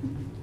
Okay.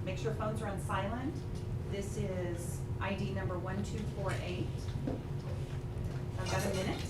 make sure phones are on silent. This is ID number 1248. I've got a minute.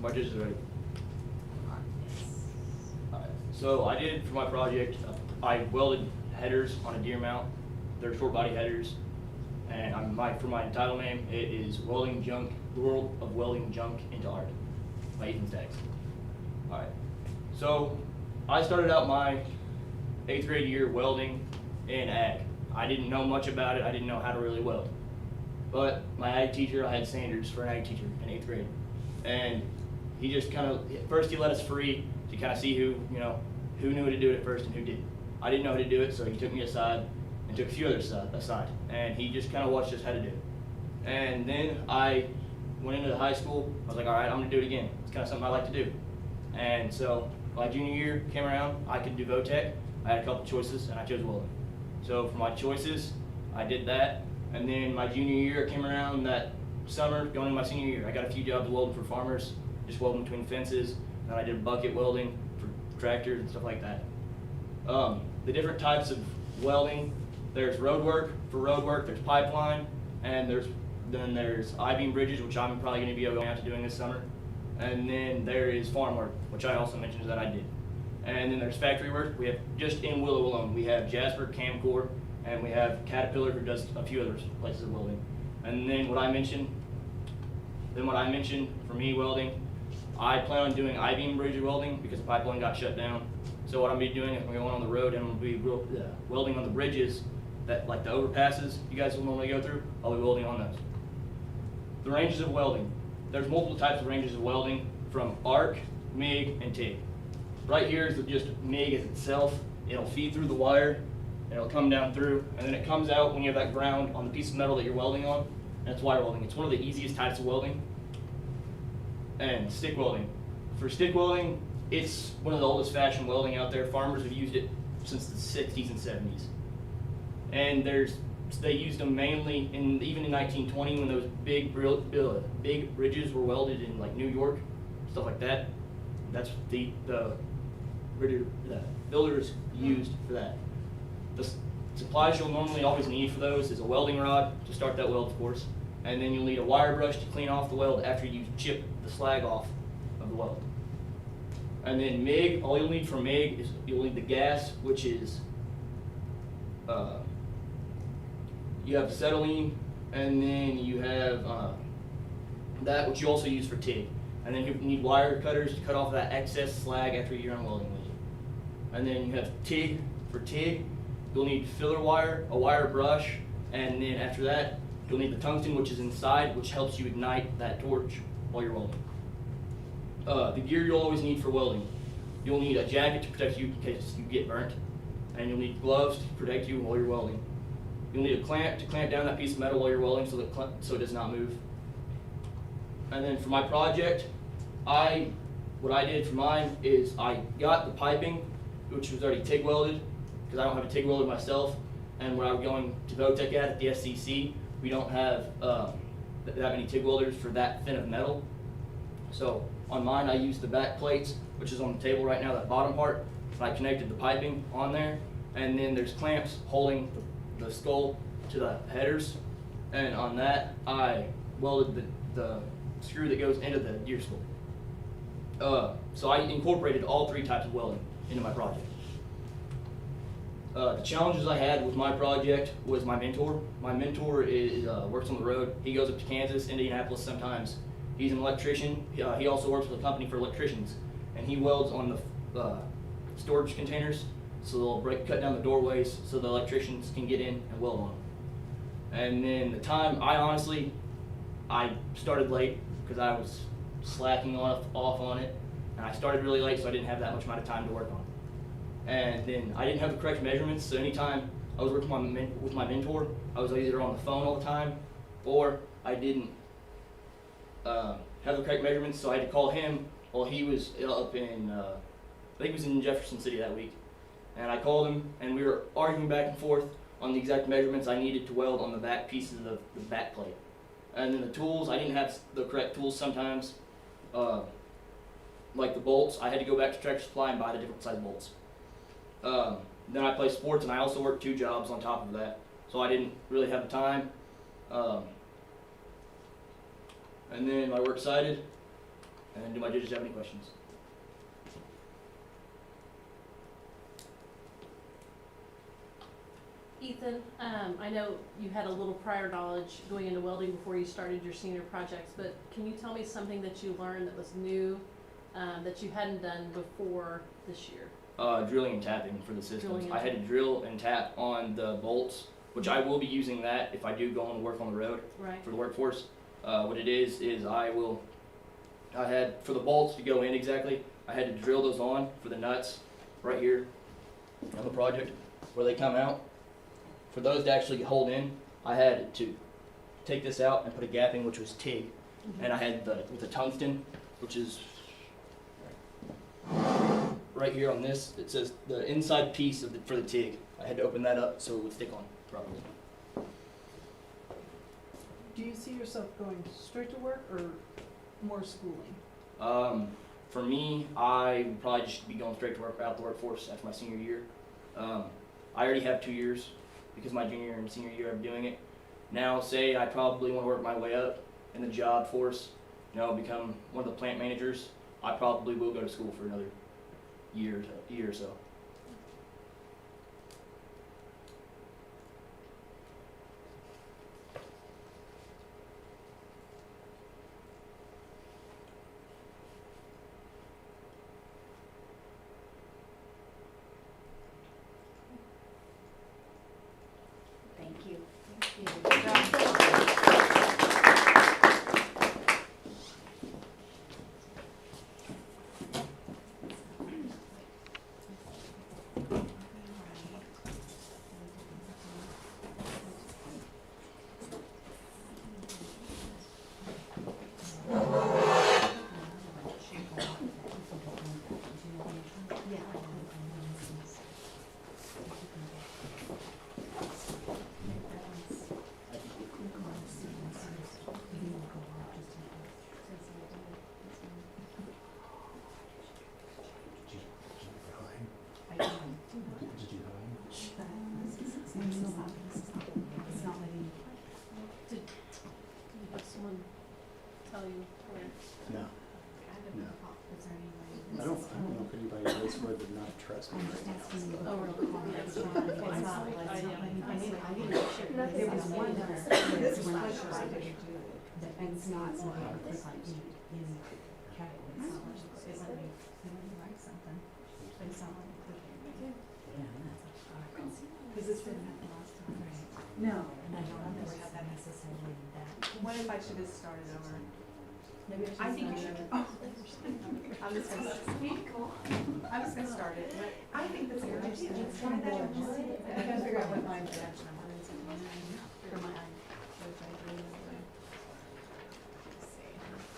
My dish is ready. Alright, so I did for my project, I welded headers on a deer mount. They're short body headers. And for my title name, it is Welding Junk, the World of Welding Junk into Art by Ethan Staggs. Alright, so I started out my 8th grade year welding in ag. I didn't know much about it, I didn't know how to really weld. But my ag teacher, I had standards for an ag teacher in 8th grade. And he just first he let us free to kind of see who knew how to do it at first and who didn't. I didn't know how to do it, so he took me aside and took a few others aside. And he just kind of watched us how to do it. And then I went into the high school. I was like, all right, I'm gonna do it again. It's kind of something I like to do. And so my junior year came around, I could do VOTech. I had a couple choices and I chose welding. So for my choices, I did that. And then my junior year came around that summer, going into my senior year. I got a few jobs welding for farmers, just welding between fences. And I did bucket welding for tractors and stuff like that. The different types of welding, there's road work. For road work, there's pipeline, and then there's I-beam bridges, which I'm probably going to be going out to doing this summer. And then there is farm work, which I also mentioned that I did. And then there's factory work. We have, just in Willow alone, we have Jasper, Camcor, and we have Caterpillar, who does a few other places of welding. And then what I mentioned for me welding, I plan on doing I-beam bridge welding because the pipeline got shut down. So what I'm going to be doing is I'm going on the road and I'm going to be welding on the bridges that, like the overpasses you guys will normally go through. I'll be welding on those. The ranges of welding. There's multiple types of ranges of welding, from arc, MIG, and TIG. Right here is just MIG as itself. It'll feed through the wire, and it'll come down through, and then it comes out when you have that ground on the piece of metal that you're welding on, and it's wire welding. It's one of the easiest types of welding. And stick welding. For stick welding, it's one of the oldest fashioned welding out there. Farmers have used it since the 60s and 70s. And they used them mainly even in 1920 when those big bridges were welded in like New York, stuff like that. That's what the builders used for that. The supplies you'll normally always need for those is a welding rod to start that weld, of course, and then you'll need a wire brush to clean off the weld after you chip the slag off of the weld. And then MIG, all you'll need for MIG is you'll need the gas, which is you have acetylene, and then you have that, which you also use for TIG. And then you need wire cutters to cut off that excess slag after you're done welding with it. And then you have TIG. For TIG, you'll need filler wire, a wire brush, and then after that, you'll need the tungsten, which is inside, which helps you ignite that torch while you're welding. The gear you'll always need for welding. You'll need a jacket to protect you in case you get burnt, and you'll need gloves to protect you while you're welding. You'll need a clamp to clamp down that piece of metal while you're welding so it does not move. And then for my project, what I did for mine is I got the piping, which was already TIG welded, because I don't have a TIG welder myself, and where I'm going to Votech at the SCC, we don't have that many TIG welders for that thin of metal. So on mine, I used the back plates, which is on the table right now, that bottom part, and I connected the piping on there, and then there's clamps holding the skull to the headers, and on that, I welded the screw that goes into the deer skull. So I incorporated all 3 types of welding into my project. The challenges I had with my project was my mentor. My mentor works on the road. He goes up to Kansas, Indianapolis sometimes. He's an electrician. He also works with a company for electricians, and he welds on the storage containers, so they'll cut down the doorways so the electricians can get in and weld on them. And then the time, I started late because I was slacking off on it, and I started really late, so I didn't have that much amount of time to work on it. And then I didn't have the correct measurements, so anytime I was working with my mentor, I was either on the phone all the time, or I didn't have the correct measurements, so I had to call him while he was up in, I think he was in Jefferson City that week. And I called him, and we were arguing back and forth on the exact measurements I needed to weld on the back pieces of the back plate. And then the tools, I didn't have the correct tools sometimes. Like the bolts, I had to go back to Tractor Supply and buy the different size bolts. Then I play sports, and I also work 2 jobs on top of that, so I didn't really have the time. And then I works cited. And do my judges have any questions? Ethan, I know you had a little prior knowledge going into welding before you started your senior projects, but can you tell me something that you learned that was new, that you hadn't done before this year? Drilling and tapping for the systems. I had to drill and tap on the bolts, which I will be using that if I do go on to work on the road for the workforce. What it is I had, for the bolts to go in exactly, I had to drill those on for the nuts right here on the project where they come out. For those to actually hold in, I had to take this out and put a gapping, which was TIG. And I had with the tungsten, which is right here on this, it says the inside piece of for the TIG. I had to open that up so it would stick on properly. Do you see yourself going straight to work or more schooling? For me, I would probably just be going straight to work out the workforce after my senior year. I already have 2 years because my junior and senior year I'm doing it. Now, say I probably want to work my way up in the job force, become one of the plant managers. I probably will go to school for another year or so. Thank you. Good job. Did someone tell you where? No. No. I don't know if anybody else would not trust me right now. Oh, really? There was one that was when I tried to do it, it's not in categories. It's like, you write something, but it's not like clicking. Because it's been the last time. No. And I don't know how that necessarily that. What if I should have started over? Maybe I think you should. Oh. I'm just gonna, I'm just gonna start it. I think that's a good idea. Let's try that. I gotta figure out what my direction I'm going for my.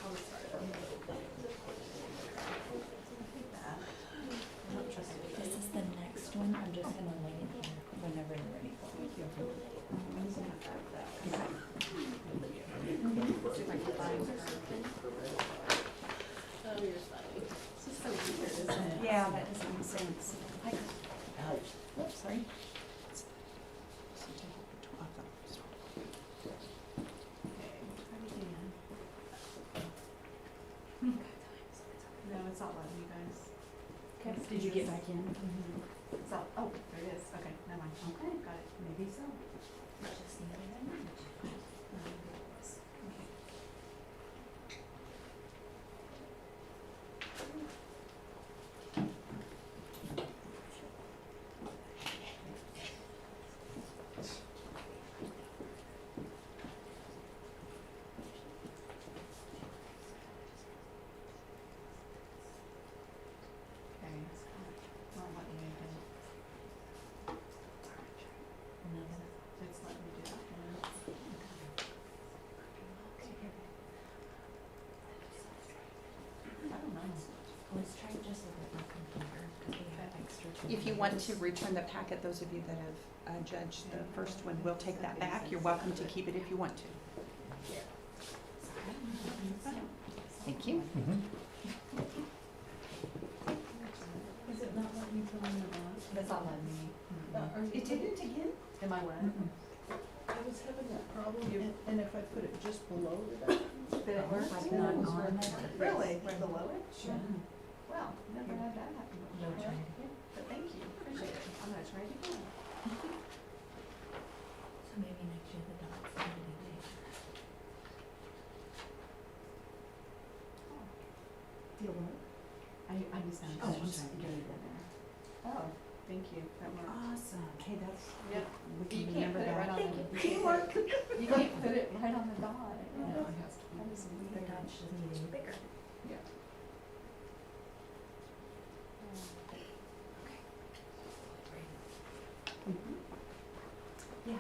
I'll just start it over. I don't trust it. This is the next one, I'm just gonna wait Oops, sorry. Okay, we'll try it again. No, it's not letting you guys. Okay. Did you get back in? It's not, oh, there it is, okay, never mind. Okay. Got it. Maybe so. Okay, it's not letting me again. It's letting me do that one. I don't know. Let's try just a bit more computer, because we have extra. If you want to return the packet, those of you that have judged the first one, we'll take that back. You're welcome to keep it if you want to. Thank you. Is it not letting you fill in the box? That's not letting me. It didn't again? Am I wet? I was having that problem, and if I put it just below the button. Did it work? Like not on there? Really? Below it? Sure. Well, never had that happen No, before. try it again. But thank you, appreciate it. I'm gonna try it again. So maybe next year the dots are gonna be bigger. Feel what? I just found. Oh, I'm sorry. Get it in there. Oh, thank you, that worked. Awesome. Hey, that's. Yep. We You can can't remember put it that. right on Thank the. you. Teamwork. You can't put it right on the dot. No, it has to be. That is The weird. dot doesn't need any bigger. Yeah. Yeah.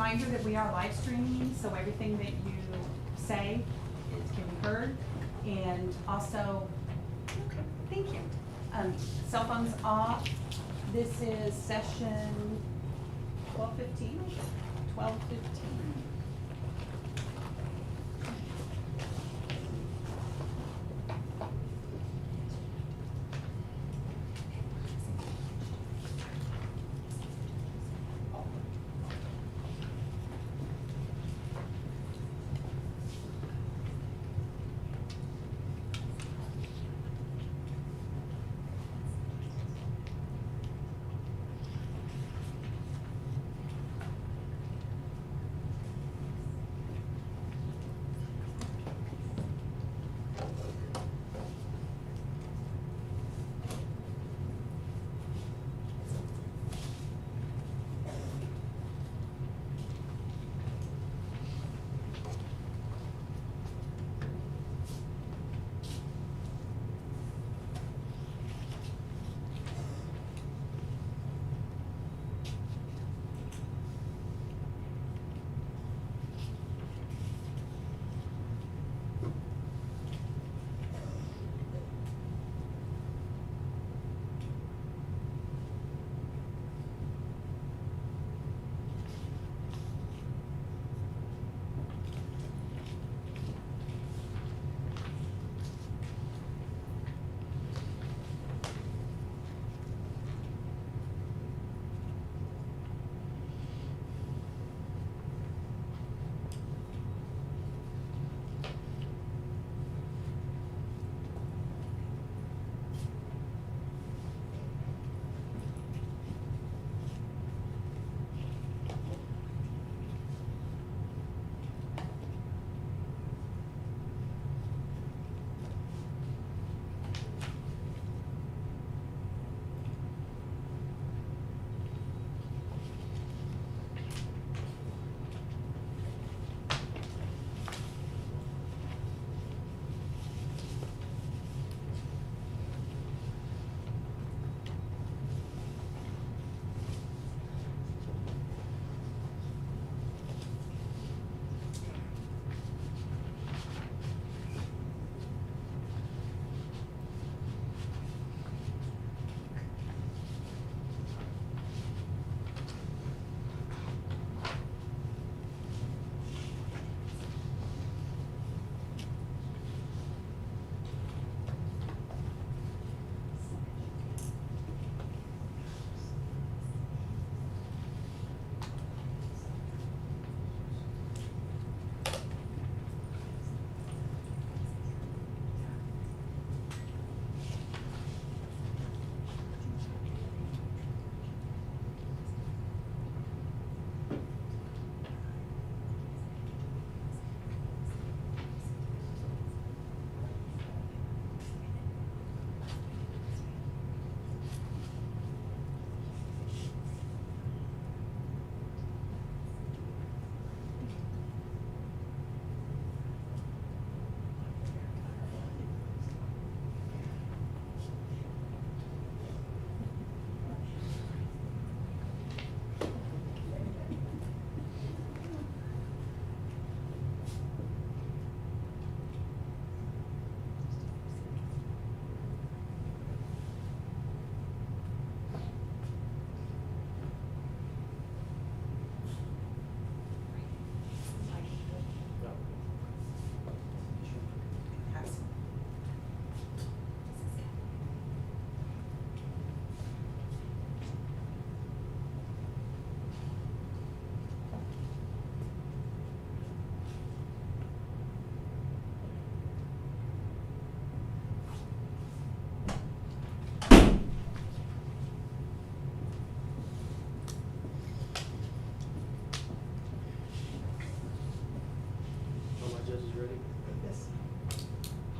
reminder that we are live streaming, so everything that you say can be heard. And also, thank you. Cell phones off. This is session 12:15. 12:15.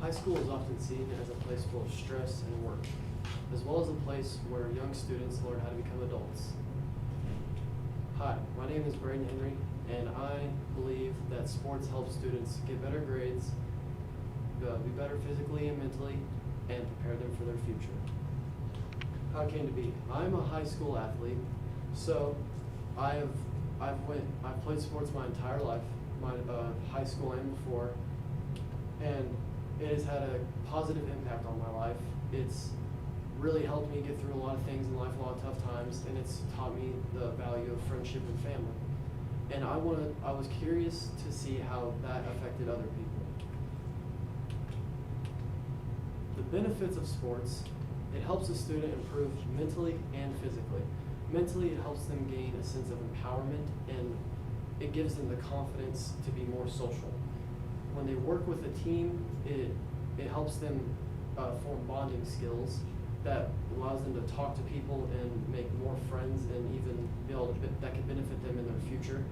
High school is often seen as a place full of stress and work, as well as a place where young students learn how to become adults. Hi, my name is Braden Henry, and I believe that sports help students get better grades, be better physically and mentally, and prepare them for their future. How it came to be. I'm a high school athlete, so I have I've played sports my entire life, my high school and before, and it has had a positive impact on my life. It's really helped me get through a lot of things in life, a lot of tough times, and it's taught me the value of friendship and family. And I was curious to see how that affected other people. The benefits of sports: it helps a student improve mentally and physically. Mentally, it helps them gain a sense of empowerment, and it gives them the confidence to be more social. When they work with a team, it helps them form bonding skills that allows them to talk to people and make more friends, and even that can benefit them in their future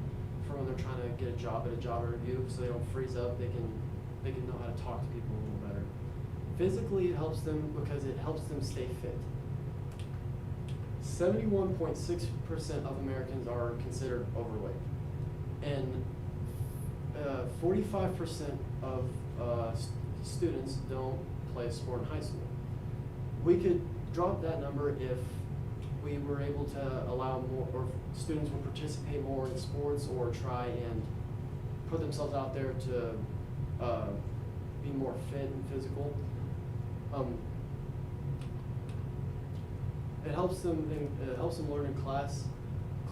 for when they're trying to get a job at a job interview, so they don't freeze up. They can know how to talk to people a little better. Physically, it helps them because it helps them stay fit. 71.6% of Americans are considered overweight, and 45% of students don't play a sport in high school. We could drop that number if we were able to allow more, or students would participate more in sports or try and put themselves out there to be more fit and physical. It helps them learn in class.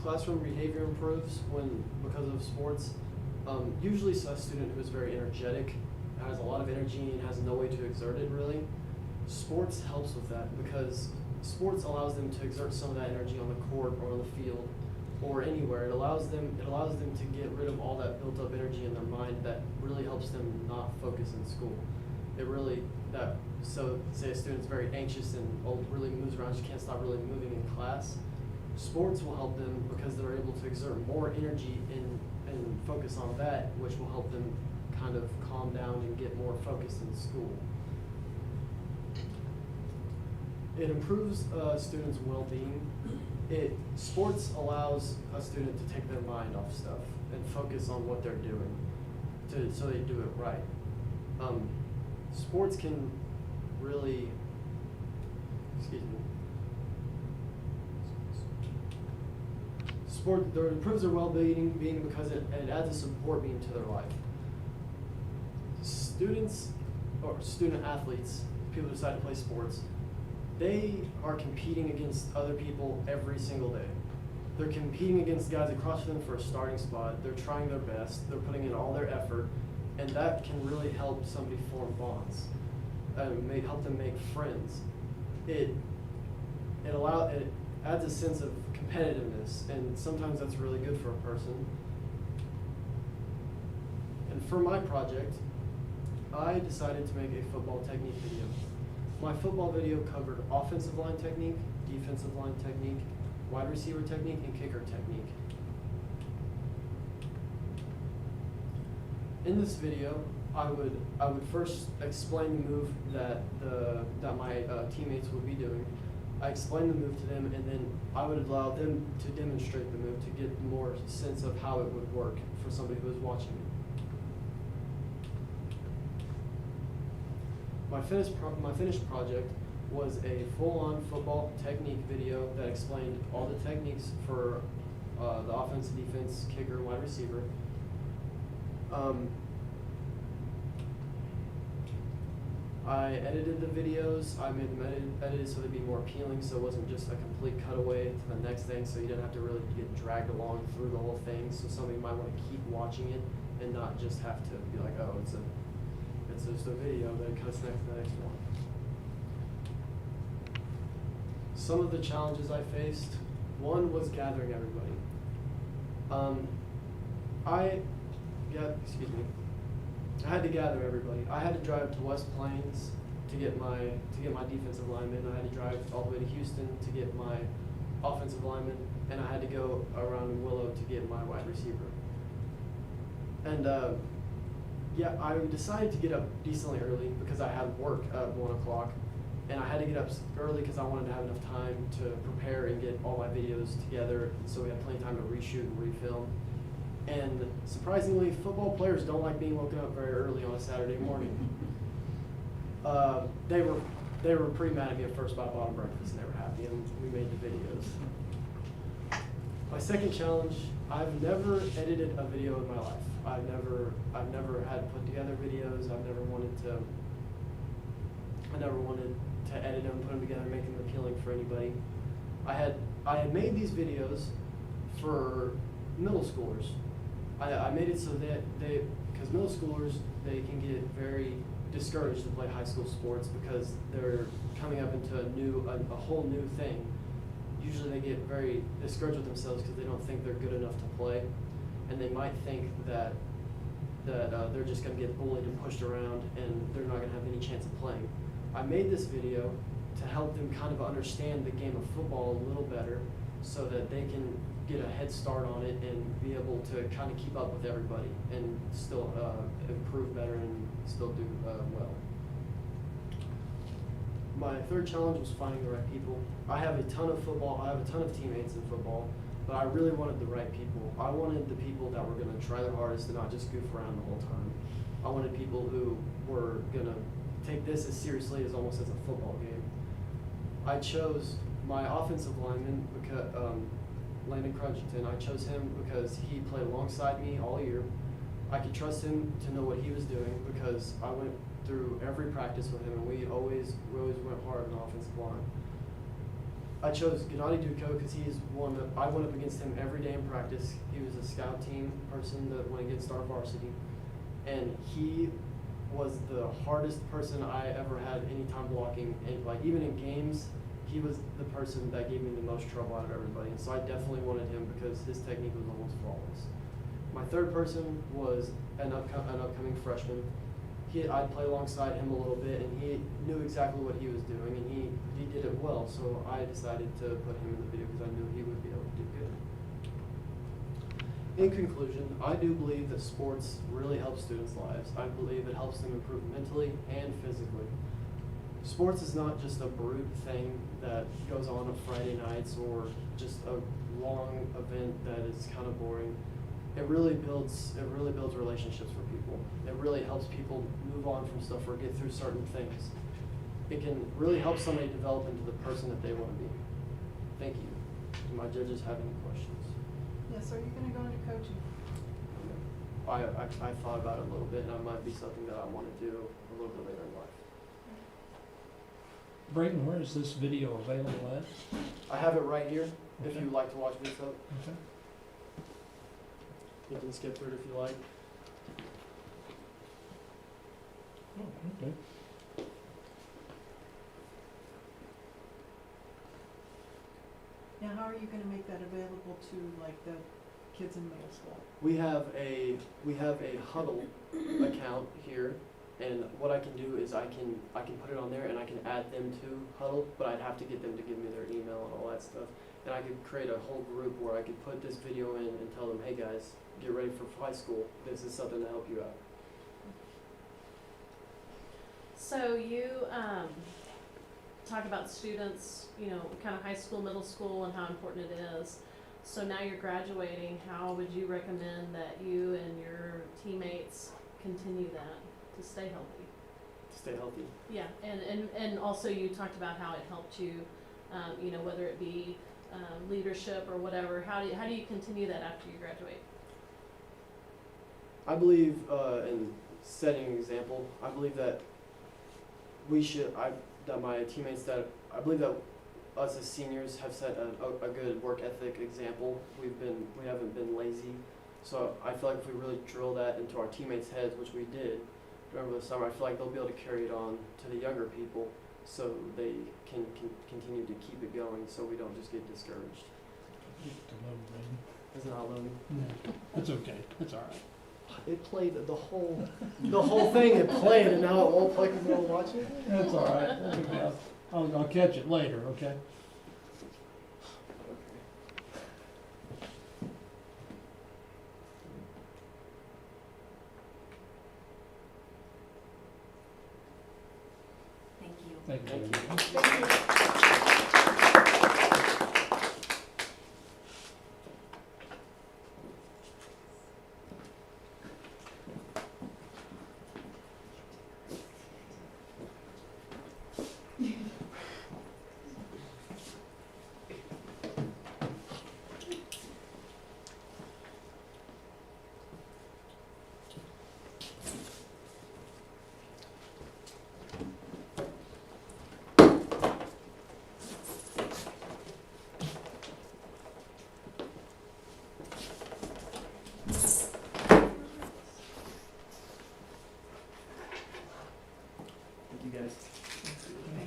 Classroom behavior improves because of sports. Usually a student who is very energetic, has a lot of energy, and has no way to exert it really. Sports helps with that because sports allows them to exert some of that energy on the court or on the field or anywhere. It allows them to get rid of all that built up energy in their mind that really helps them not focus in school. So say a student's very anxious and really moves around, just can't stop really moving in class. Sports will help them because they're able to exert more energy and focus on that, which will help them kind of calm down and get more focused in school. It improves students' well-being. Sports allows a student to take their mind off stuff and focus on what they're doing, so they do it right. Sports can really, it improves their well-being because it adds a support being to their life. Students or student athletes, people who decide to play sports, they are competing against other people every single day. They're competing against guys across from them for a starting spot. They're trying their best. They're putting in all their effort, and that can really help somebody form bonds and help them make friends. It adds a sense of competitiveness, and sometimes that's really good for a person. And for my project, I decided to make a football technique video. My football video covered offensive line technique, defensive line technique, wide receiver technique, and kicker technique. In this video, I would first explain the move that my teammates would be doing. I explain the move to them, and then I would allow them to demonstrate the move to get more sense of how it would work for somebody who is watching it. My finished project was a full-on football technique video that explained all the techniques for the offense, defense, kicker, wide receiver. I edited the videos. I made them edited so they'd be more appealing, so it wasn't just a complete cutaway to the next thing, so you didn't have to really get dragged along through the whole thing. So somebody might want to keep watching it and not just have to be like, oh, it's just a video that cuts next to the next one. Some of the challenges I faced, one was gathering everybody. I had to gather everybody. I had to drive to West Plains to get my defensive lineman. I had to drive all the way to Houston to get my offensive lineman, and I had to go around Willow to get my wide receiver. And I decided to get up decently early because I had work at 1 o'clock, and I had to get up early because I wanted to have enough time to prepare and get all my videos together, so we had plenty of time to reshoot and refilm. And surprisingly, football players don't like being woken up very early on a Saturday morning. They were pretty mad at me at first, but I bought them breakfast and they were happy, and we made the videos. My second challenge, I've never edited a video in my life. I've never had put together videos. I never wanted to edit them, put them together, make them appealing for anybody. I had made these videos for middle schoolers. I made it so that because middle schoolers, they can get very discouraged to play high school sports because they're coming up into a whole new thing. Usually they get very discouraged with themselves because they don't think they're good enough to play, and they might think that they're just going to get bullied and pushed around and they're not going to have any chance of playing. I made this video to help them kind of understand the game of football a little better so that they can get a head start on it and be able to kind of keep up with everybody and still improve better and still do well. My third challenge was finding the right people. I have a ton of teammates in football, but I really wanted the right people. I wanted the people that were going to try their hardest and not just goof around the whole time. I wanted people who were going to take this as seriously as almost as a football game. I chose my offensive lineman because Landon Crutchington. I chose him because he played alongside me all year. I could trust him to know what he was doing because I went through every practice with him, and we always went hard on the offensive line. I chose Gennady Duko because I went up against him every day in practice. He was a scout team person that went against our varsity, and he was the hardest person I ever had any time blocking. And like even in games, he was the person that gave me the most trouble out of everybody. And so I definitely wanted him because his technique was almost flawless. My third person was an upcoming freshman. I'd play alongside him a little bit, and he knew exactly what he was doing, and he did it well. So I decided to put him in the video because I knew he would be able to do good. In conclusion, I do believe that sports really help students' lives. I believe it helps them improve mentally and physically. Sports is not just a brute thing that goes on Friday nights or just a long event that is kind of boring. It really builds relationships for people. It really helps people move on from stuff or get through certain things. It can really help somebody develop into the person that they want to be. Thank you. Do my judges have any questions? Yes, are you gonna go into coaching? I thought about it a little bit, and it might be something that I want to do a little bit later in life. Brayden, where is this video available at? I have it right here, if Okay. you'd like to watch this up. Okay. You can skip through it if you like. Oh, okay. Now, how are you gonna make that available to like the kids in middle school? We have a Huddle account here, and what I can do is I can put it on there and I can add them to Huddle, but I'd have to get them to give me their email and all that stuff. And I could create a whole group where I could put this video in and tell them, hey guys, get ready for high school. This is something to help you out. So you talk about students, kind of high school, middle school, and how important it is. So now you're graduating, how would you recommend that you and your teammates continue that to stay healthy? To stay healthy. Yeah, and also you talked about how it helped you, whether it be leadership or whatever. How do you continue that after you graduate? I believe in setting an example. I believe that my teammates I believe that us as seniors have set a good work ethic example. We haven't been lazy. So I feel like if we really drill that into our teammates' heads, which we did over the summer, I feel like they'll be able to carry it on to the younger people so they can continue to keep it going so we don't just get discouraged. Is it not loading? No, it's okay. It's all right. It played the whole thing. It played, and now it won't play because we won't watch it. That's all right. That's okay. I'll catch it later, okay? Thank you. Thank you.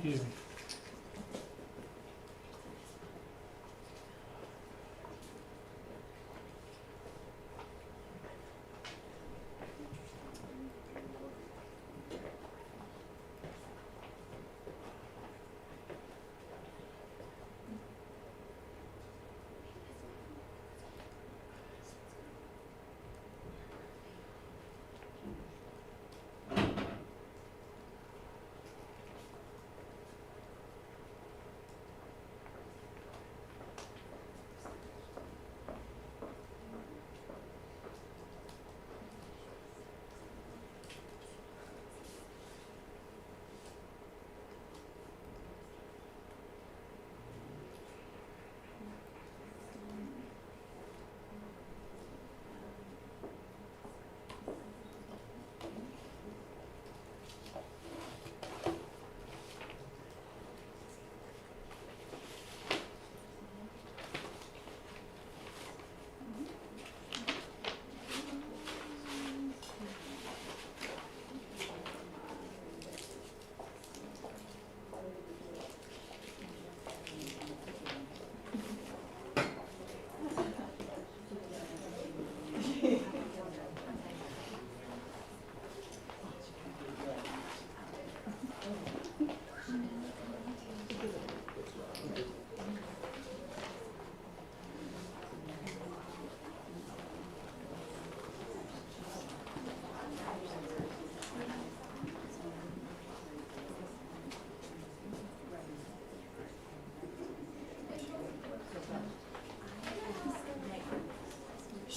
Thank you.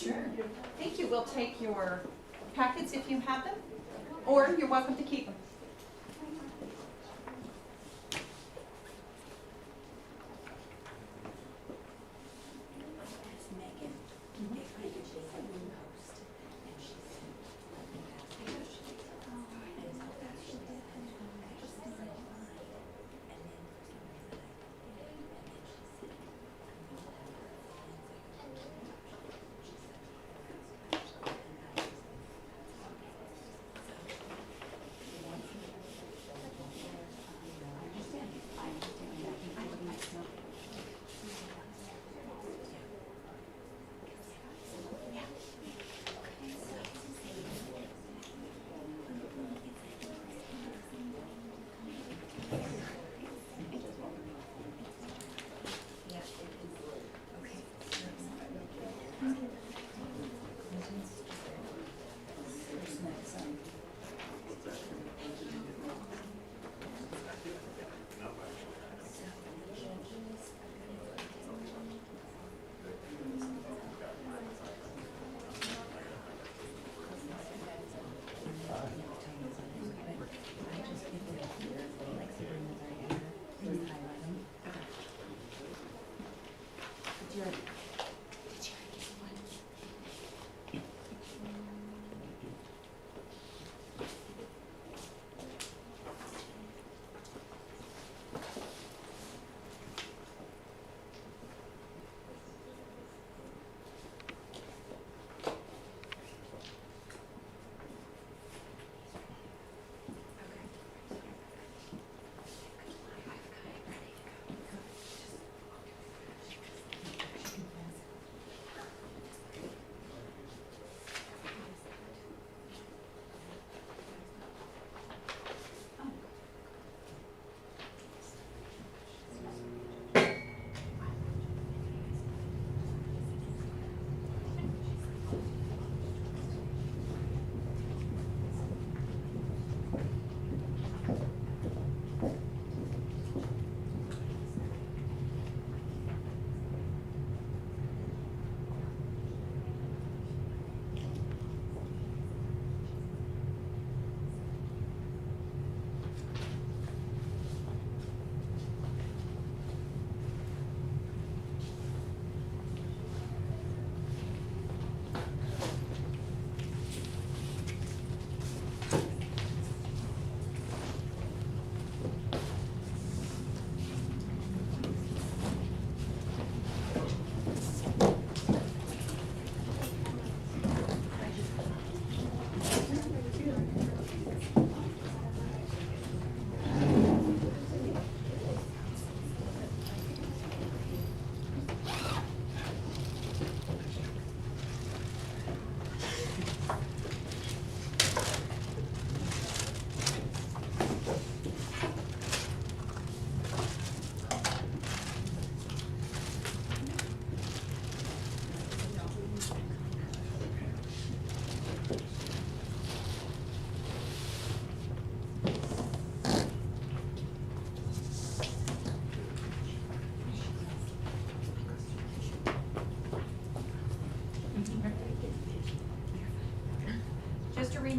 Sure. Thank you. We'll take your packets if you have them, or you're welcome to keep them.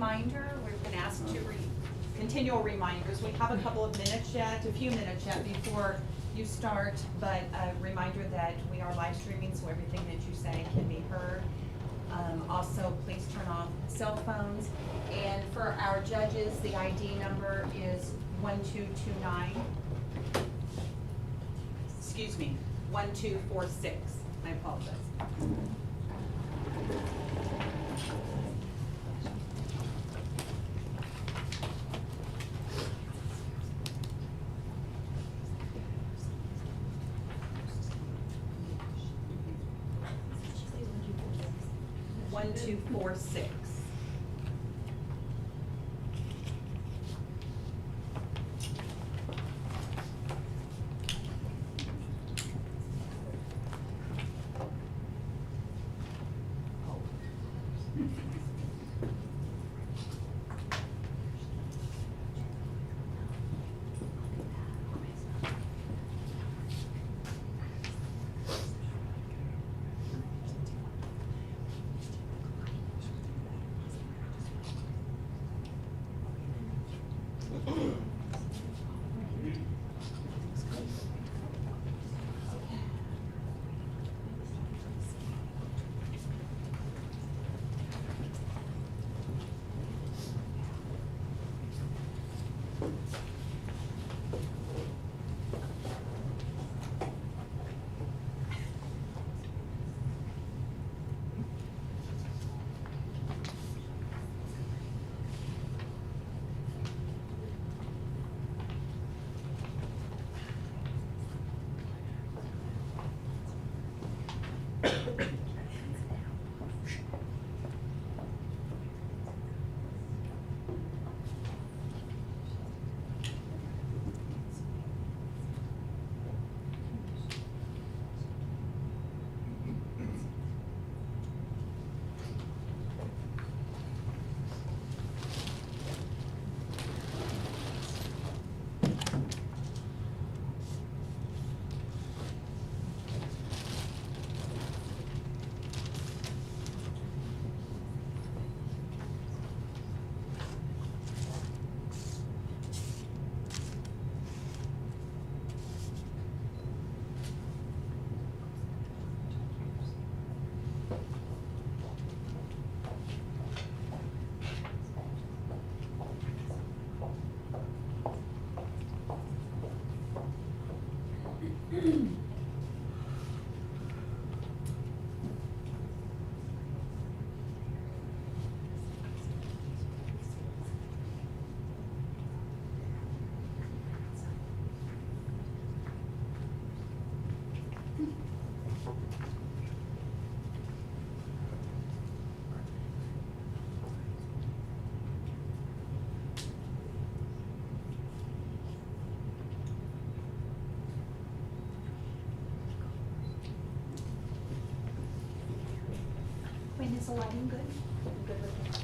reminder, we've been asked to continual reminders. We have a couple of minutes yet, a few minutes yet before you start, but a reminder that we are live streaming, so everything that you say can be heard. Also, please turn off cell phones. And for our judges, the ID number is 1229. Excuse me, 1246. I apologize. One, 2, 4, 6. Wayne, is the lighting good? Good with it.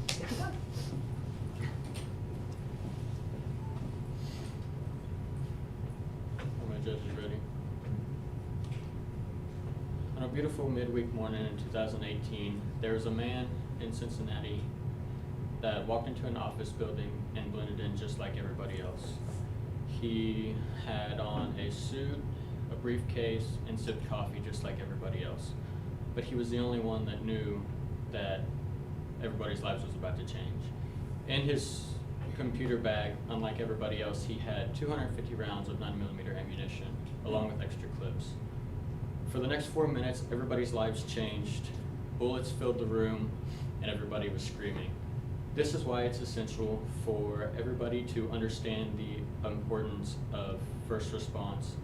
Good to go. Are my judges ready? On a beautiful midweek morning in 2018, there was a man in Cincinnati that walked into an office building and blended in just like everybody else. He had on a suit, a briefcase, and sipped coffee just like everybody else. But he was the only one that knew that everybody's lives was about to change. In his computer bag, unlike everybody else, he had 250 rounds of 9mm ammunition, along with extra clips. For the next 4 minutes, everybody's lives changed. Bullets filled the room, and everybody was screaming. This is why it's essential for everybody to understand the importance of first response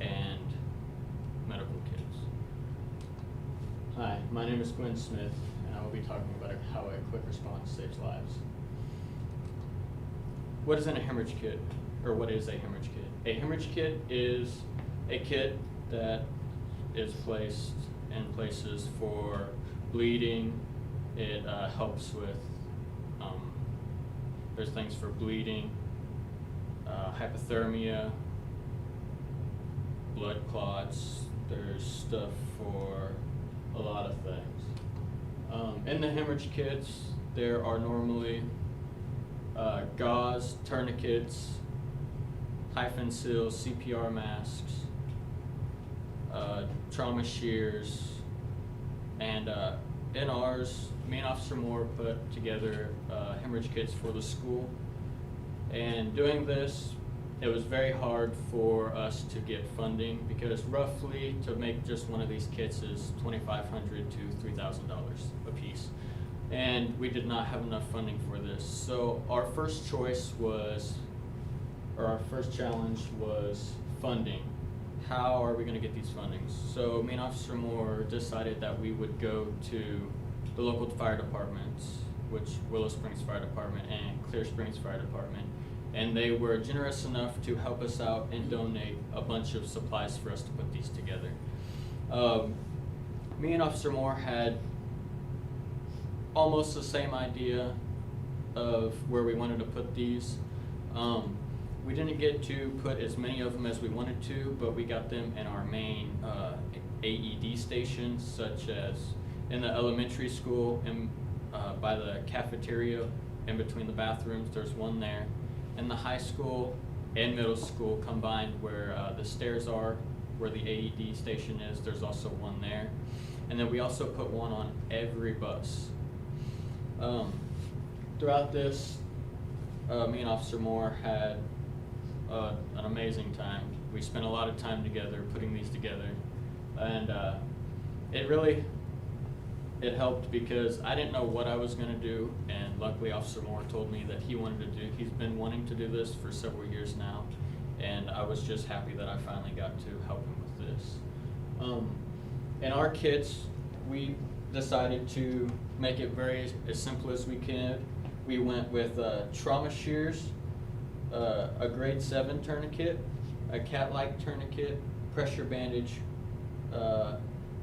and medical kits. Hi, my name is Glenn Smith, and I will be talking about how a quick response saves lives. What is a hemorrhage kit, or what is a hemorrhage kit? A hemorrhage kit is a kit that is placed in places for bleeding. It helps with there's things for bleeding, hypothermia, blood clots, there's stuff for a lot of things. In the hemorrhage kits, there are normally gauze, tourniquets, hyphen seals, CPR masks, trauma shears, and in ours, me and Officer Moore put together hemorrhage kits for the school. And doing this, it was very hard for us to get funding because roughly to make just one of these kits is $2,500 to $3,000 a piece. And we did not have enough funding for this. So our first choice was, or our first challenge was funding. How are we gonna get these fundings? So me and Officer Moore decided that we would go to the local fire departments, which Willow Springs Fire Department and Clear Springs Fire Department. And they were generous enough to help us out and donate a bunch of supplies for us to put these together. Me and Officer Moore had almost the same idea of where we wanted to put these. We didn't get to put as many of them as we wanted to, but we got them in our main AED stations, such as in the elementary school and by the cafeteria in between the bathrooms, there's one there. In the high school and middle school combined where the stairs are, where the AED station is, there's also one there. And then we also put one on every bus. Throughout this, me and Officer Moore had an amazing time. We spent a lot of time together putting these together. And it helped because I didn't know what I was going to do, and luckily Officer Moore told me that he's been wanting to do this for several years now, and I was just happy that I finally got to help him with this. In our kits, we decided to make it as simple as we can. We went with trauma shears, a grade 7 tourniquet, a cat-like tourniquet, pressure bandage,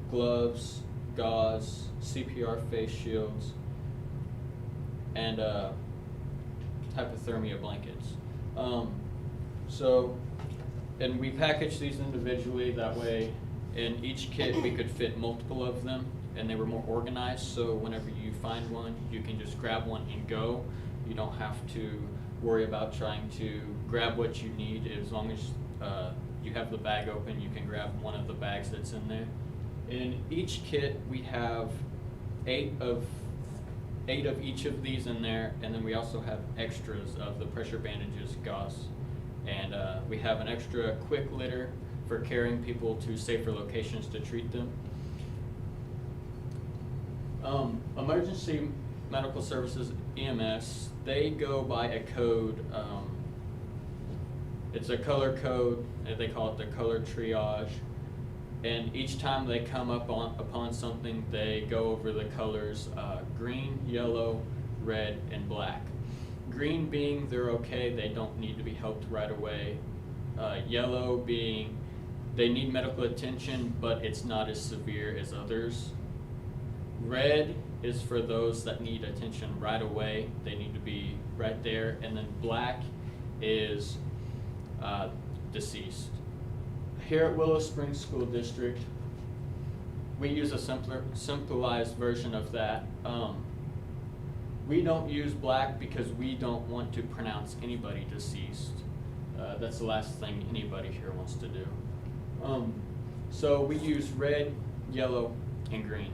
gloves, gauze, CPR face shields, and hypothermia blankets. And we packaged these individually, that way in each kit we could fit multiple of them and they were more organized, so whenever you find one, you can just grab one and go. You don't have to worry about trying to grab what you need. As long as you have the bag open, you can grab one of the bags that's in there. In each kit, we have 8 of each of these in there, and then we also have extras of the pressure bandages, gauze, and we have an extra quick litter for carrying people to safer locations to treat them. Emergency medical services, EMS, they go by a code. It's a color code, and they call it the color triage. And each time they come upon something, they go over the colors green, yellow, red, and black. Green being they're okay, they don't need to be helped right away. Yellow being they need medical attention, but it's not as severe as others. Red is for those that need attention right away. They need to be right there. And then black is deceased. Here at Willow Springs School District, we use a simplified version of that. We don't use black because we don't want to pronounce anybody deceased. That's the last thing anybody here wants to do. So we use red, yellow, and green.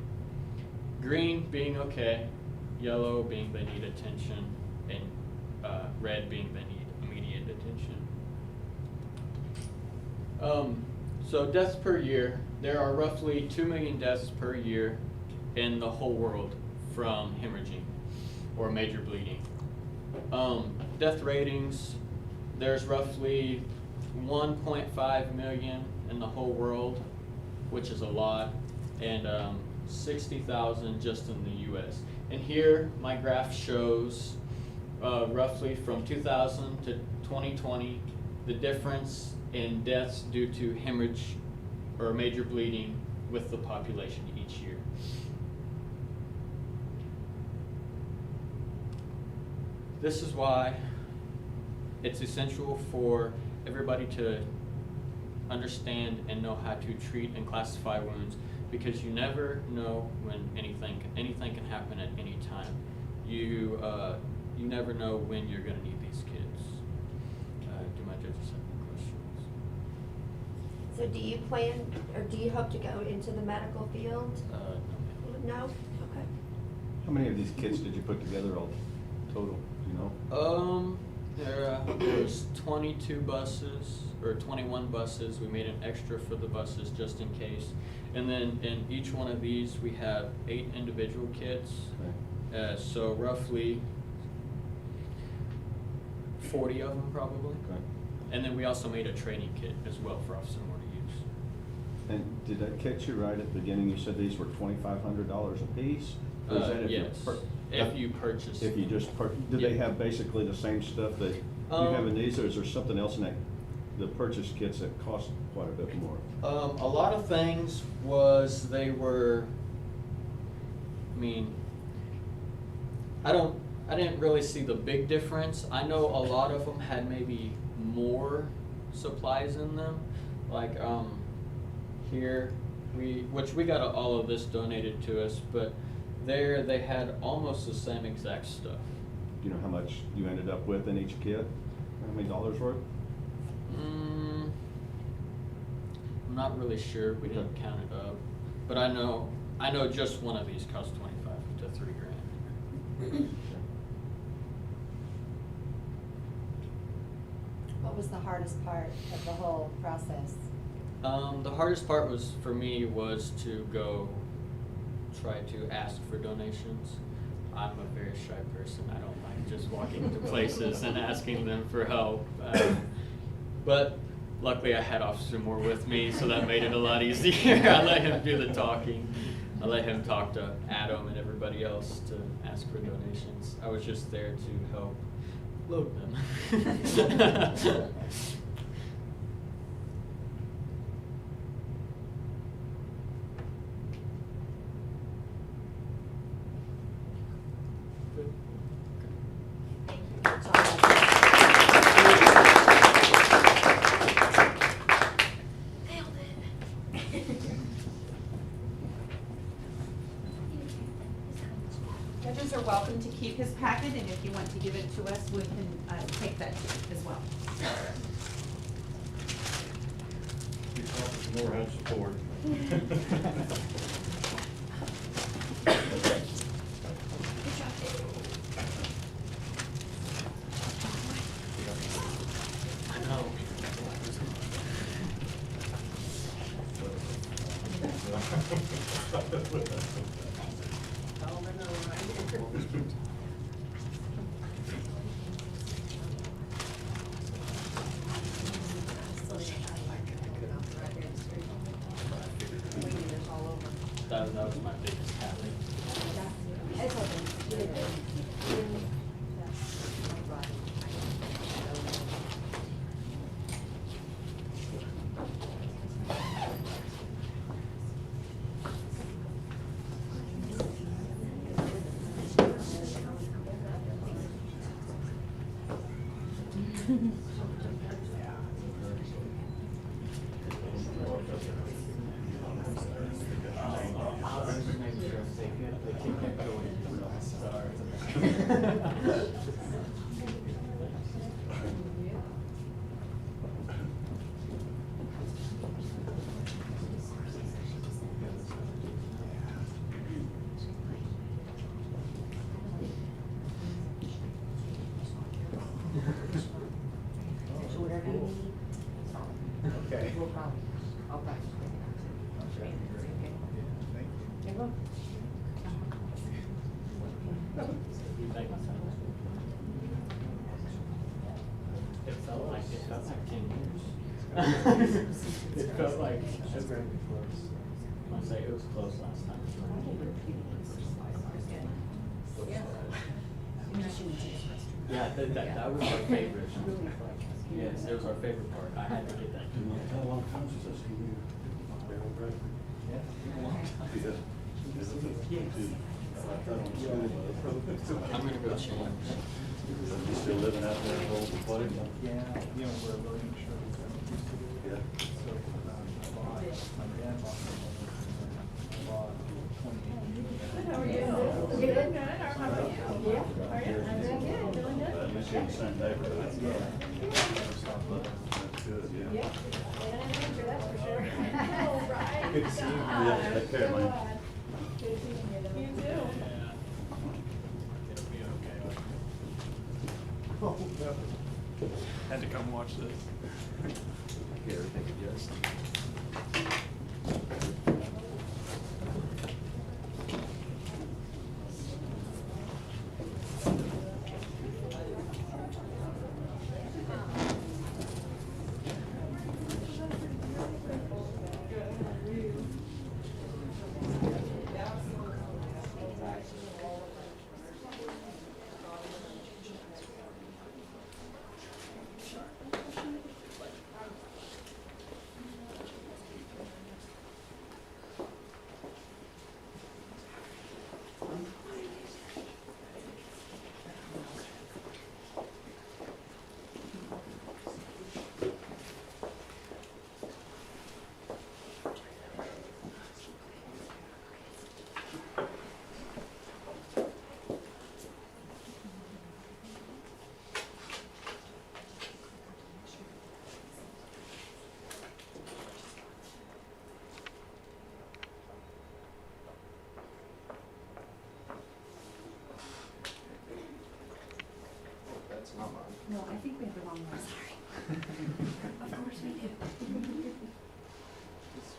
Green being okay, yellow being they need attention, and red being they need immediate attention. So deaths per year, there are roughly 2 million deaths per year in the whole world from hemorrhaging or major bleeding. Death ratings, there's roughly 1.5 million in the whole world, which is a lot, and 60,000 just in the US. And here my graph shows roughly from 2000 to 2020, the difference in deaths due to hemorrhage or major bleeding with the population each year. This is why it's essential for everybody to understand and know how to treat and classify wounds, because you never know when anything can happen at any time. You never know when you're going to need these kids. Do my judges have any questions? So do you plan, or do you hope to go into the medical field? No. No? Okay. How many of these kids did you put together all total, do you know? There was 22 buses, or 21 buses. We made an extra for the buses just in case. And then in each one of these, we have 8 individual kids. Okay. So roughly 40 of them probably. Okay. And then we also made a training kit as well for Officer Moore to use. And did I catch you right at the beginning? You said these were $2,500 a piece? Or is that if you Yes, if you purchase. If you just do they have basically the same stuff that you have in these, or is there something else in that, the purchase kits that cost quite a bit more? A lot of things was they were, I mean, I didn't really see the big difference. I know a lot of them had maybe more supplies in them. Like here, we got all of this donated to us, but there they had almost the same exact stuff. Do you know how much you ended up with in each kit? How many dollars worth? I'm not really sure. We didn't count it up, but I know just one of these cost $25,000 to $3,000. What was the hardest part of the whole process? The hardest part was for me was to go try to ask for donations. I'm a very shy person. I don't like just walking into places and asking them for help. But luckily I had Officer Moore with me, so that made it a lot easier. I let him do the talking. I let him talk to Adam and everybody else to ask for donations. I was just there to help load them. Judges are welcome to keep his packet, and if you want to give it to us, we can take that as well. More head support. I know. That was my biggest habit. It's okay. Okay. It felt like 10 years. It felt like very close. I say it was close last time. Yeah, that was our favorite. Yes, it was our favorite part. I had to get that. How long time is this? I'm gonna go change. You still living out there in Old Place? Yeah, we're loading sure. Yeah. So How are you? Good. How about you? Yeah. How are you? I'm doing good. Doing good. You're seeing the same neighborhood. That's good, yeah. Yeah. That's for sure. All right. Good to see you. Yeah, take care, man. Good seeing you. You too. It'll be okay. Oh, no. Had to come watch this. Get everything adjusted. That's not mine. No, I think we have the wrong one. Sorry. Of course we do.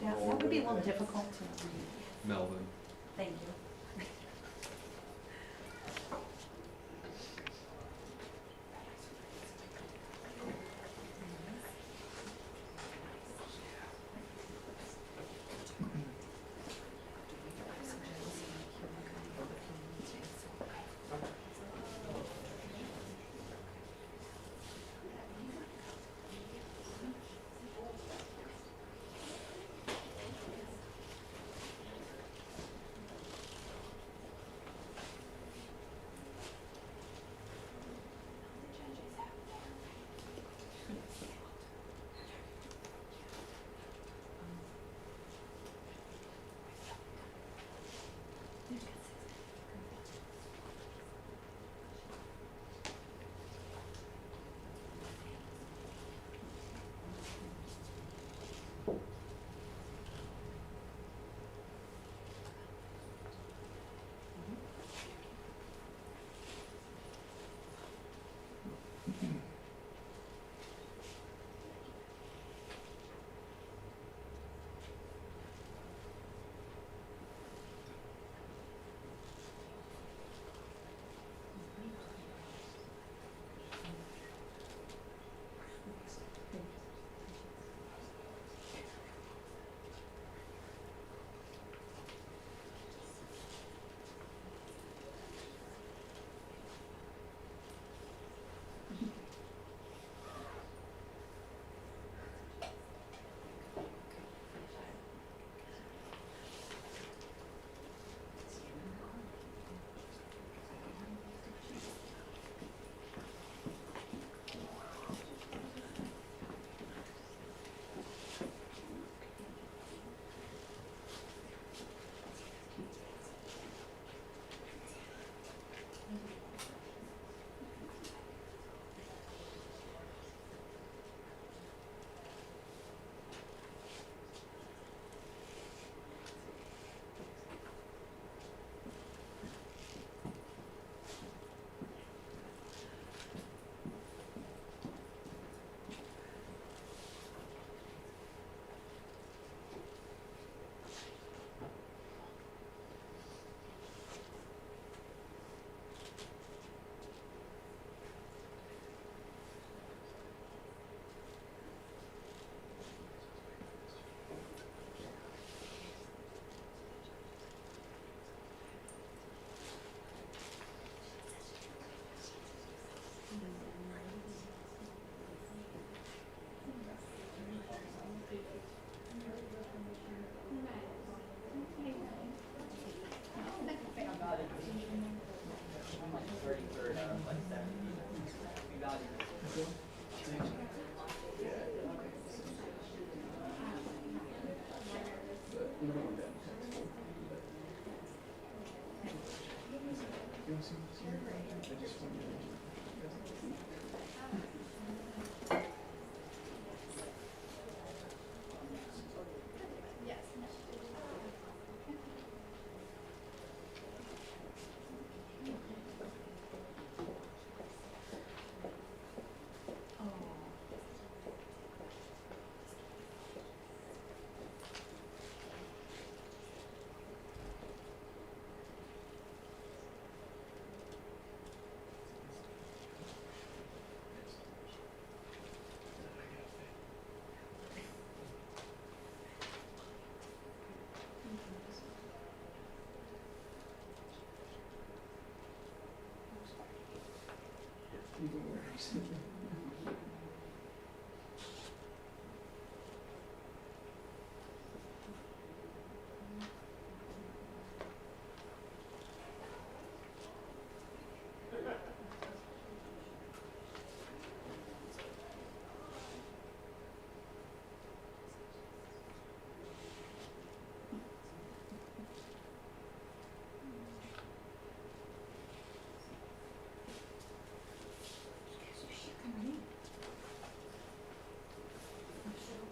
Yeah, that would be a little difficult to read. Melvin. Thank you.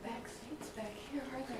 Back seats back here, are there?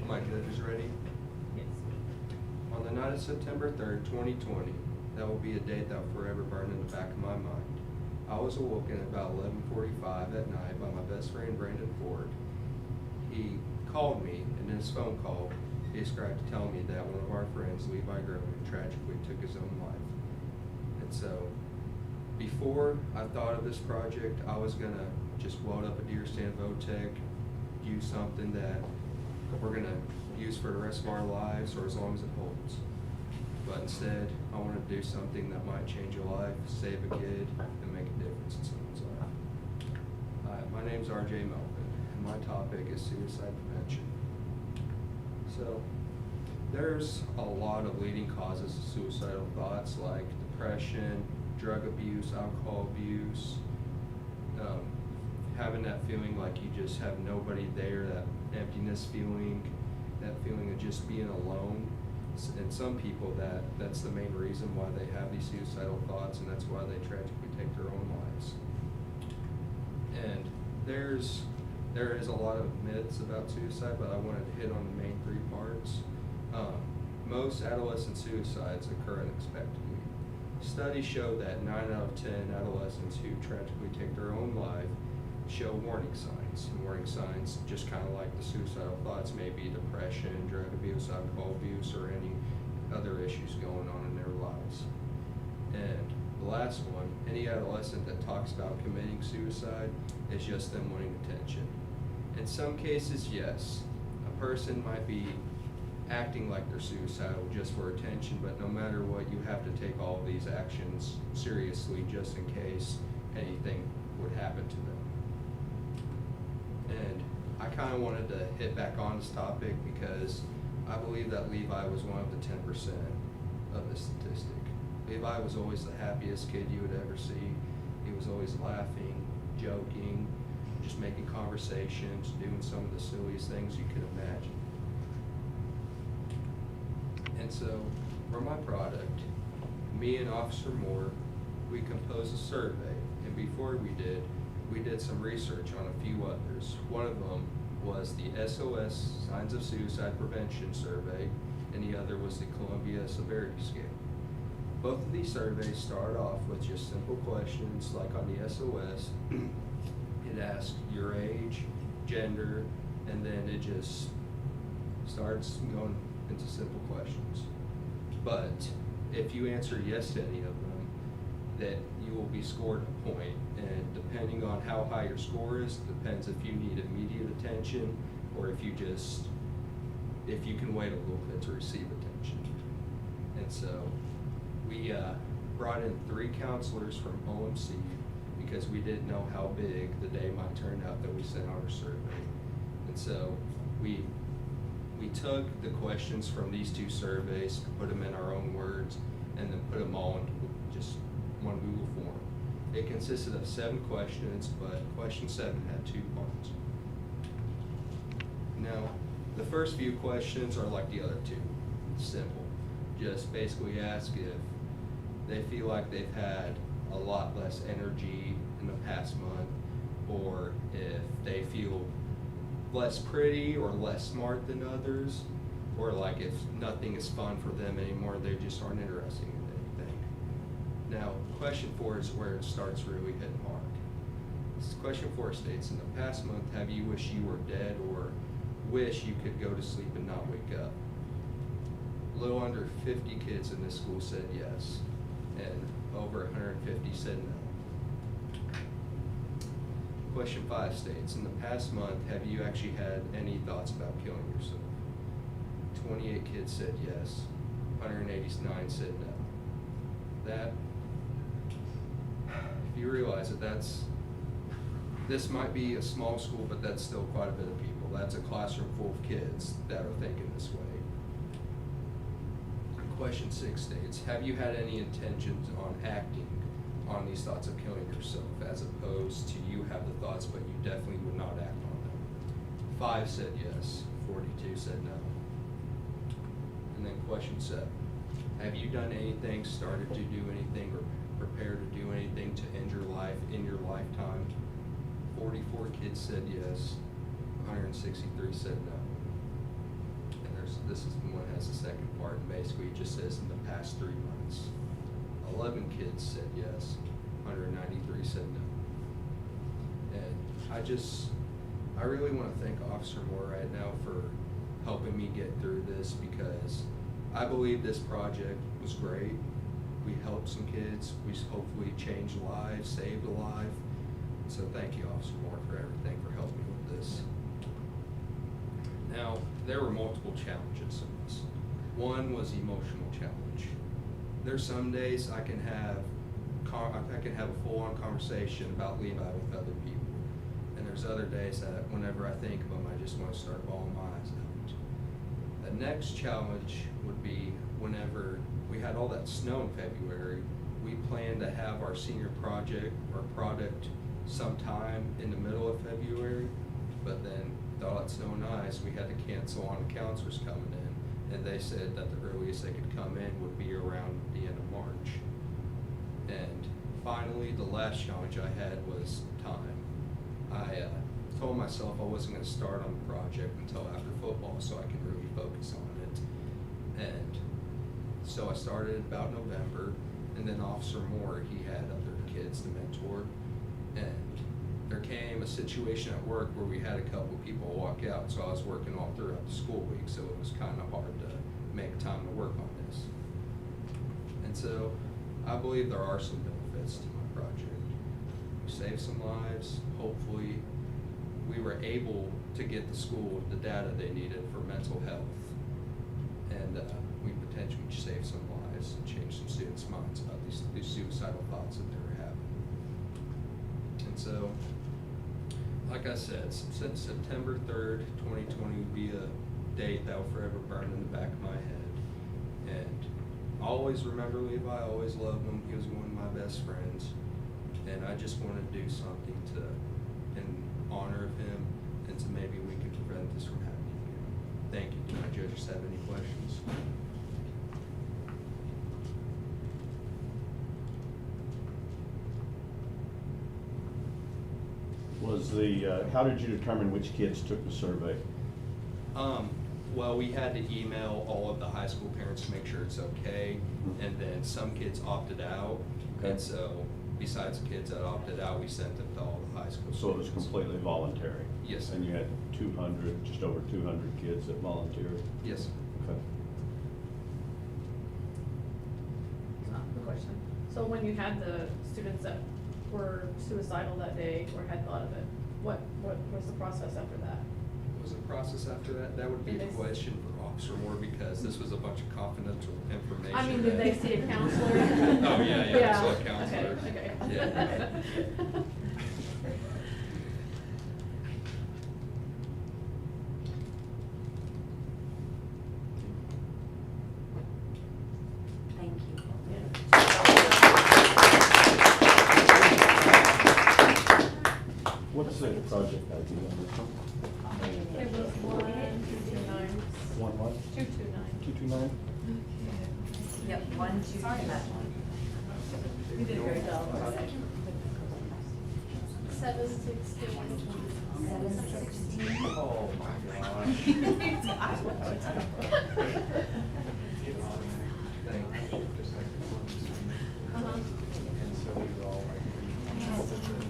My judges ready? Yes. On the night of September 3rd, 2020, that will be a date that will forever burn in the back of my mind. I was awoken at about 11:45 at night by my best friend Brandon Ford. He called me, and in his phone call, he described to tell me that one of our friends, Levi Groman, tragically took his own life. And so, before I thought of this project, I was gonna just weld up a deer stand Votech, use something that we're gonna use for the rest of our lives or as long as it holds. But instead, I wanna do something that might change a life, save a kid, and make a difference in someone's life. Hi, my name's RJ Melvin, and my topic is suicide prevention. So, there's a lot of leading causes of suicidal thoughts like depression, drug abuse, alcohol abuse, having that feeling like you just have nobody there, that emptiness feeling, that feeling of just being alone. And some people, that's the main reason why they have these suicidal thoughts, and that's why they tragically take their own lives. And there is a lot of myths about suicide, but I wanted to hit on the main three parts. Most adolescent suicides occur unexpectedly. Studies show that 9 out of 10 adolescents who tragically take their own life show warning signs. And warning signs, just kind of like the suicidal thoughts, may be depression, drug abuse, alcohol abuse, or any other issues going on in their lives. And the last one, any adolescent that talks about committing suicide is just them wanting attention. In some cases, yes, a person might be acting like they're suicidal just for attention, but no matter what, you have to take all of these actions seriously just in case anything would happen to them. And I kind of wanted to hit back on this topic because I believe that Levi was one of the 10% of the statistic. Levi was always the happiest kid you would ever see. He was always laughing, joking, just making conversations, doing some of the silliest things you could imagine. And so, for my product, me and Officer Moore, we composed a survey, and before we did some research on a few others. One of them was the SOS Signs of Suicide Prevention Survey, and the other was the Columbia Severity Scale. Both of these surveys start off with just simple questions, like on the SOS, it asks your age, gender, and then it just starts going into simple questions. But if you answer yes to any of them, that you will be scored a point, and depending on how high your score is, depends if you need immediate attention or if you can wait a little bit to receive attention. And so we brought in 3 counselors from OMC because we didn't know how big the day might turn out that we sent out our survey. And so we took the questions from these 2 surveys, put them in our own words, and then put them all into just one Google form. It consisted of 7 questions, but question 7 had 2 parts. Now, the first few questions are like the other 2, simple. Just basically ask if they feel like they've had a lot less energy in the past month, or if they feel less pretty or less smart than others, or like if nothing is fun for them anymore, they just aren't interested in anything. Now, question 4 is where it starts really hitting mark. Question 4 states, in the past month, have you wished you were dead or wish you could go to sleep and not wake up? A little under 50 kids in this school said yes, and over 150 said no. Question 5 states, in the past month, have you actually had any thoughts about killing yourself? 28 kids said yes, 189 said no. That, if you realize that this might be a small school, but that's still quite a bit of people. That's a classroom full of kids that are thinking this way. Question 6 states, have you had any intentions on acting on these thoughts of killing yourself, as opposed to you have the thoughts, but you definitely would not act on them? 5 said yes, 42 said no. And then question 7, have you done anything, started to do anything, or prepared to do anything to end your life in your lifetime? 44 kids said yes, 163 said no. This is the one that has the second part, and basically it just says in the past 3 months. 11 kids said yes, 193 said no. And I really want to thank Officer Moore right now for helping me get through this, because I believe this project was great. We helped some kids, we hopefully changed lives, saved a life. So thank you, Officer Moore, for everything, for helping me with this. Now, there were multiple challenges in this. One was emotional challenge. There's some days I can have a full-on conversation about Levi with other people, and there's other days that whenever I think of them, I just want to start bawling my eyes out. The next challenge would be whenever we had all that snow in February, we planned to have our senior project or product sometime in the middle of February, but then with all that snow and ice, we had to cancel on the counselors coming in, and they said that the earliest they could come in would be around the end of March. And finally, the last challenge I had was time. I told myself I wasn't going to start on the project until after football so I could really focus on it. And so I started about November, and And then Officer Moore, he had other kids to mentor. And there came a situation at work where we had a couple people walk out, so I was working all throughout the school week, so it was kind of hard to make time to work on this. And so I believe there are some benefits to my project. We saved some lives. Hopefully we were able to get the school the data they needed for mental health. And we potentially saved some lives and changed some students' minds about these suicidal thoughts that they were having. And so, like I said, since September 3rd, 2020 would be a date that will forever burn in the back of my head. And I always remember Levi, I always loved him. He was one of my best friends. And I just want to do something in honor of him, and so maybe we could prevent this from happening again. Thank you. Do my judges have any questions? Was the, how did you determine which kids took the survey? Well, we had to email all of the high school parents to make sure it's okay, and then some kids opted out, and so besides the kids that opted out, we sent them to all the high school So it was students. completely voluntary? Yes, sir. And you had 200, just over 200 kids that volunteered? Yes, sir. Okay. Good question. So when you had the students that were suicidal that day or had thought of it, what was the process after that? What was the process after that? That would be a question for Officer Moore, because this was a bunch of confidential information. I mean, did they see a counselor? Oh, yeah, I saw a counselor. Okay. Yeah. Thank you. What's the project ID on this one? It was 1229. One what? 229. 229? Yep, 129. You did a great job. 716. 716. Oh, my Uh-huh. And so we were all like,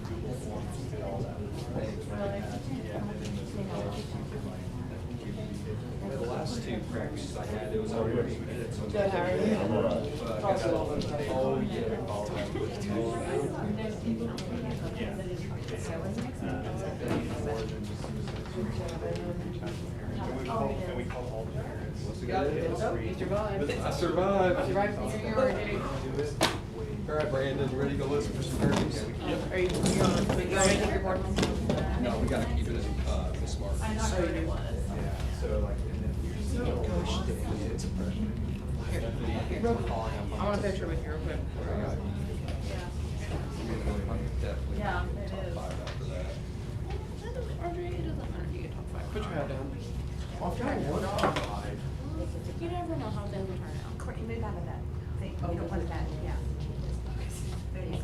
Google Forms, did all that. The last two practices I had, it was over 8 minutes. Good, how are you? I'm all right. Oh, yeah. All And we called all the parents. What's the guy? You survived. I survived. Survived from your already. All right, Brandon, you ready to go listen for some parents? Are you ready to report? No, we gotta keep it in smart. I'm not sure it was. Yeah, so like, and then you're so, gosh, it's a freshman. I want a picture with you real quick. Definitely. Yeah, it top is. 5 after that. It doesn't matter if you get top 5. Put your hat down. You never know how things will turn out. Courtney, move out of that thing. You don't want that, yeah. There you go.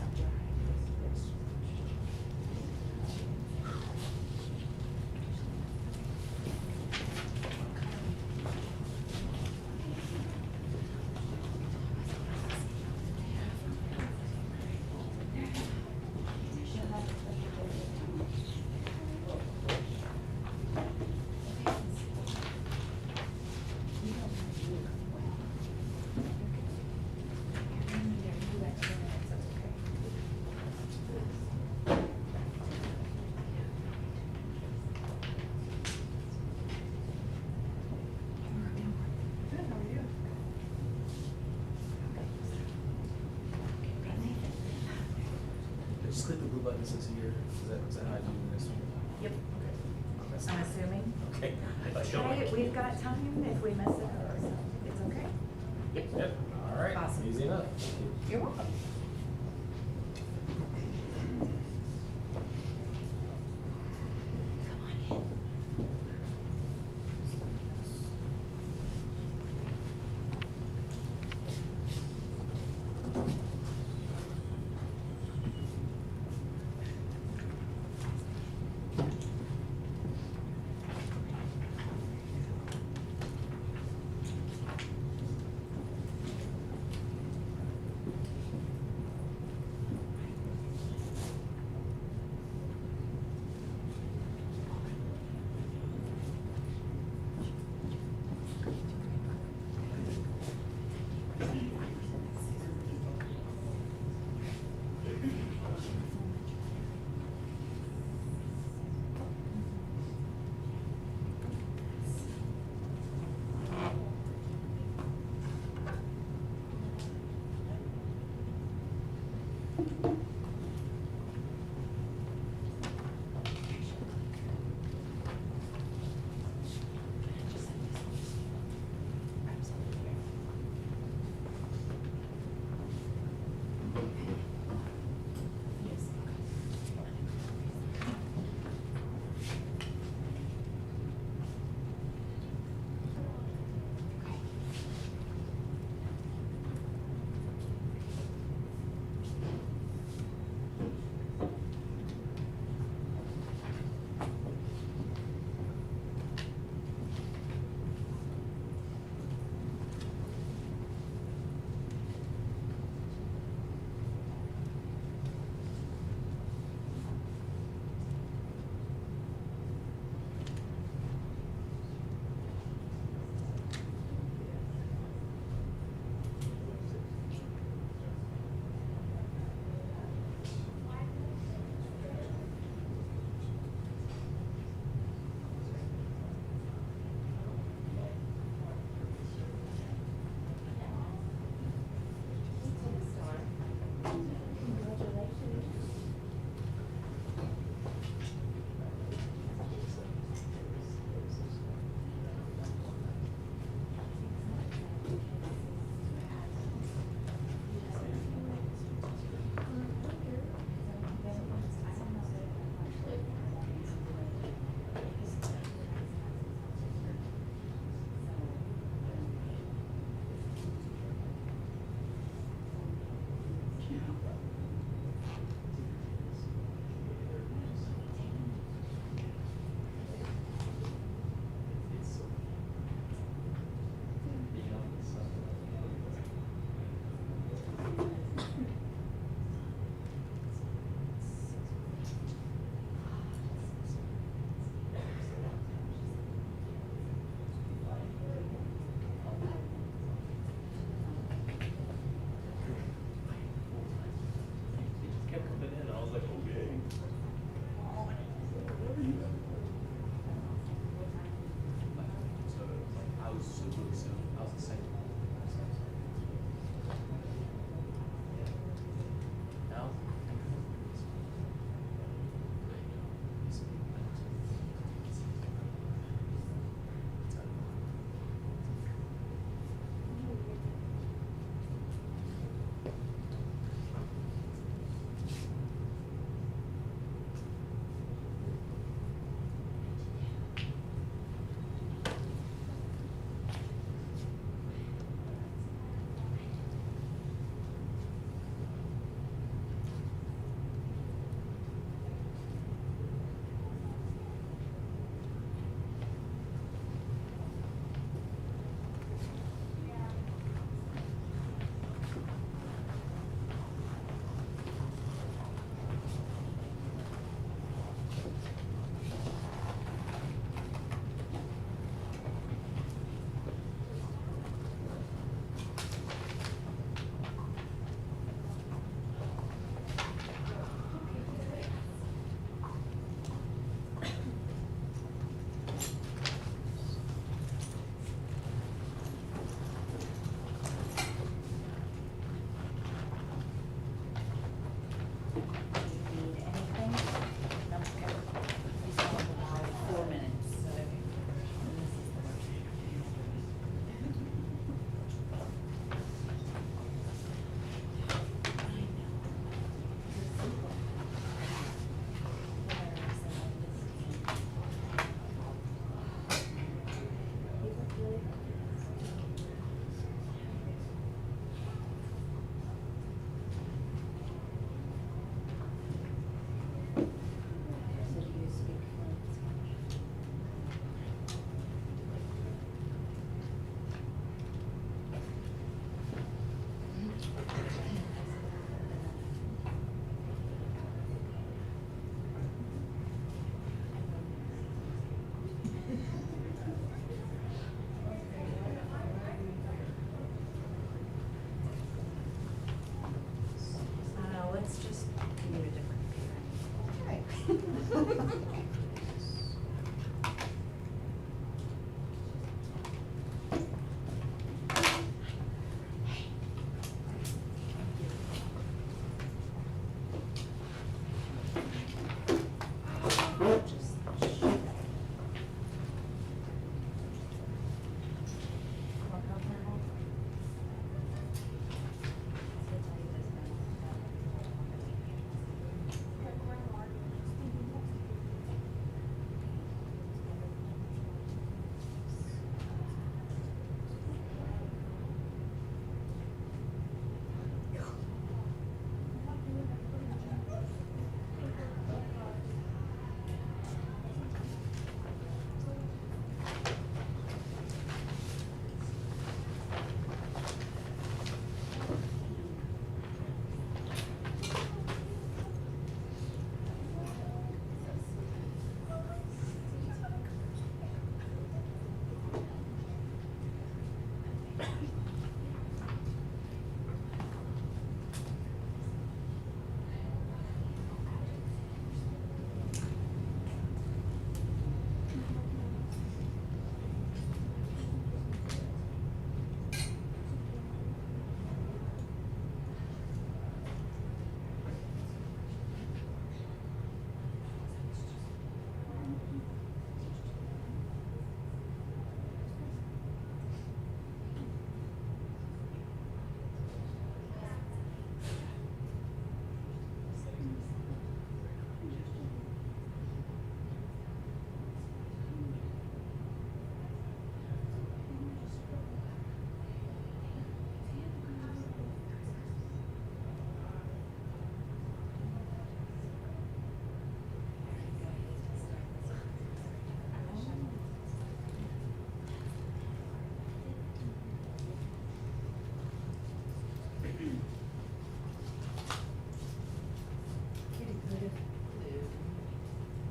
Just click the blue button that says here. Is that how I do this one? Yep. Okay. I'm assuming. Okay. Okay, we've got time if we mess it up, so it's okay. Yep. All right. Awesome. Easy enough. You're welcome.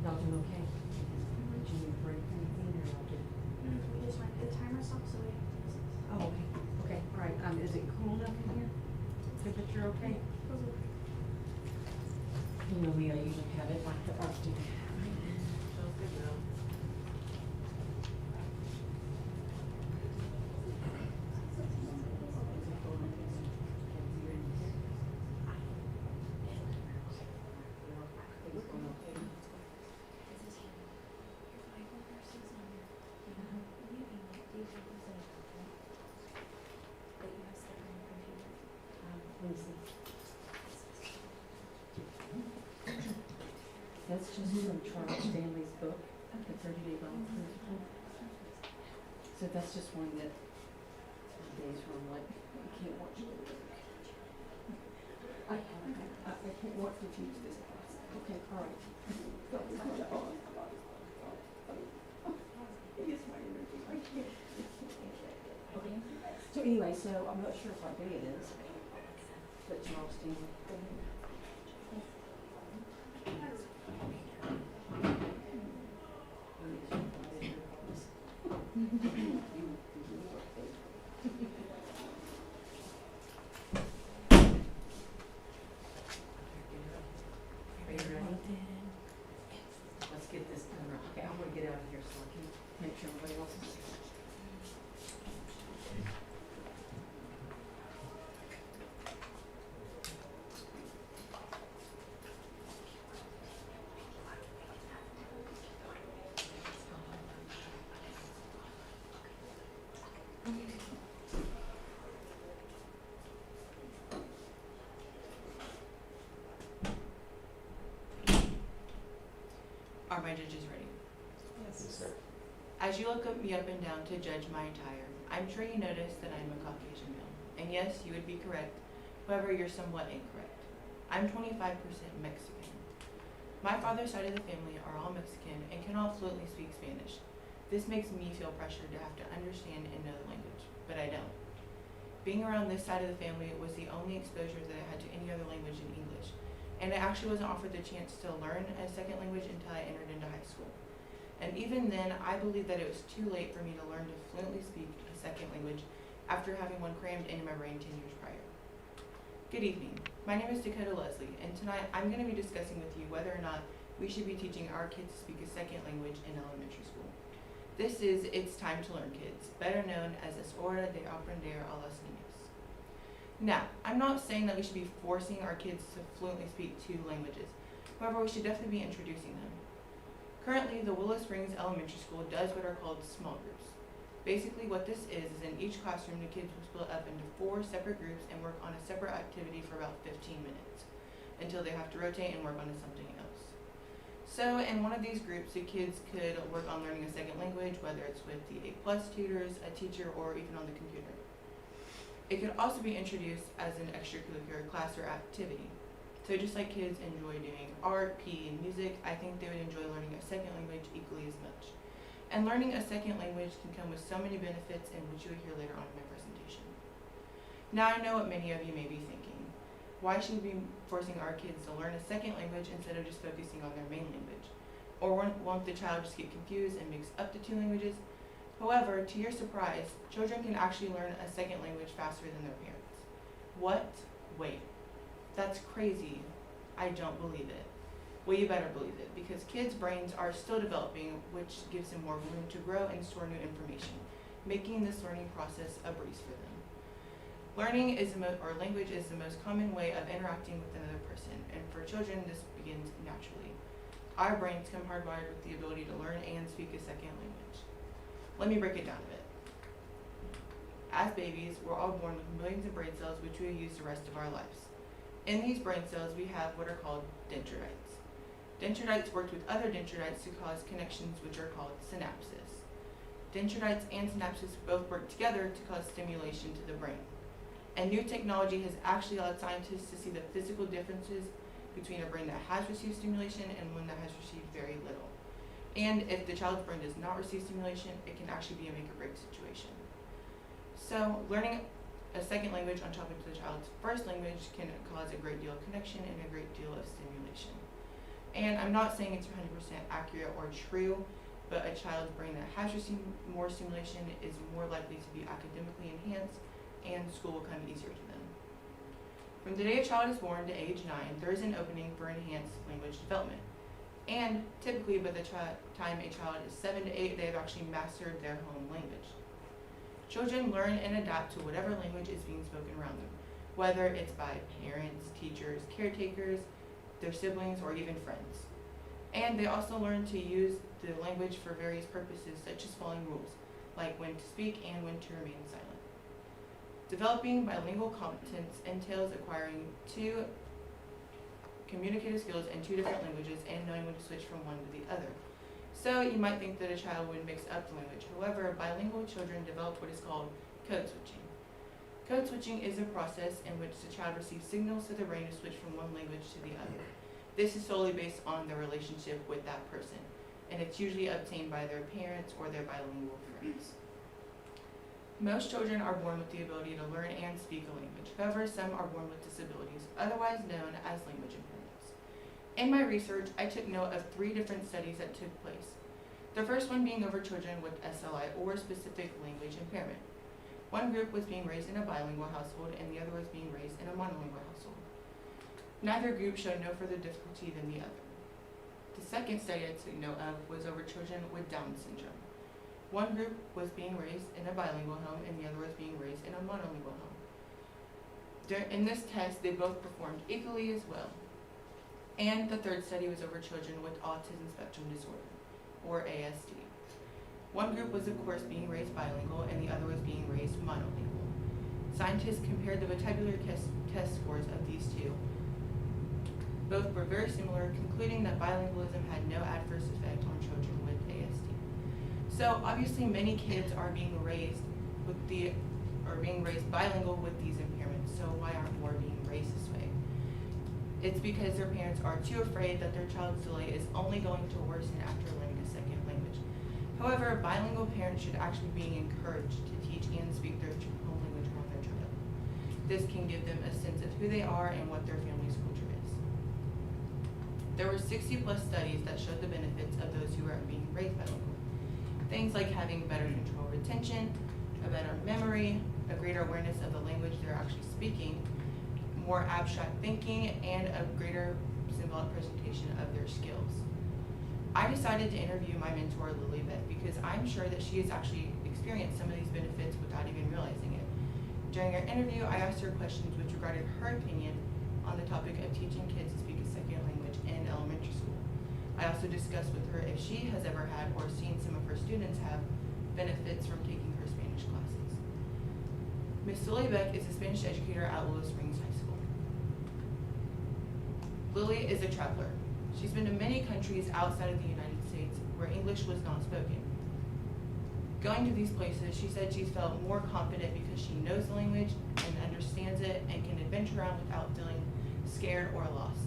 Y'all doing okay? Did you need a break or anything, or y'all do? We just went, the timer stopped, so we. Oh, okay, okay, all right, is it cool enough in here? Temperature okay? You know me, I usually have it like the art do. Sounds good now. Let me see. That's just from Charles Stanley's book, The 30-Day Golf Principle. So that's just one that days where I'm like, I can't watch it. I can't watch the Tuesdays. Okay, all right. It is my energy. I can't. Okay. So anyway, so I'm not sure what day it is, but Charles Stanley. Are you ready? Let's get this done. Okay, I'm gonna get out of here so I can make sure everybody else is. Are my judges ready? Yes. sir. As you look me up and down to judge my attire, I'm sure you notice that I'm a Caucasian male. And yes, you would be correct. However, you're somewhat incorrect. I'm 25% Mexican. My father's side of the family are all Mexican and can all fluently speak Spanish. This makes me feel pressured to have to understand and know the language, but I don't. Being around this side of the family was the only exposure that I had to any other language in English. And I actually wasn't offered the chance to learn a second language until I entered into high school. And even then, I believed that it was too late for me to learn to fluently speak a second language after having one crammed into my brain 10 years prior. Good evening. My name is Dakota Leslie, and tonight I'm going to be discussing with you whether or not we should be teaching our kids to speak a second language in elementary school. This is It's Time to Learn Kids, better known as Es Hora de Aprender a los Niños. Now, I'm not saying that we should be forcing our kids to fluently speak 2 languages. However, we should definitely be introducing them. Currently, the Willow Springs Elementary School does what are called small groups. Basically, what this is in each classroom, the kids will split up into 4 separate groups and work on a separate activity for about 15 minutes until they have to rotate and work on something else. So, in one of these groups, the kids could work on learning a second language, whether it's with the A+ tutors, a teacher, or even on the computer. It could also be introduced as an extracurricular class or activity. So just like kids enjoy doing art, PE, and music, I think they would enjoy learning a second language equally as much. And learning a second language can come with so many benefits, and which you will hear later on in my presentation. Now I know what many of you may be thinking. Why should we be forcing our kids to learn a second language instead of just focusing on their main language? Or won't the child just get confused and mix up the 2 languages? However, to your surprise, children can actually learn a second language faster than their parents. What? Wait. That's crazy. I don't believe it. Well, you better believe it, because kids' brains are still developing, which gives them more room to grow and store new information, making this learning process a breeze for them. Learning is language is the most common way of interacting with another person, and for children, this begins naturally. Our brains come hardwired with the ability to learn and speak a second language. Let me break it down a bit. As babies, we're all born with millions of brain cells which we will use the rest of our lives. In these brain cells, we have what are called dendrites. Dendrites work with other dendrites to cause connections which are called synapses. Dendrites and synapses both work together to cause stimulation to the brain. And new technology has actually allowed scientists to see the physical differences between a brain that has received stimulation and one that has received very little. And if the child's brain does not receive stimulation, it can actually be a make or break situation. So learning a second language on top of the child's first language can cause a great deal of connection and a great deal of stimulation. And I'm not saying it's 100% accurate or true, but a child's brain that has received more stimulation is more likely to be academically enhanced, and school will come easier to them. From the day a child is born to age 9, there is an opening for enhanced language development. And typically by the time a child is 7 to 8, they have actually mastered their home language. Children learn and adapt to whatever language is being spoken around them, whether it's by parents, teachers, caretakers, their siblings, or even friends. And they also learn to use the language for various purposes, such as following rules, like when to speak and when to remain silent. Developing bilingual competence entails acquiring 2 communicative skills in 2 different languages and knowing when to switch from one to the other. So you might think that a child would mix up the language. However, bilingual children develop what is called code switching. Code switching is a process in which the child receives signals to the brain to switch from one language to the other. This is solely based on their relationship with that person, and it's usually obtained by their parents or their bilingual friends. Most children are born with the ability to learn and speak a language. However, some are born with disabilities, otherwise known as language impairments. In my research, I took note of 3 different studies that took place. The first one being over children with SLI, or specific language impairment. One group was being raised in a bilingual household, and the other was being raised in a monolingual household. Neither group showed no further difficulty than the other. The second study I took note of was over children with Down syndrome. One group was being raised in a bilingual home, and the other was being raised in a monolingual home. In this test, they both performed equally as well. And the third study was over children with autism spectrum disorder, or ASD. One group was, of course, being raised bilingual, and the other was being raised monolingual. Scientists compared the vocabulary test scores of these 2. Both were very similar, concluding that bilingualism had no adverse effect on children with ASD. So obviously many kids are being raised bilingual with these impairments, so why aren't more being raised this way? It's because their parents are too afraid that their child's delay is only going to worsen after learning a second language. However, bilingual parents should actually be encouraged to teach and speak their home language around their child. This can give them a sense of who they are and what their family's culture is. There were 60+ studies that showed the benefits of those who are being raised bilingual. Things like having better control retention, a better memory, a greater awareness of the language they're actually speaking, more abstract thinking, and a greater sense symbolic presentation of their skills. I decided to interview my mentor, Lily Beth, because I'm sure that she has actually experienced some of these benefits without even realizing it. During our interview, I asked her questions which regarded her opinion on the topic of teaching kids to speak a second language in elementary school. I also discussed with her if she has ever had or seen some of her students have benefits from taking her Spanish classes. Miss Lily Beck is a Spanish educator at Willow Springs High School. Lily is a traveler. She's been to many countries outside of the United States where English was not spoken. Going to these places, she said she's felt more confident because she knows the language and understands it and can adventure around without feeling scared or lost.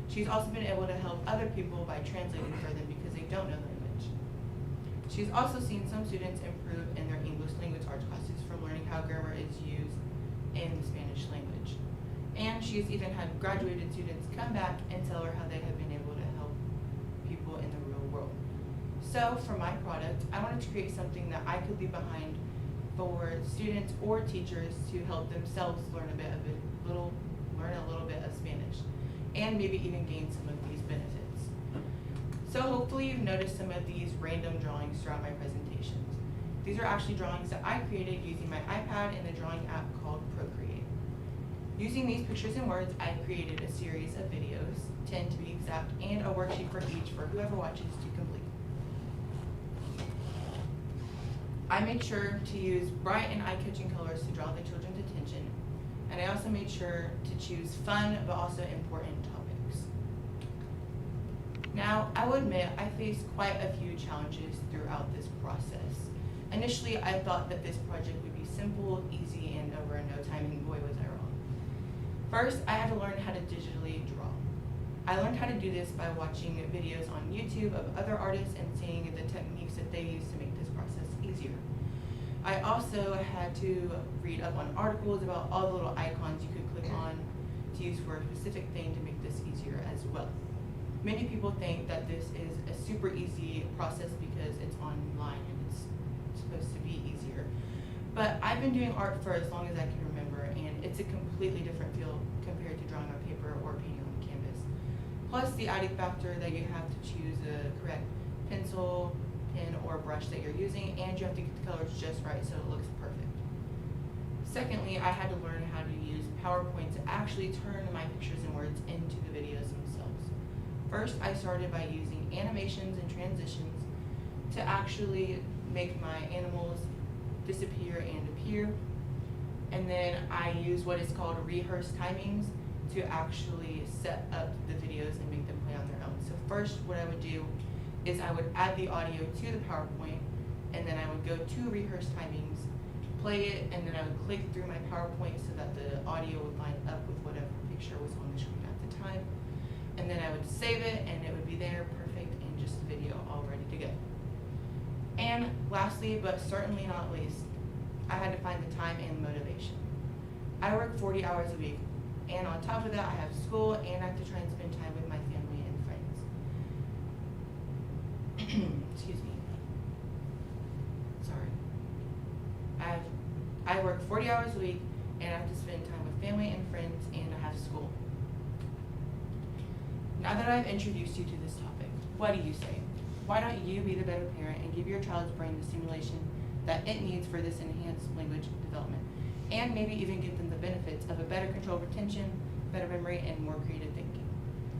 She's also been able to help other people by translating for them because they don't know the language. She's also seen some students improve in their English language arts classes from learning how grammar is used in the Spanish language. And she has even had graduated students come back and tell her how they have been able to help people in the real world. So for my product, I wanted to create something that I could leave behind for students or teachers to help themselves learn a little bit of Spanish, and maybe even gain some of these benefits. So hopefully you've noticed some of these random drawings throughout my presentations. These are actually drawings that I created using my iPad and a drawing app called Procreate. Using these pictures and words, I created a series of videos, 10 to be exact, and a worksheet for each for whoever watches to complete. I made sure to use bright and eye-catching colors to draw the children's attention, and I also made sure to choose fun but also important topics. Now, I will admit I faced quite a few challenges throughout this process. Initially, I thought that this project would be simple, easy, and over in no time, and boy was I wrong. First, I had to learn how to digitally draw. I learned how to do this by watching videos on YouTube of other artists and seeing the techniques that they use to make this process easier. I also had to read up on articles about all the little icons you could click on to use for a specific thing to make this easier as well. Many people think that this is a super easy process because it's online and it's supposed to be easier. But I've been doing art for as long as I can remember, and it's a completely different feel compared to drawing on paper or painting on canvas. Plus the added factor that you have to choose the correct pencil, pen, or brush that you're using, and you have to get the colors just right so it looks perfect. Secondly, I had to learn how to use PowerPoint to actually turn my pictures and words into the videos themselves. First, I started by using animations and transitions to actually make my animals disappear and appear. And then I use what is called rehearsed timings to actually set up the videos and make them play on their own. So first, what I would do is I would add the audio to the PowerPoint, and then I would go to rehearsed timings, play it, and then I would click through my PowerPoint so that the audio would line up with whatever picture was on the screen at the time. And then I would save it, and it would be there perfect in just the video all ready to go. And lastly, but certainly not least, I had to find the time and motivation. I work 40 hours a week, and on top of that, I have school, and I have to try and spend time with my family and friends. Excuse me. Sorry. I work 40 hours a week, and I have to spend time with family and friends, and I have school. Now that I've introduced you to this topic, what do you say? Why don't you be the better parent and give your child's brain the stimulation that it needs for this enhanced language development, and maybe even give them the benefits of a better control of attention, better memory, and more creative thinking.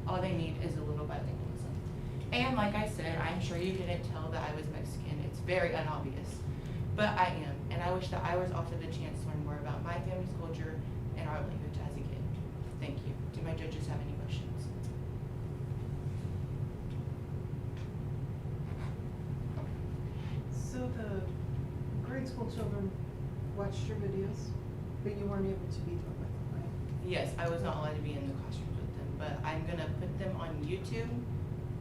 All they need is a little bilingualism. And like I said, I'm sure you didn't tell that I was Mexican. It's very unobvious, but I am, and I wish that I was offered the chance to learn more about my family's culture and our language as a kid. Thank you. Do my judges have any questions? So the grade school children watched your videos, but you weren't able to be there with them, right? Yes, I was not allowed to be in the classrooms with them, but I'm gonna put them on YouTube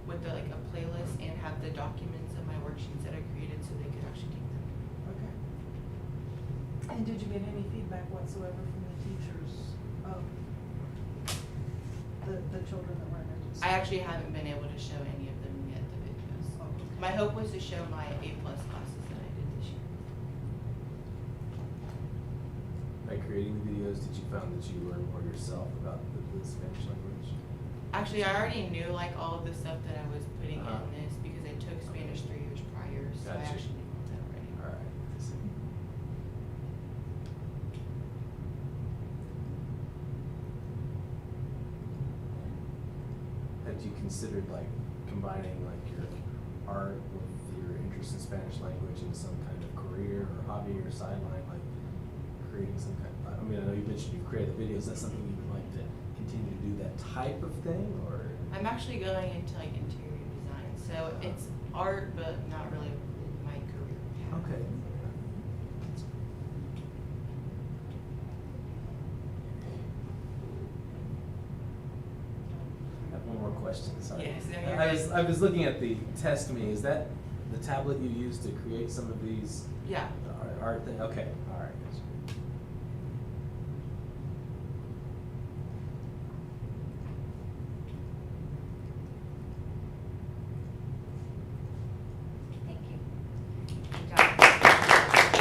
with like a playlist and have the documents of my worksheets that I created so they could actually take them. Okay. And did you get any feedback whatsoever from the teachers of the children that were in it? I actually haven't been able to show any of them yet, the videos. Oh, okay. My hope was to show my A+ classes that I did this year. By creating the videos, did you find that you learned more yourself about the Spanish language? Actually, I already knew like all of the stuff that I was putting Uh-huh. in this because I took Spanish 3 years prior, so I Gotcha. actually knew all that already. Alright, I see. Had you considered like combining like your art with your interest in Spanish language into some kind of career or hobby or sideline, like creating some kind of, I mean, I know you mentioned you created the videos, is that something you would like to continue to do that type of thing, or? I'm actually going into like interior design, so it's art, but not really my career path. Okay. I have one more question, sorry. Yes, no, you're I was looking at the Test Me, is that the tablet you used to create some of these? Yeah. Art thing, okay, alright, gotcha. Thank you. Good job.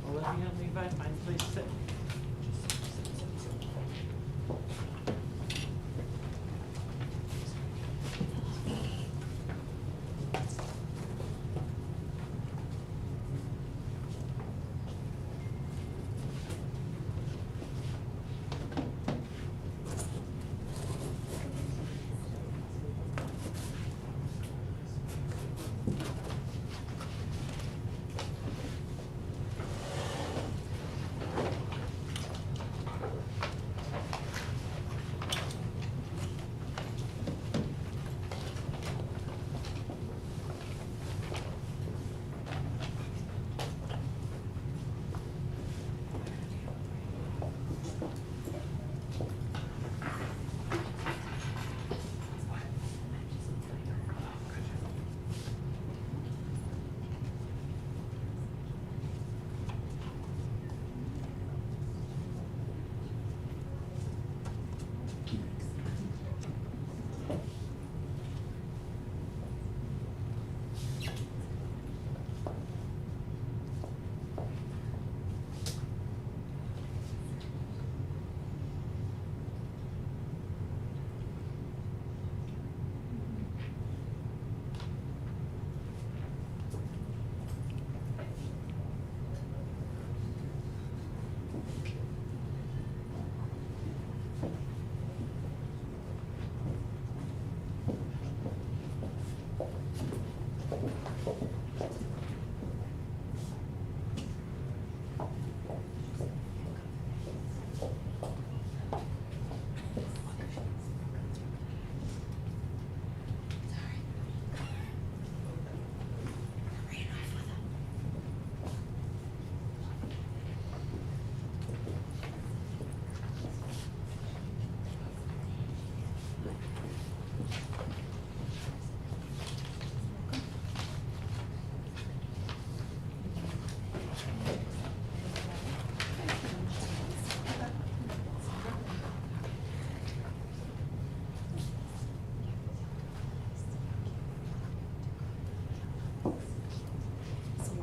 Olivia, Levi, find place to sit.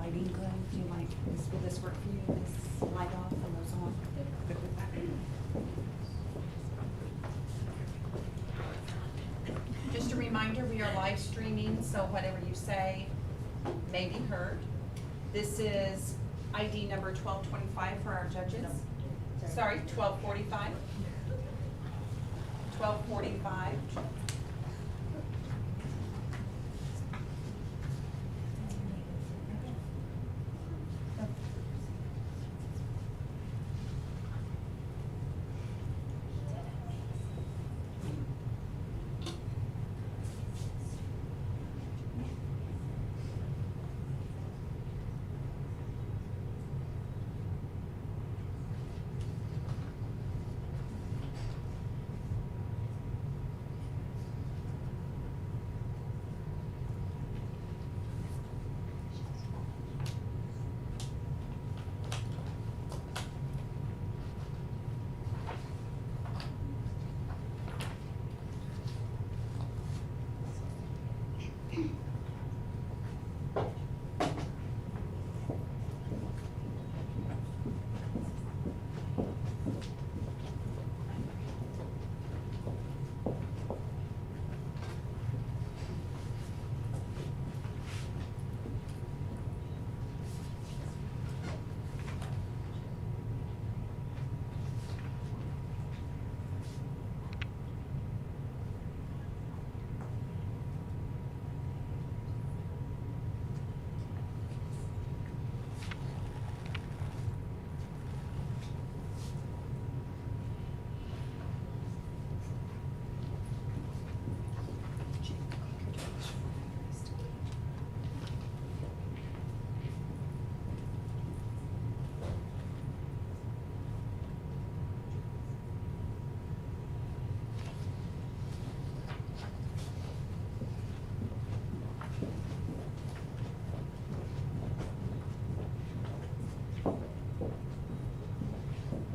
lighting good? Do you like, will this work for you, this light off and those on? Good with that? Just a reminder, we are live streaming, so whatever you say may be heard. This is ID number 1225 for our judges. Sorry, 1245. 1245.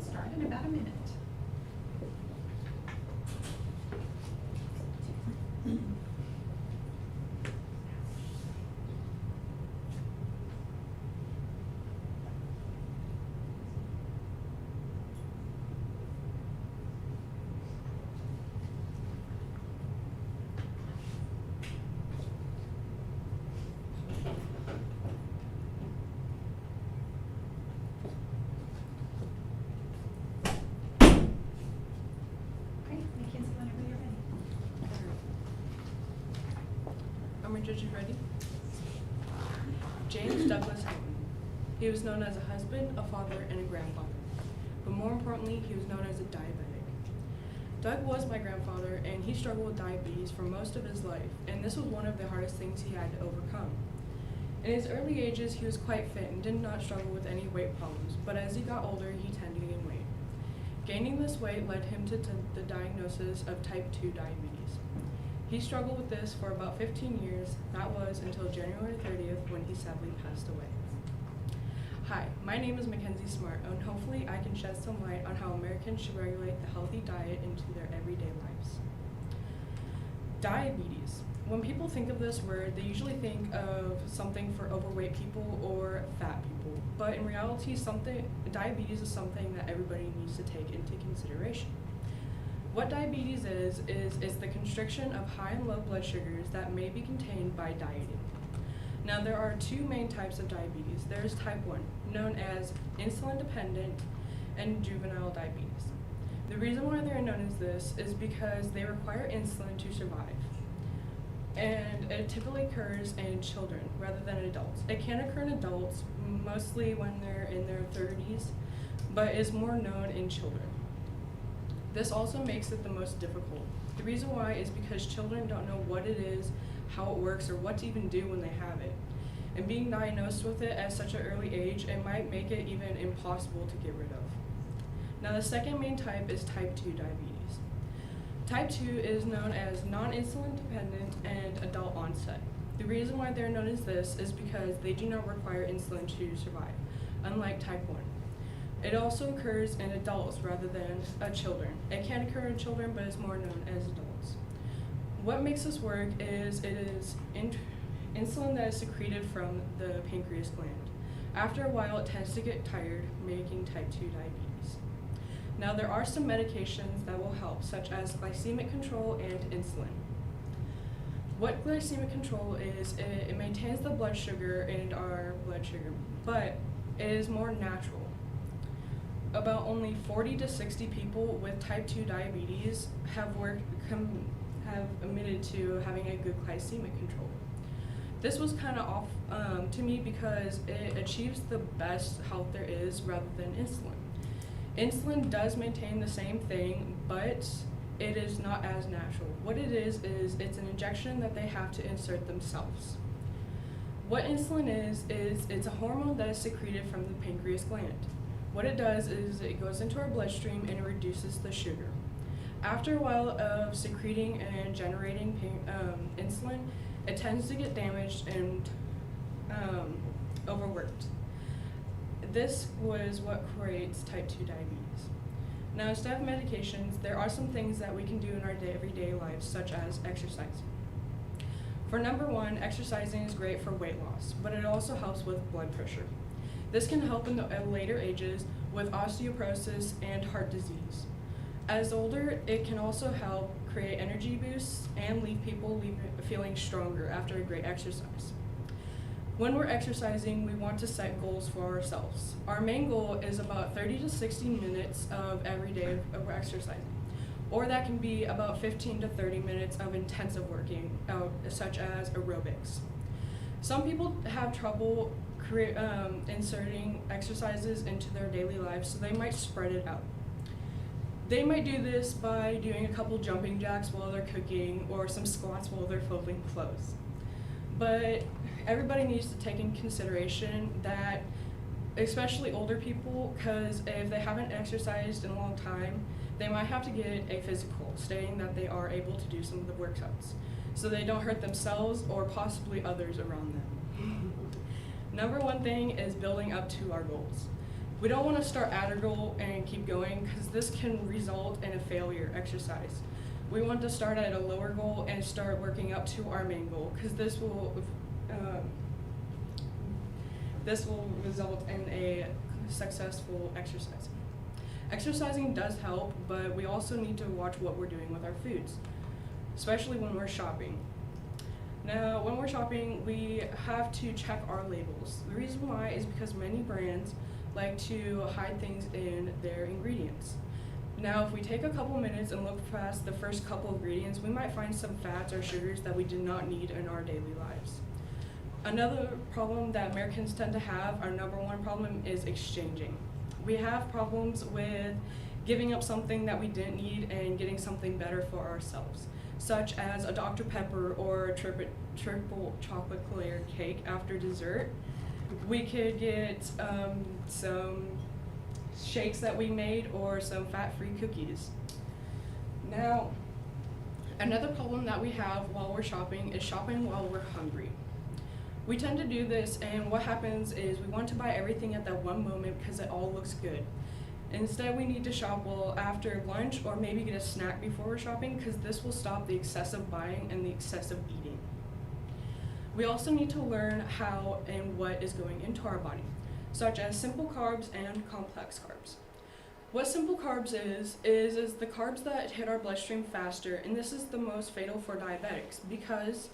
Start in about a minute. Great, Mackenzie, whenever you're ready. Are my judges ready? James Douglas Hayden. He was known as a husband, a father, and a grandfather. But more importantly, he was known as a diabetic. Doug was my grandfather, and he struggled with diabetes for most of his life, and this was one of the hardest things he had to overcome. In his early ages, he was quite fit and did not struggle with any weight problems, but as he got older, he tended to gain weight. Gaining this weight led him to the diagnosis of type 2 diabetes. He struggled with this for about 15 years, that was until January 30th when he sadly passed away. Hi, my name is Mackenzie Smart, and hopefully I can shed some light on how Americans should regulate the healthy diet into their everyday lives. Diabetes. When people think of this word, they usually think of something for overweight people or fat people, but in reality, diabetes is something that everybody needs to take into consideration. What diabetes is the constriction of high and low blood sugars that may be contained by dieting. Now there are two main types of diabetes. There is type 1, known as insulin dependent, and juvenile diabetes. The reason why they're known as this is because they require insulin to survive. And it typically occurs in children rather than adults. It can occur in adults, mostly when they're in their 30s, but is more known in children. This also makes it the most difficult. The reason why is because children don't know what it is, how it works, or what to even do when they have it. And being diagnosed with it at such an early age, it might make it even impossible to get rid of. Now the second main type is type 2 diabetes. Type 2 is known as non-insulin dependent and adult onset. The reason why they're known as this is because they do not require insulin to survive, unlike type 1. It also occurs in adults rather than children. It can occur in children, but is more known as adults. What makes this work is it is insulin that is secreted from the pancreas gland. After a while, it tends to get tired, making type 2 diabetes. Now, there are some medications that will help, such as glycemic control and insulin. What glycemic control is, it maintains the blood sugar and our blood sugar, but it is more natural. About only 40 to 60 people with type 2 diabetes have admitted to having a good glycemic control. This was kind of off to me because it achieves the best health there is rather than insulin. Insulin does maintain the same thing, but it is not as natural. What it is it's an injection that they have to insert themselves. What insulin is it's a hormone that is secreted from the pancreas gland. What it does is it goes into our bloodstream and it reduces the sugar. After a while of secreting and generating insulin, it tends to get damaged and overworked. This was what creates type 2 diabetes. Now, instead of medications, there are some things that we can do in our everyday lives, such as exercise. For number one, exercising is great for weight loss, but it also helps with blood pressure. This can help in the later ages with osteoporosis and heart disease. As older, it can also help create energy boosts and leave people feeling stronger after a great exercise. When we're exercising, we want to set goals for ourselves. Our main goal is about 30 to 60 minutes of every day of exercising, or that can be about 15 to 30 minutes of intensive working out, such as aerobics. Some people have trouble inserting exercises into their daily lives, so they might spread it out. They might do this by doing a couple jumping jacks while they're cooking or some squats while they're folding clothes. But everybody needs to take in consideration that, especially older people, because if they haven't exercised in a long time, they might have to get a physical stating that they are able to do some of the workouts, so they don't hurt themselves or possibly others around them. Number one thing is building up to our goals. We don't want to start at a goal and keep going, because this can result in a failure exercise. We want to start at a lower goal and start working up to our main goal, because this will result in a successful exercise. Exercising does help, but we also need to watch what we're doing with our foods, especially when we're shopping. Now, when we're shopping, we have to check our labels. The reason why is because many brands like to hide things in their ingredients. Now, if we take a couple minutes and look past the first couple ingredients, we might find some fats or sugars that we do not need in our daily lives. Another problem that Americans tend to have, our number one problem, is exchanging. We have problems with giving up something that we didn't need and getting something better for ourselves, such as a Dr. Pepper or a triple chocolate layered cake after dessert. We could get some shakes that we made or some fat-free cookies. Now, another problem that we have while we're shopping is shopping while we're hungry. We tend to do this, and what happens is we want to buy everything at that one moment because it all looks good. Instead, we need to shop well after lunch or maybe get a snack before we're shopping, because this will stop the excessive buying and the excessive eating. We also need to learn how and what is going into our body, such as simple carbs and complex carbs. What simple carbs is the carbs that hit our bloodstream faster, and this is the most fatal for diabetics because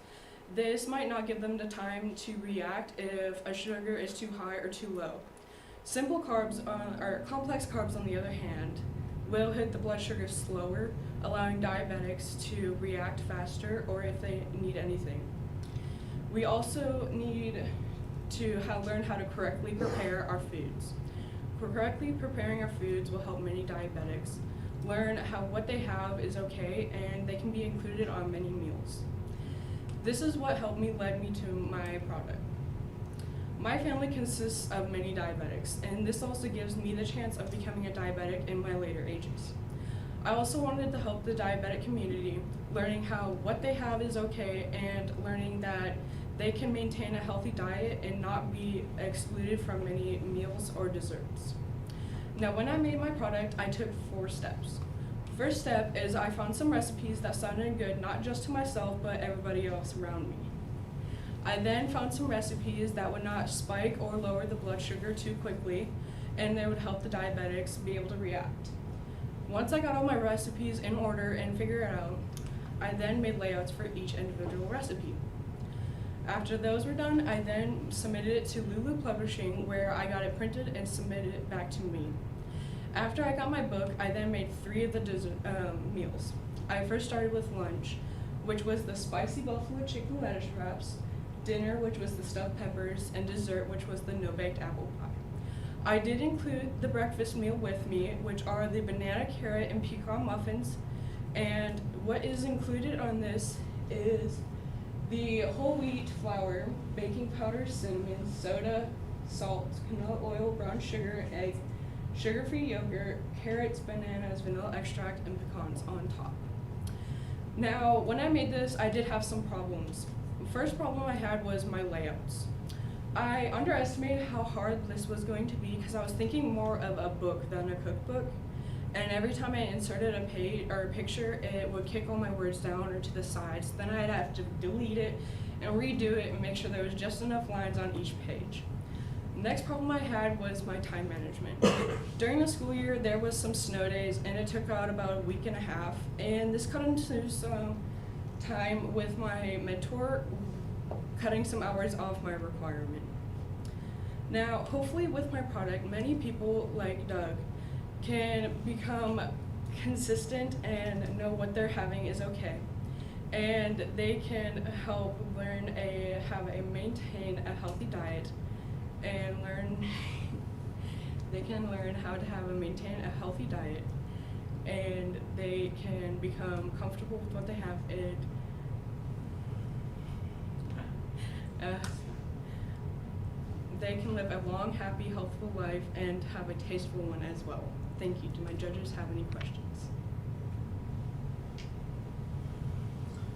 this might not give them the time to react if a sugar is too high or too low. Simple carbs, or complex carbs on the other hand, will hit the blood sugar slower, allowing diabetics to react faster or if they need anything. We also need to learn how to correctly prepare our foods. Correctly preparing our foods will help many diabetics learn what they have is okay and they can be included on many meals. This is what led me to my product. My family consists of many diabetics, and this also gives me the chance of becoming a diabetic in my later ages. I also wanted to help the diabetic community, learning what they have is okay and learning that they can maintain a healthy diet and not be excluded from many meals or desserts. Now, when I made my product, I took 4 steps. First step is I found some recipes that sounded good not just to myself but everybody else around me. I then found some recipes that would not spike or lower the blood sugar too quickly, and they would help the diabetics be able to react. Once I got all my recipes in order and figured it out, I then made layouts for each individual recipe. After those were done, I then submitted it to Lulu Publishing, where I got it printed and submitted it back to me. After I got my book, I then made 3 of the meals. I first started with lunch, which was the spicy buffalo chicken lettuce wraps, dinner, which was the stuffed peppers, and dessert, which was the no-baked apple pie. I did include the breakfast meal with me, which are the banana, carrot, and pecan muffins, and what is included on this is the whole wheat flour, baking powder, cinnamon, soda, salt, canola oil, brown sugar, egg, sugar-free yogurt, carrots, bananas, vanilla extract, and pecans on top. Now, when I made this, I did have some problems. The first problem I had was my layouts. I underestimated how hard this was going to be because I was thinking more of a book than a cookbook. And every time I inserted a page or a picture, it would kick all my words down or to the sides. Then I'd have to delete it and redo it and make sure there was just enough lines on each page. The next problem I had was my time management. During the school year, there was some snow days, and it took out about a week and a half. And this cut into some time with my mentor cutting some hours off my requirement. Now, hopefully with my product, many people like Doug can become consistent and know what they're having is okay. And they can help learn maintain a healthy diet and they can learn how to maintain a healthy diet, and they can become comfortable with what they have, and they can live a long, happy, healthful life and have a tasteful one as well. Thank you. Do my judges have any questions?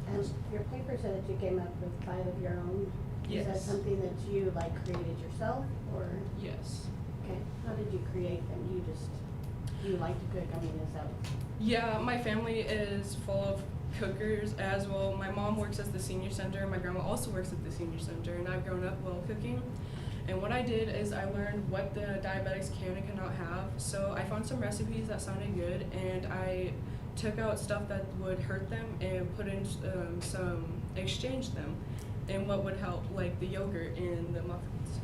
And your paper said that you came up with 5 of your own. Yes. Is that something that you created yourself, or? Yes. Okay. How did you create them? You like to cook? I mean, is that? Yeah, my family is full of cookers as well. My mom works at the senior center. My grandma also works at the senior center, and I've grown up well cooking. And what I did is I learned what the diabetics can and cannot have. So I found some recipes that sounded good, and I took out stuff that would hurt them and put in exchanged them in what would help, like the yogurt and the muffins.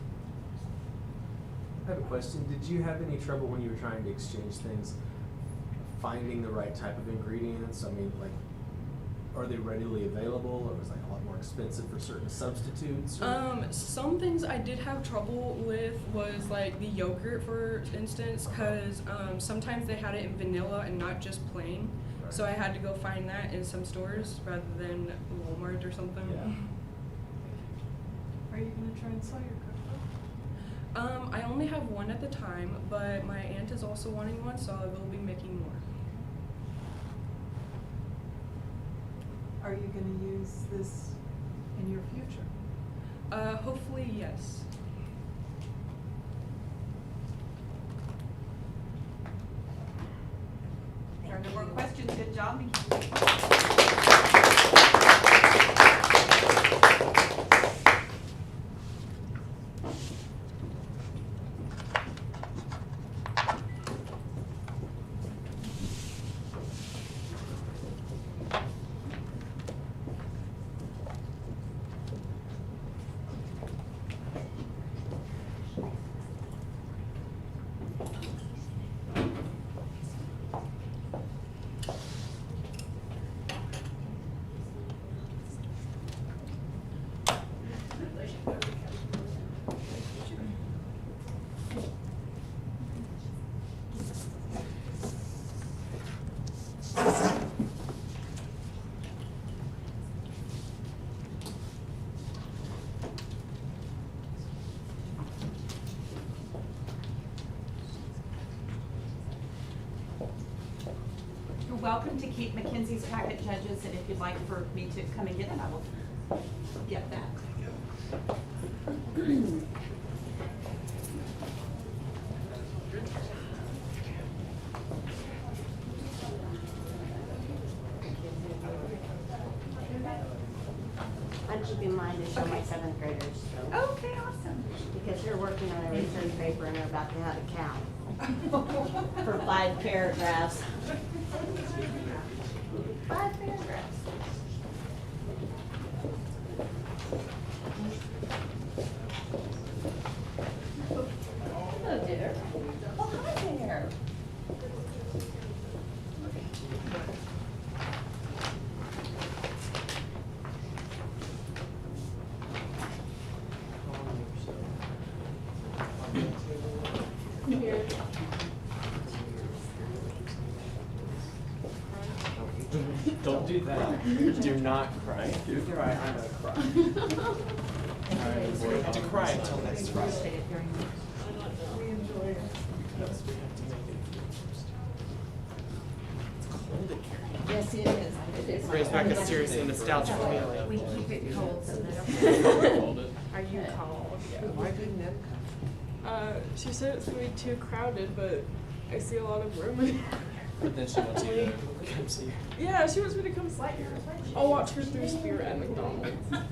I have a question. Did you have any trouble when you were trying to exchange things, finding the right type of ingredients? I mean, like, are they readily available, or was it a lot more expensive for certain substitutes? Some things I did have trouble with was like the yogurt, for instance, because sometimes they had it in vanilla and not just plain. Right. So I had to go find that in some stores rather than Walmart or something. Yeah. Are you gonna try and sell your cookbook? I only have one at the time, but my aunt is also wanting one, so I will be making more. Are you gonna use this in your future? Hopefully, yes. There are no more questions. Good job. Welcome to keep Mackenzie's packet, judges, and if you'd like for me to come and get it, I will get that. And keep in mind, as show my 7th graders, so. Okay, awesome. Because they're working on a return paper and they're about to have a count. For 5 paragraphs. 5 paragraphs. Hello, dear. Oh, hi there. Don't do that. Do not cry. Do cry, I'm gonna cry. I have to cry until next Friday. We enjoy it. Yes, we have to make it first. It's cold in here. Yes, it is. It is. Brings back a seriously nostalgic feeling. We keep it cold so they don't. Are you cold? Why couldn't them come? She said it's gonna be too crowded, but I see a lot of room in here. But then she wants you to come see. Yeah, she wants me to come see her. I'll watch her through Spirit at McDonald's. Yeah.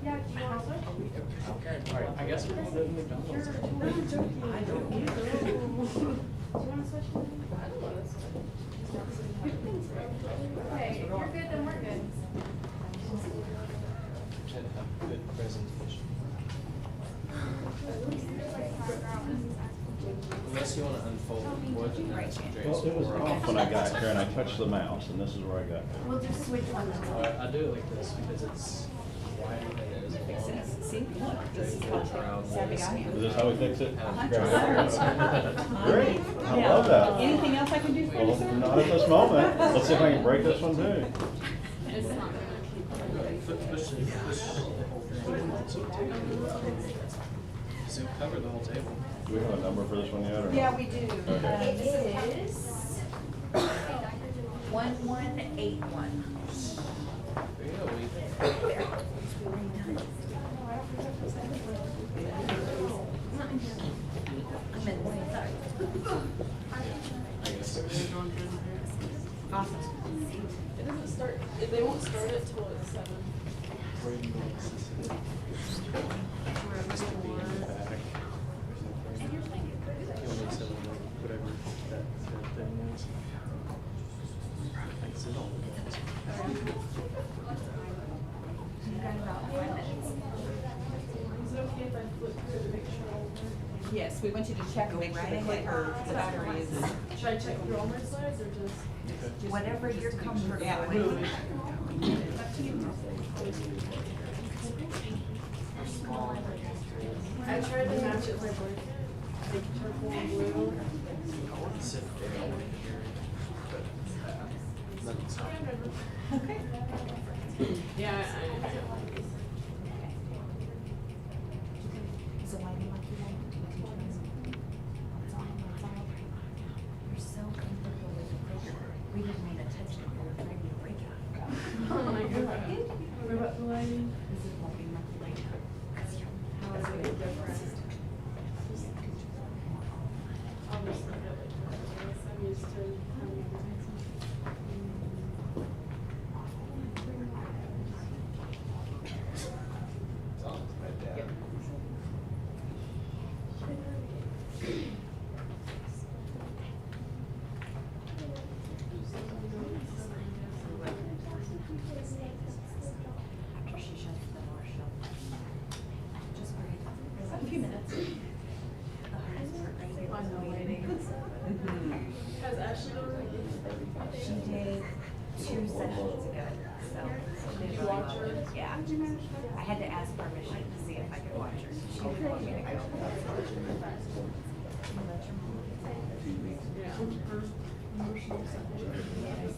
Yeah, do you want to switch? Okay, alright, I guess we're going to McDonald's. No, I'm joking. I don't Do you want to switch? I don't want to switch. Okay, if you're good, then we're good. Should have good presentation. Unless you want to unfold what and that's Well, it was off when I got here and I touched the mouse and this is where I got. We'll just switch one. I do it like this because it's wider than it is long. See, look, this is how savvy I am. Is this how we fix it? Uh-huh. Great, I love that. Anything else I can do for you, Well, sir? not at this moment. Let's see if I can break this one too. It's not gonna So cover the whole table. Do we have a number for this one yet or not? Yeah, we do. Okay. It is 1181. There you go, we. I'm in, sorry. I guess. Awesome. It doesn't start, they won't start it till it's 7. Where do you want to sit? Just to be in the back. You want me to sit on whatever that thing is? I can sit on it. You got about 5 minutes. Is it okay if I flip through to make sure all the... Yes, we want you to check and make sure the clicker, the battery is. Should I check through all my slides or just? Whatever you're comfortable Yeah. with. I tried to match it with like purple and blue. Sit down here. But nothing's happening. Okay. Yeah, So why do you like your That's all. You're so comfortable with the clicker. We didn't mean to touch it, we were afraid you'd break it. Oh my god. What about the lighting? This is what we meant later. How is it different? I'll just look at it. I'm used to having After she shuts the door, she'll just breathe. A few minutes. The hardest part right there I was know, waiting. Has Ashley done She did 2 sessions ago, so. Did you watch her? Yeah. I had to ask permission to see if I could watch her. She didn't want me to go. Yeah. Her emotional side.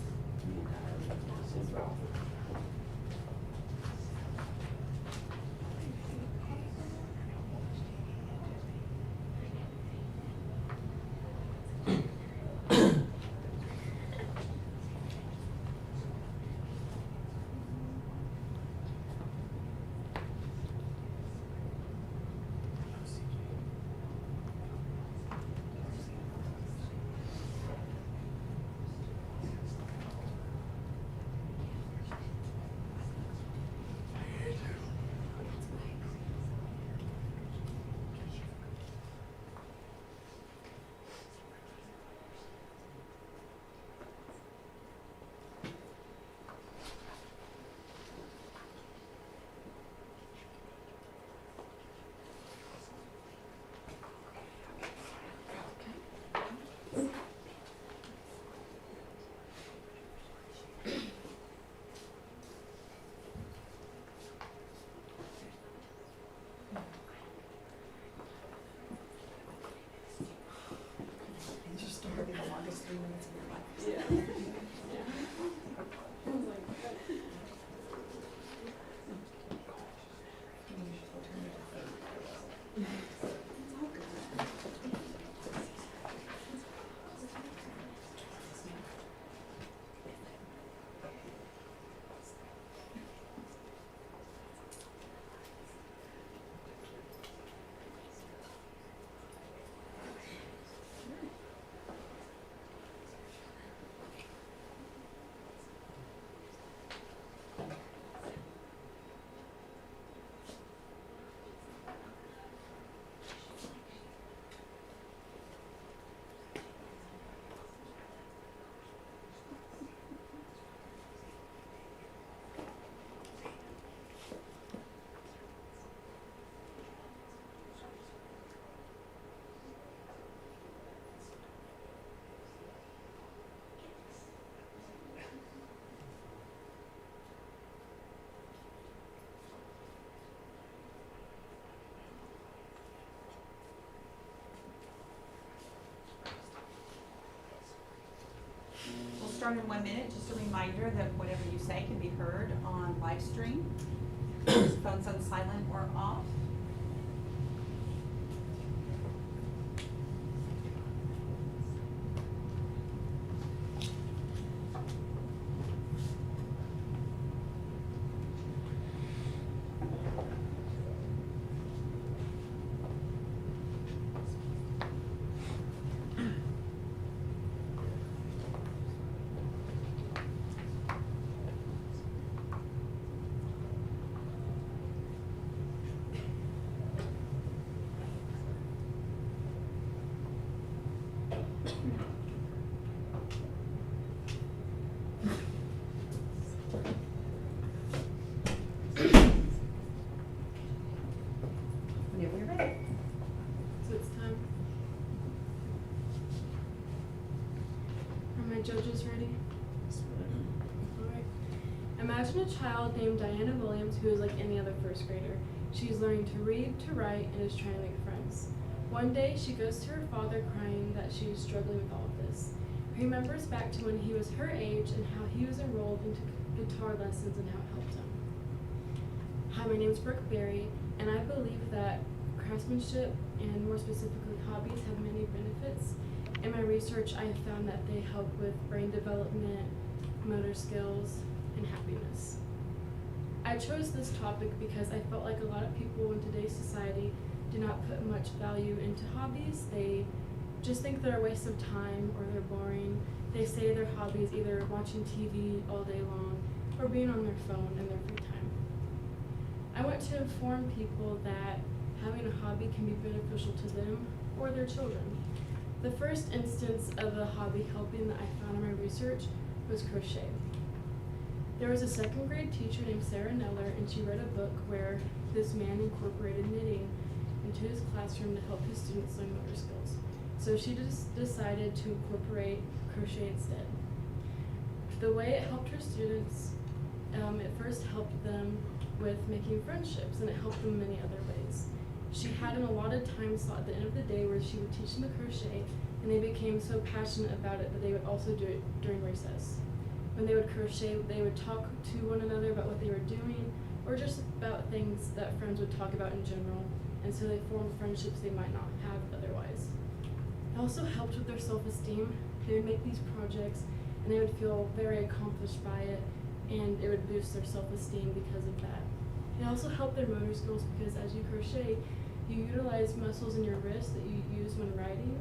start in 1 minute. Just a reminder that whatever you say can be heard on live stream. Phones on silent or off. Whenever you're ready. So it's time. Are my judges ready? Alright. Imagine a child named Diana Williams who is like any other first grader. She's learning to read, to write, and is trying to make friends. One day, she goes to her father crying that she is struggling with all of this. He remembers back to when he was her age and how he was enrolled into guitar lessons and how it helped him. Hi, my name is Brooke Berry, and I believe that craftsmanship, and more specifically hobbies, have many benefits. In my research, I have found that they help with brain development, motor skills, and happiness. I chose this topic because I felt like a lot of people in today's society do not put much value into hobbies. They just think they're a waste of time or they're boring. They say their hobby is either watching TV all day long or being on their phone in their free time. I want to inform people that having a hobby can be beneficial to them or their children. The first instance of a hobby helping that I found in my research was crochet. There was a second grade teacher named Sarah Neller, and she read a book where this man incorporated knitting into his classroom to help his students learn motor skills. So she just decided to incorporate crochet instead. The way it helped her students, it first helped them with making friendships, and it helped them in many other ways. She had an allotted time slot at the end of the day where she would teach them to crochet, and they became so passionate about it that they would also do it during recess. When they would crochet, they would talk to one another about what they were doing, or just about things that friends would talk about in general, and so they formed friendships they might not have otherwise. It also helped with their self-esteem. They would make these projects, and they would feel very accomplished by it, and it would boost their self-esteem because of that. It also helped their motor skills because as you crochet, you utilize muscles in your wrist that you use when writing,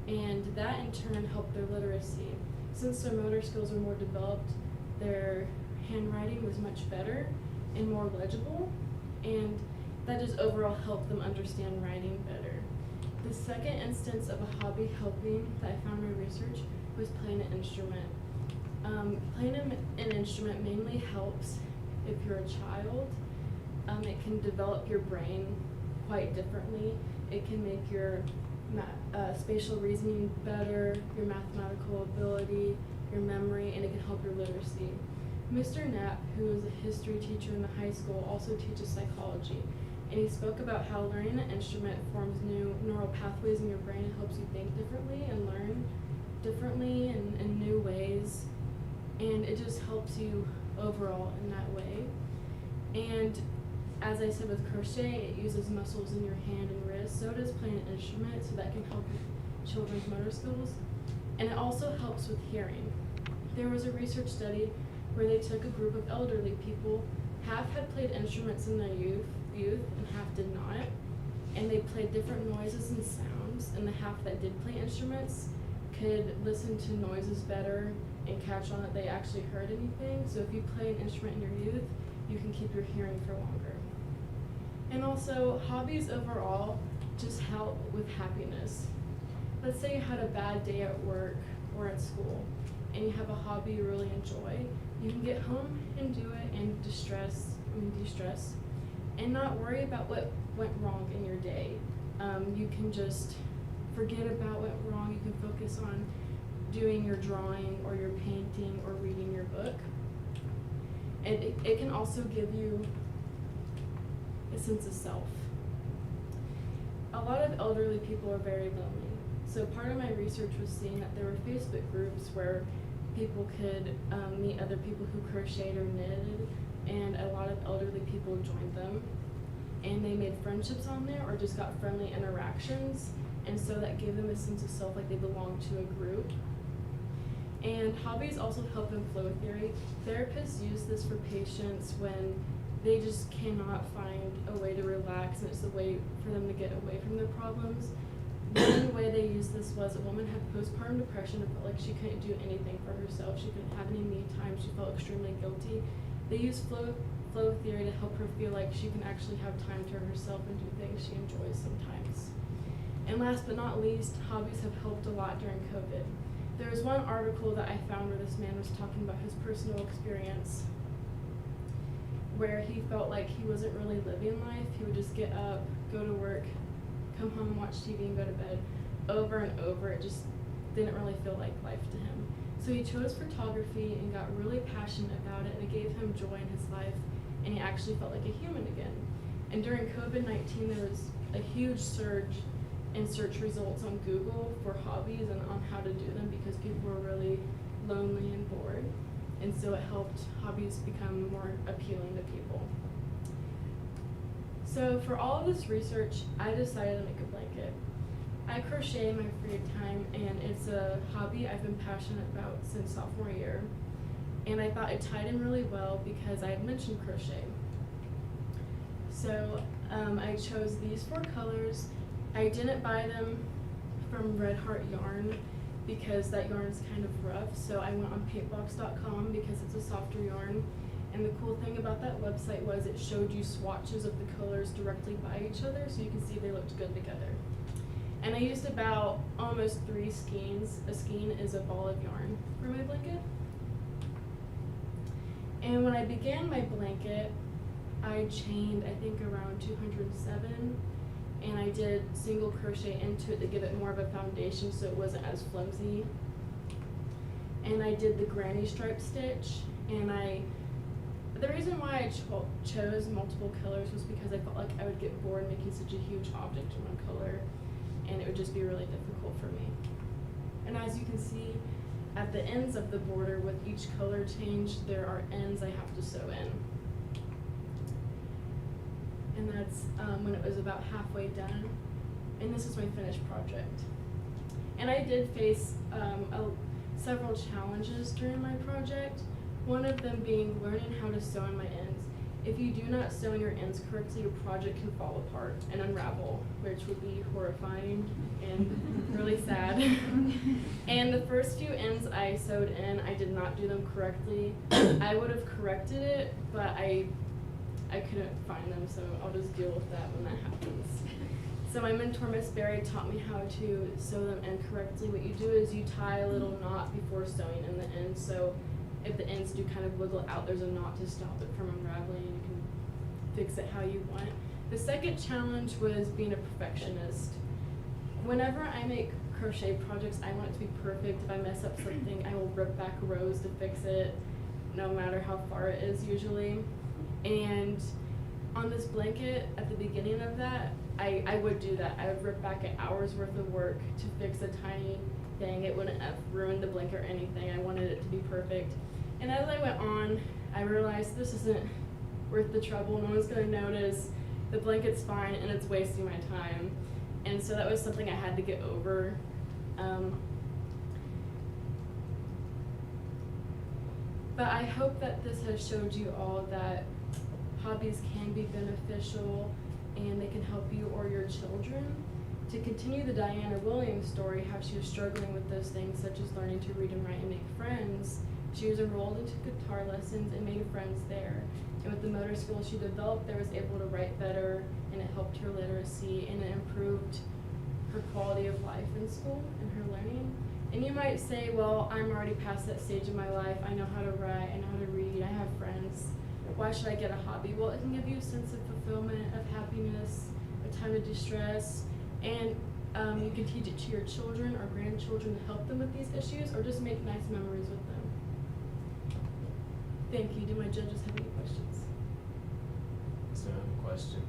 and that in turn helped their literacy. Since their motor skills were more developed, their handwriting was much better and more legible, and that just overall helped them understand writing better. The second instance of a hobby helping that I found in my research was playing an instrument. Playing an instrument mainly helps if you're a child. It can develop your brain quite differently. It can make your spatial reasoning better, your mathematical ability, your memory, and it can help your literacy. Mr. Knapp, who is a history teacher in the high school, also teaches psychology, and he spoke about how learning an instrument forms new neural pathways in your brain and helps you think differently and learn differently in new ways, and it just helps you overall in that way. And as I said with crochet, it uses muscles in your hand and wrist, so does playing an instrument, so that can help with children's motor skills. And it also helps with hearing. There was a research study where they took a group of elderly people, half had played instruments in their youth, and half did not. And they played different noises and sounds, and the half that did play instruments could listen to noises better and catch on that they actually heard anything. So if you play an instrument in your youth, you can keep your hearing for longer. And also, hobbies overall just help with happiness. Let's say you had a bad day at work or at school, and you have a hobby you really enjoy. You can get home and do it and de-stress, and not worry about what went wrong in your day. You can just forget about what went wrong. You can focus on doing your drawing or your painting or reading your book. And it can also give you a sense of self. A lot of elderly people are very lonely. So part of my research was seeing that there were Facebook groups where people could meet other people who crocheted or knitted, and a lot of elderly people joined them. And they made friendships on there or just got friendly interactions, and so that gave them a sense of self, like they belonged to a group. And hobbies also help in flow theory. Therapists use this for patients when they just cannot find a way to relax, and it's a way for them to get away from their problems. One way they used this was a woman had postpartum depression and felt like she couldn't do anything for herself. She couldn't have any me time. She felt extremely guilty. They used flow theory to help her feel like she can actually have time to herself and do things she enjoys sometimes. And last but not least, hobbies have helped a lot during COVID. There was one article that I found where this man was talking about his personal experience where he felt like he wasn't really living life. He would just get up, go to work, come home, watch TV, and go to bed over and over. It just didn't really feel like life to him. So he chose photography and got really passionate about it, and it gave him joy in his life, and he actually felt like a human again. And during COVID-19, there was a huge surge in search results on Google for hobbies and on how to do them because people were really lonely and bored. And so it helped hobbies become more appealing to people. So for all of this research, I decided to make a blanket. I crochet in my free time, and it's a hobby I've been passionate about since sophomore year. And I thought it tied in really well because I had mentioned crochet. So I chose these 4 colors. I didn't buy them from Red Heart Yarn because that yarn is kind of rough, so I went on paintbox.com because it's a softer yarn. And the cool thing about that website was it showed you swatches of the colors directly by each other, so you can see they looked good together. And I used about almost 3 skeins. A skein is a ball of yarn for my blanket. And when I began my blanket, I chained, I think, around 207, and I did single crochet into it to give it more of a foundation so it wasn't as flimsy. And I did the granny stripe stitch, and the reason why I chose multiple colors was because I felt like I would get bored making such a huge object in one color, and it would just be really difficult for me. And as you can see, at the ends of the border with each color change, there are ends I have to sew in. And that's when it was about halfway done. And this is my finished project. And I did face several challenges during my project. One of them being learning how to sew in my ends. If you do not sew in your ends correctly, your project can fall apart and unravel, which would be horrifying and really sad. And the first few ends I sewed in, I did not do them correctly. I would have corrected it, but I couldn't find them, so I'll just deal with that when that happens. So my mentor, Miss Berry, taught me how to sew them in correctly. What you do is you tie a little knot before sewing in the end, so if the ends do kind of wiggle out, there's a knot to stop it from unraveling, and you can fix it how you want. The second challenge was being a perfectionist. Whenever I make crochet projects, I want it to be perfect. If I mess up something, I will rip back rows to fix it, no matter how far it is usually. And on this blanket, at the beginning of that, I would do that. I would rip back an hour's worth of work to fix a tiny thing. It wouldn't have ruined the blanket or anything. I wanted it to be perfect. And as I went on, I realized this isn't worth the trouble. No one's going to notice. The blanket's fine, and it's wasting my time. And so that was something I had to get over. But I hope that this has showed you all that hobbies can be beneficial and they can help you or your children. To continue the Diana Williams story, how she was struggling with those things such as learning to read and write and make friends, she was enrolled into guitar lessons and made friends there. And with the motor skills she developed, they was able to write better, and it helped her literacy, and it improved her quality of life in school and her learning. And you might say, well, I'm already past that stage of my life. I know how to write, I know how to read, I have friends. Why should I get a hobby? Well, it can give you a sense of fulfillment, of happiness, a time to distress, and you can teach it to your children or grandchildren to help them with these issues, or just make nice memories with them. Thank you. Do my judges have any questions? So I have a question.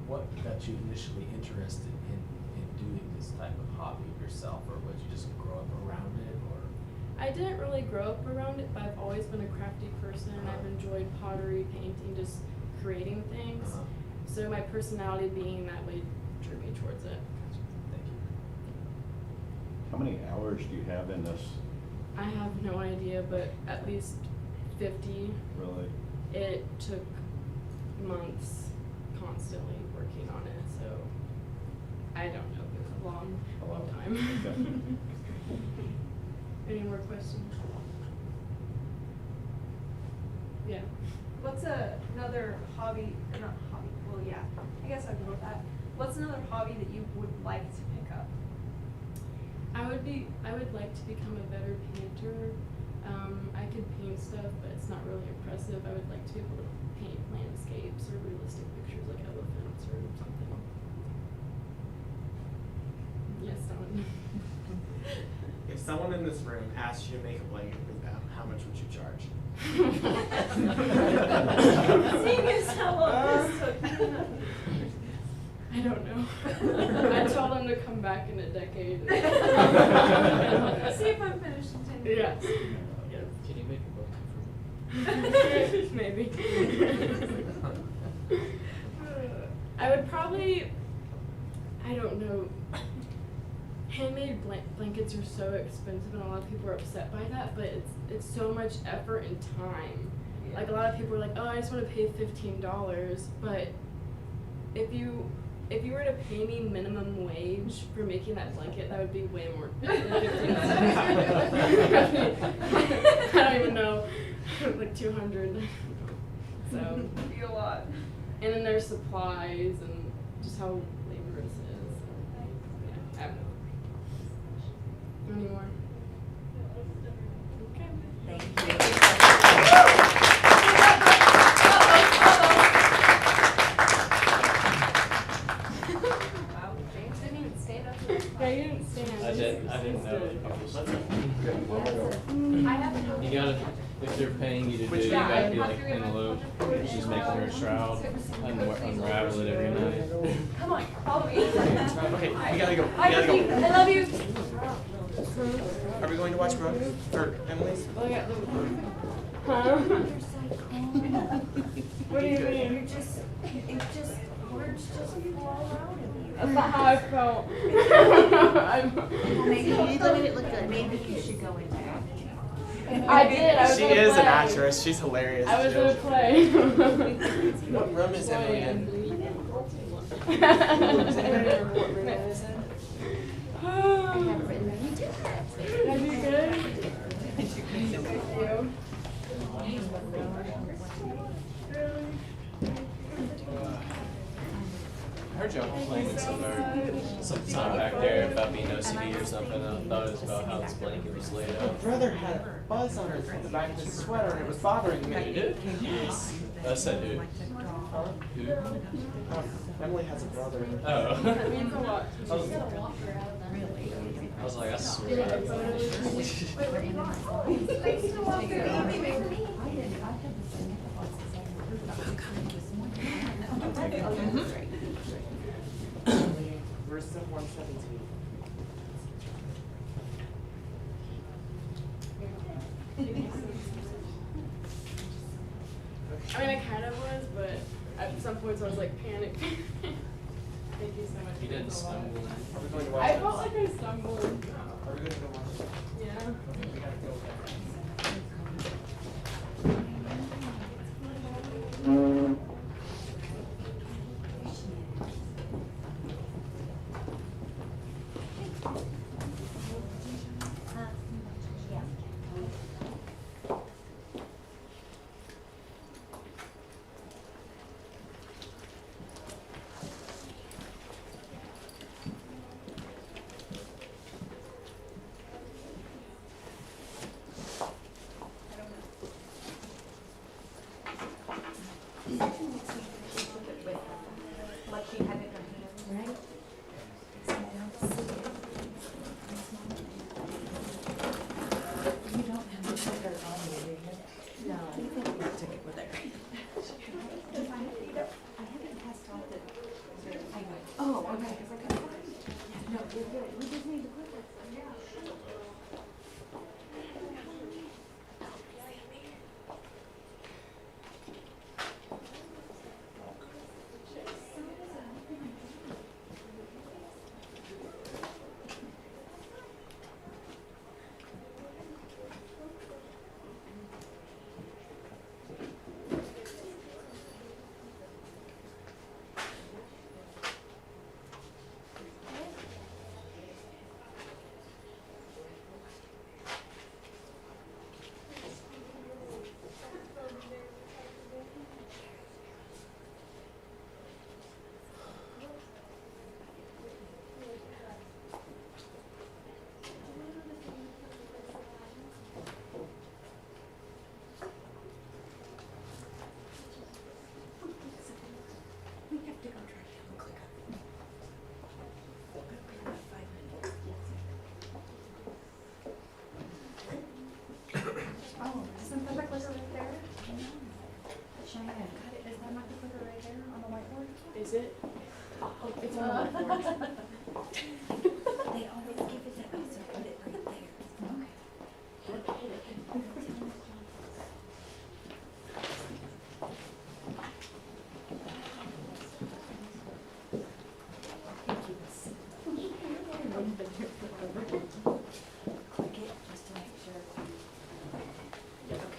What got you initially interested in doing this type of hobby yourself, or was you just grow up around it, or? I didn't really grow up around it, but I've always been a crafty person. I've enjoyed pottery, painting, just creating things. So my personality being that way drew me towards it. Thank you. How many hours do you have in this? I have no idea, but at least 50. Really? It took months constantly working on it, so I don't know. It was a long time. Any more questions? Yeah. What's another hobby, or not hobby, well, yeah, I guess I'd go with that. What's another hobby that you would like to pick up? I would like to become a better painter. I could paint stuff, but it's not really impressive. I would like to be able to paint landscapes or realistic pictures like elephants or something. Yes, someone. If someone in this room asked you to make a blanket for them, how much would you charge? Seeing as how long this took. I don't know. I told them to come back in a decade. See if I'm finished in 10 years. Yeah. Can you make a book for me? Maybe. I would probably, I don't know. Handmade blankets are so expensive, and a lot of people are upset by that. But it's so much effort and time. Yeah. Like a lot of people are like, oh, I just want to pay $15. But if you were to pay me minimum wage for making that blanket, that would be way more than $15. I don't even know, like 200. So That'd be a lot. And then there's supplies and just how laborious it is. So, yeah, I don't know. Any more? Okay. Thank you. Wow, James didn't even stand up. Yeah, you didn't stand. I didn't know. I have to. You gotta, if they're paying you to do it, you gotta be like in the loop. She's making her shroud, unravel it every night. Come on, follow me. Okay, we gotta go. I love you. Are we going to watch Brooke or Emily's? Huh? What do you mean? Words just fall out of you. That's not how I felt. Maybe you look at it, look good. Maybe you should go into acting. I did. I was She in a is an play. actress. She's hilarious. I was too. in a play. What room is Emily in? That'd be good. Thank you. I heard y'all complaining some time back there about being OCD or something. I thought it was about how this blanket was laid My out. brother had a buzz on the back of his sweater and it was bothering me. You did? Yes. I said who? Huh? Who? Emily has a brother. Oh. I was like, I swear. Wait, where are you going? Thanks to walk your baby. Where's the 117? I mean, I kind of was, but at some points I was like panicked. Thank you so much. You didn't That's a lot. stumble. Are we going to watch I this? felt like I stumbled. Are we going to go watch this? Yeah. We gotta go there. What she had in her hand, right? You don't have to put her on you, do you? No. You think you took it with her? I haven't passed off the, oh, okay. No, you're good. We just need to put that, yeah. They always give it to us, so put it right there. Click it just to make sure. Thank you.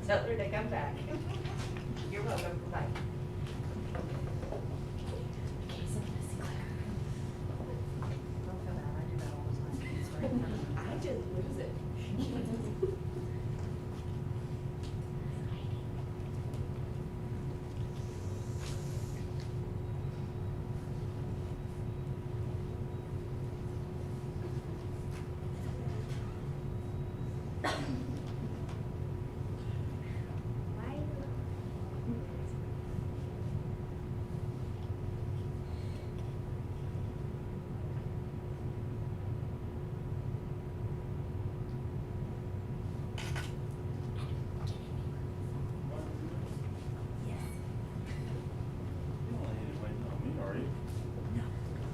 Tell her to come back. You're welcome. Bye. I didn't lose it.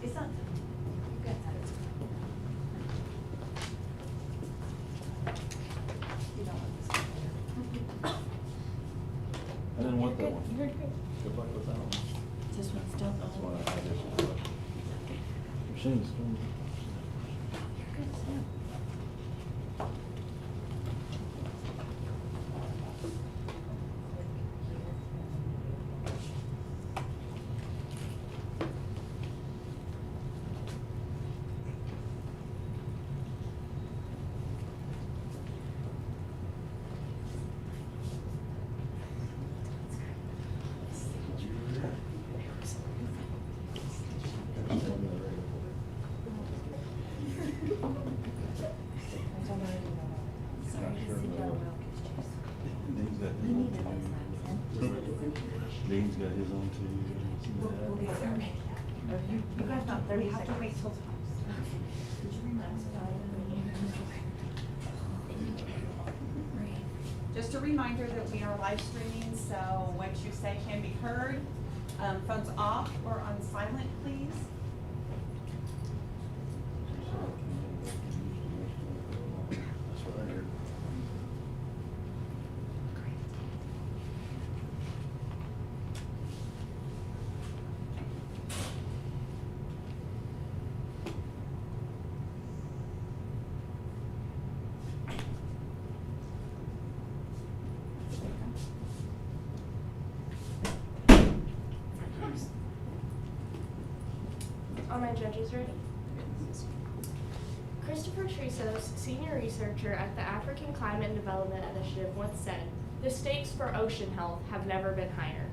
It's not. You got that. You don't want this. I didn't want that one. You're good. Good luck with that one. This one's still. That's why I had this one. Machine's doing. You're good, Sam. Dean's got his on too. We'll be okay. You guys not 30 seconds. We have to wait till. Just a reminder that we are live streaming, so what you say can be heard. Phones off or on silent, please. That's what I heard. Are my judges ready? Christopher Trissos, senior researcher at the African Climate and Development Initiative, once said, "The stakes for ocean health have never been higher."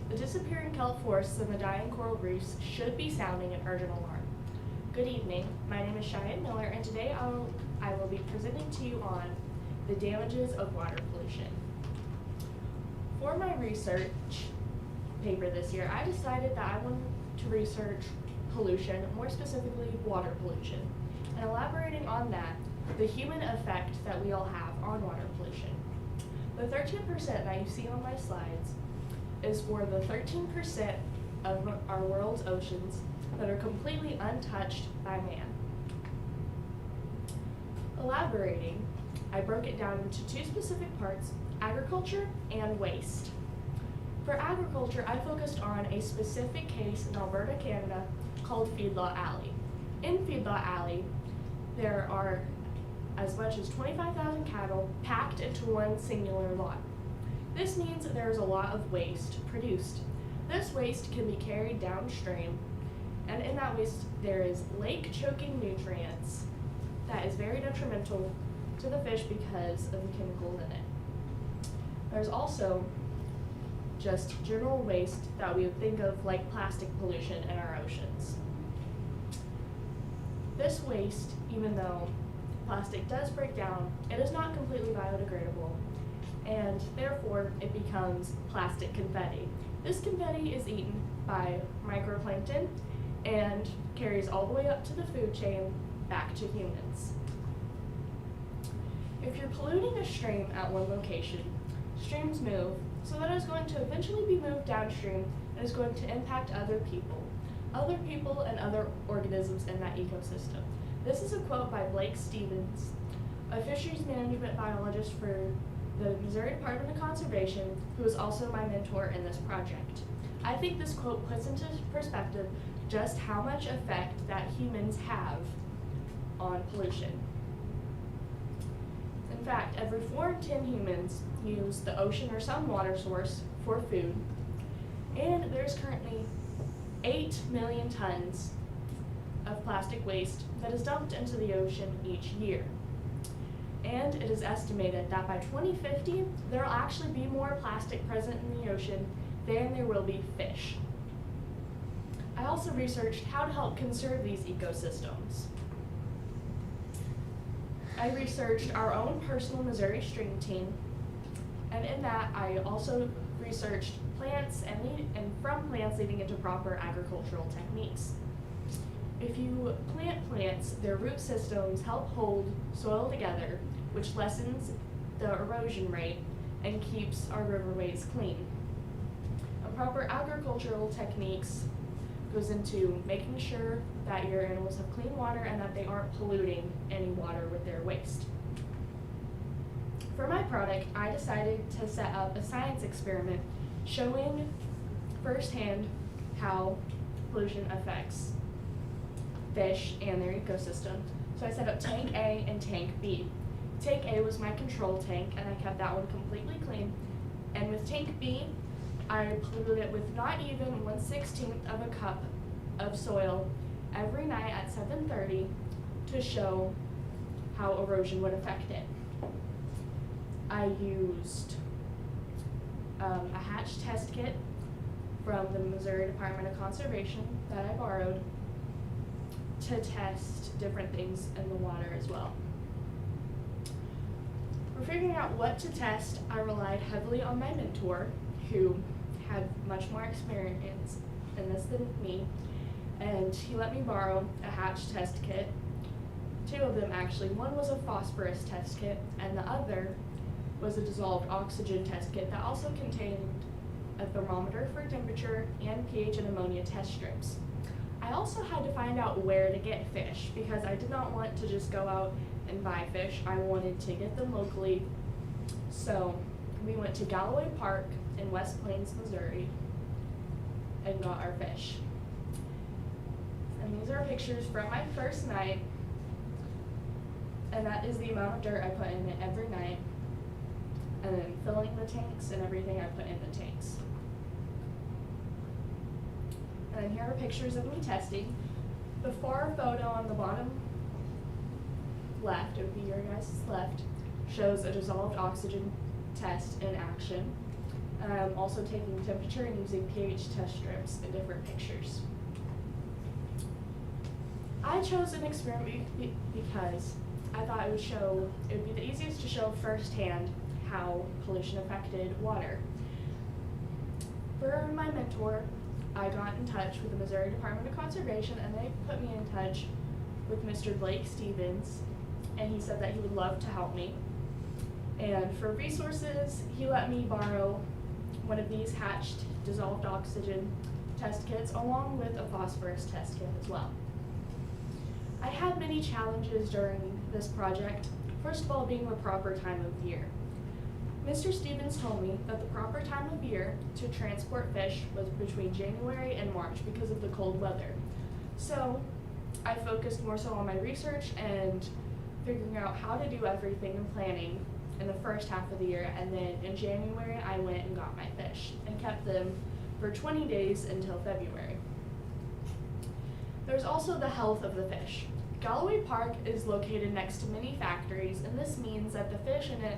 The disappearing kelp forests and the dying coral reefs should be sounding an urgent alarm. Good evening, my name is Cheyenne Miller, and today I will be presenting to you on the damages of water pollution. For my research paper this year, I decided that I wanted to research pollution, more specifically water pollution, and elaborating on that, the human effect that we all have on water pollution. The 13% that you see on my slides is for the 13% of our world's oceans that are completely untouched by man. Elaborating, I broke it down into two specific parts, agriculture and waste. For agriculture, I focused on a specific case in Alberta, Canada, called Feedlot Alley. In Feedlot Alley, there are as much as 25,000 cattle packed into one singular lot. This means that there is a lot of waste produced. This waste can be carried downstream, and in that waste there is lake-choking nutrients that is very detrimental to the fish because of the chemicals in it. There's also just general waste that we would think of like plastic pollution in our oceans. This waste, even though plastic does break down, it is not completely biodegradable, and therefore it becomes plastic confetti. This confetti is eaten by microplankton and carries all the way up to the food chain back to humans. If you're polluting a stream at one location, streams move, so that is going to eventually be moved downstream and is going to impact other people and other organisms in that ecosystem. This is a quote by Blake Stevens, a fisheries management biologist for the Missouri Department of Conservation, who is also my mentor in this project. I think this quote puts into perspective just how much effect that humans have on pollution. In fact, every 4 in 10 humans use the ocean or some water source for food, and there's currently 8 million tons of plastic waste that is dumped into the ocean each year. And it is estimated that by 2050, there will actually be more plastic present in the ocean than there will be fish. I also researched how to help conserve these ecosystems. I researched our own personal Missouri stream team, and in that I also researched plants and from plants leading into proper agricultural techniques. If you plant plants, their root systems help hold soil together, which lessens the erosion rate and keeps our riverways clean. Proper agricultural techniques goes into making sure that your animals have clean water and that they aren't polluting any water with their waste. For my product, I decided to set up a science experiment showing firsthand how pollution affects fish and their ecosystem. So I set up tank A and tank B. Tank A was my control tank, and I kept that one completely clean. And with tank B, I polluted it with not even 1/16 of a cup of soil every night at 7:30 to show how erosion would affect it. I used a hatch test kit from the Missouri Department of Conservation that I borrowed to test different things in the water as well. For figuring out what to test, I relied heavily on my mentor, who had much more experience in this than me, and he let me borrow a hatch test kit, 2 of them actually. One was a phosphorus test kit, and the other was a dissolved oxygen test kit that also contained a thermometer for temperature and pH and ammonia test strips. I also had to find out where to get fish because I did not want to just go out and buy fish. I wanted to get them locally. So we went to Galloway Park in West Plains, Missouri, and got our fish. And these are pictures from my first night, and that is the amount of dirt I put in it every night, and then filling the tanks and everything I put in the tanks. And then here are pictures of me testing. The far photo on the bottom left, it would be your guys' left, shows a dissolved oxygen test in action. And I'm also taking temperature and using pH test strips in different pictures. I chose an experiment because I thought it would be the easiest to show firsthand how pollution affected water. For my mentor, I got in touch with the Missouri Department of Conservation, and they put me in touch with Mr. Blake Stevens, and he said that he would love to help me. And for resources, he let me borrow one of these hatched dissolved oxygen test kits along with a phosphorus test kit as well. I had many challenges during this project, first of all being the proper time of year. Mr. Stevens told me that the proper time of year to transport fish was between January and March because of the cold weather. So I focused more so on my research and figuring out how to do everything and planning in the first half of the year, and then in January I went and got my fish and kept them for 20 days until February. There's also the health of the fish. Galloway Park is located next to many factories, and this means that the fish in it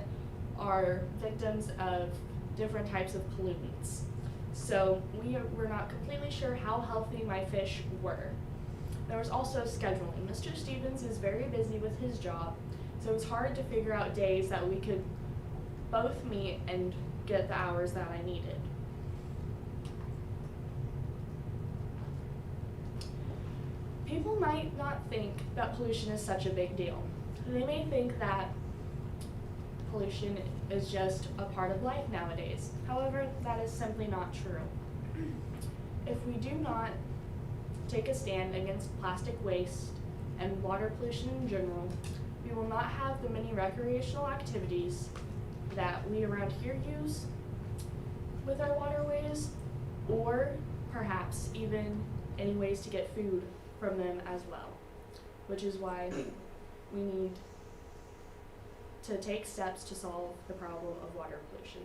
are victims of different types of pollutants. So we were not completely sure how healthy my fish were. There was also scheduling. Mr. Stevens is very busy with his job, so it was hard to figure out days that we could both meet and get the hours that I needed. People might not think that pollution is such a big deal. They may think that pollution is just a part of life nowadays. However, that is simply not true. If we do not take a stand against plastic waste and water pollution in general, we will not have the many recreational activities that we around here use with our waterways, or perhaps even any ways to get food from them as well, which is why we need to take steps to solve the problem of water pollution.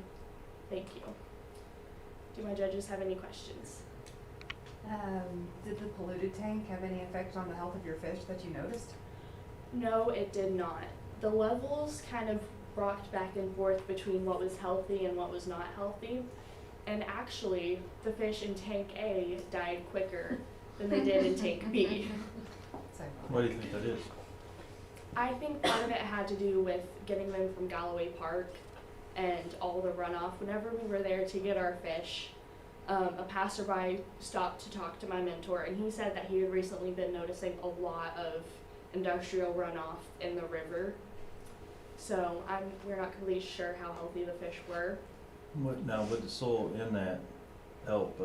Thank you. Do my judges have any questions? Did the polluted tank have any effect on the health of your fish that you noticed? No, it did not. The levels kind of rocked back and forth between what was healthy and what was not healthy. And actually, the fish in tank A died quicker than they did in tank B. What do you think that is? I think part of it had to do with getting them from Galloway Park and all the runoff. Whenever we were there to get our fish, a passerby stopped to talk to my mentor, and he said that he had recently been noticing a lot of industrial runoff in the river. So we're not completely sure how healthy the fish were. Now, would the soil in that help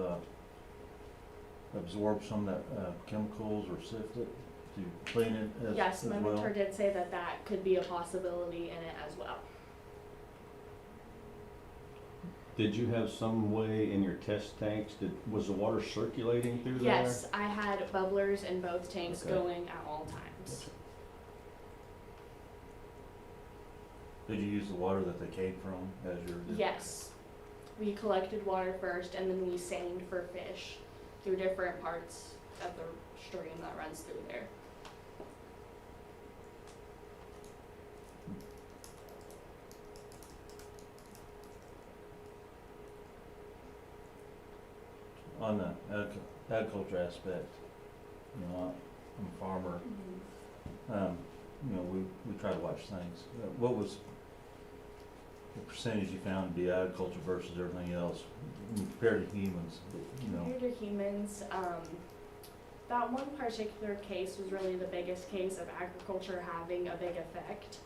absorb some of that chemicals or sift it to clean it as well? Yes, my mentor did say that that could be a possibility in it as well. Did you have some way in your test tanks, was the water circulating through there? Yes, I had bubblers in both tanks Okay. going at all times. Did you use the water that they came from as your? Yes. We collected water first, and then we seined for fish through different parts of the stream that runs through there. On the agriculture aspect, you know, I'm a farmer. You know, we try to watch things. What was the percentage you found to be agriculture versus everything else compared to humans? You know, Compared to humans, that one particular case was really the biggest case of agriculture having a big effect.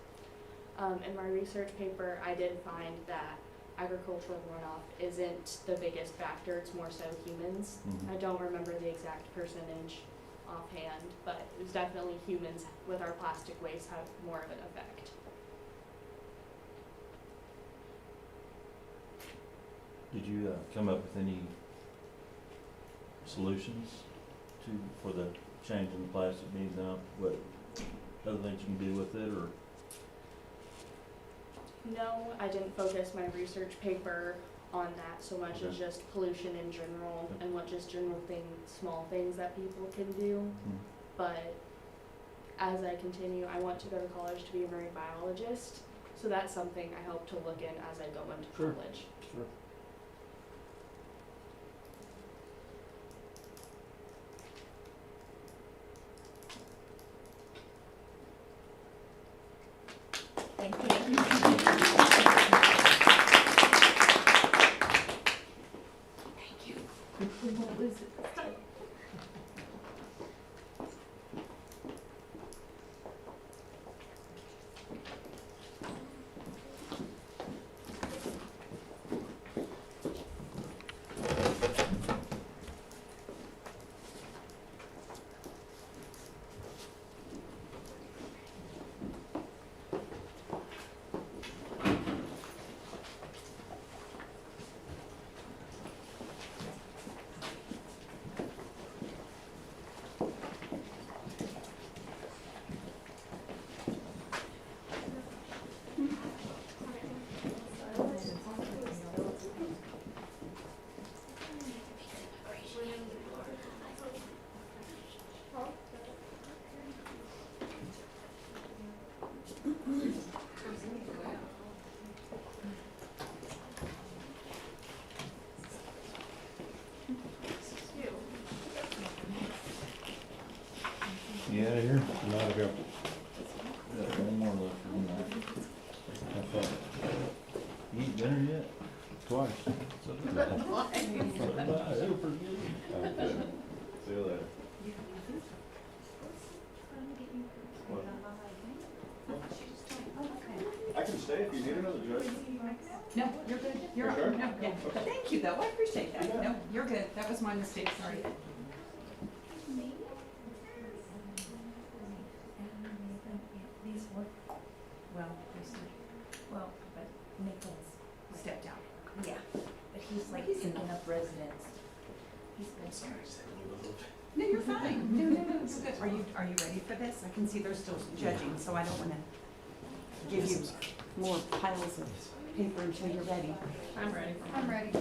In my research paper, I did find that agricultural runoff isn't the biggest factor, it's more so humans. Mhm. I don't remember the exact percentage offhand, but it was definitely humans with our plastic waste have more of an effect. did you come up with any solutions for the change in the plastic being dumped? What other things you can do with it, or? No, I didn't focus my research paper on that so much as Okay. just pollution in general Okay. and what just general things, small things that people can do. But as I continue, I want to go to college to be a marine biologist, so that's something I hope to look in as I go into Sure. college. Sure. You out of here? I'm out of here. Got one more left for tonight. Have fun. You eat dinner yet? Twice. So did I. Bye. It'll forget you. Okay. See you later. I can stay if you need another judge. No, you're good. You're, You sure? no, yeah. But thank you though, I appreciate that. No, you're good. That was my mistake, sorry. These work well, well, but Nichols stepped out. Yeah, but he's like picking up residents. He's been. No, you're fine. No, it's good. Are you ready for this? I can see they're still judging, so I don't wanna give you more piles of paper until you're ready. I'm ready. I'm ready.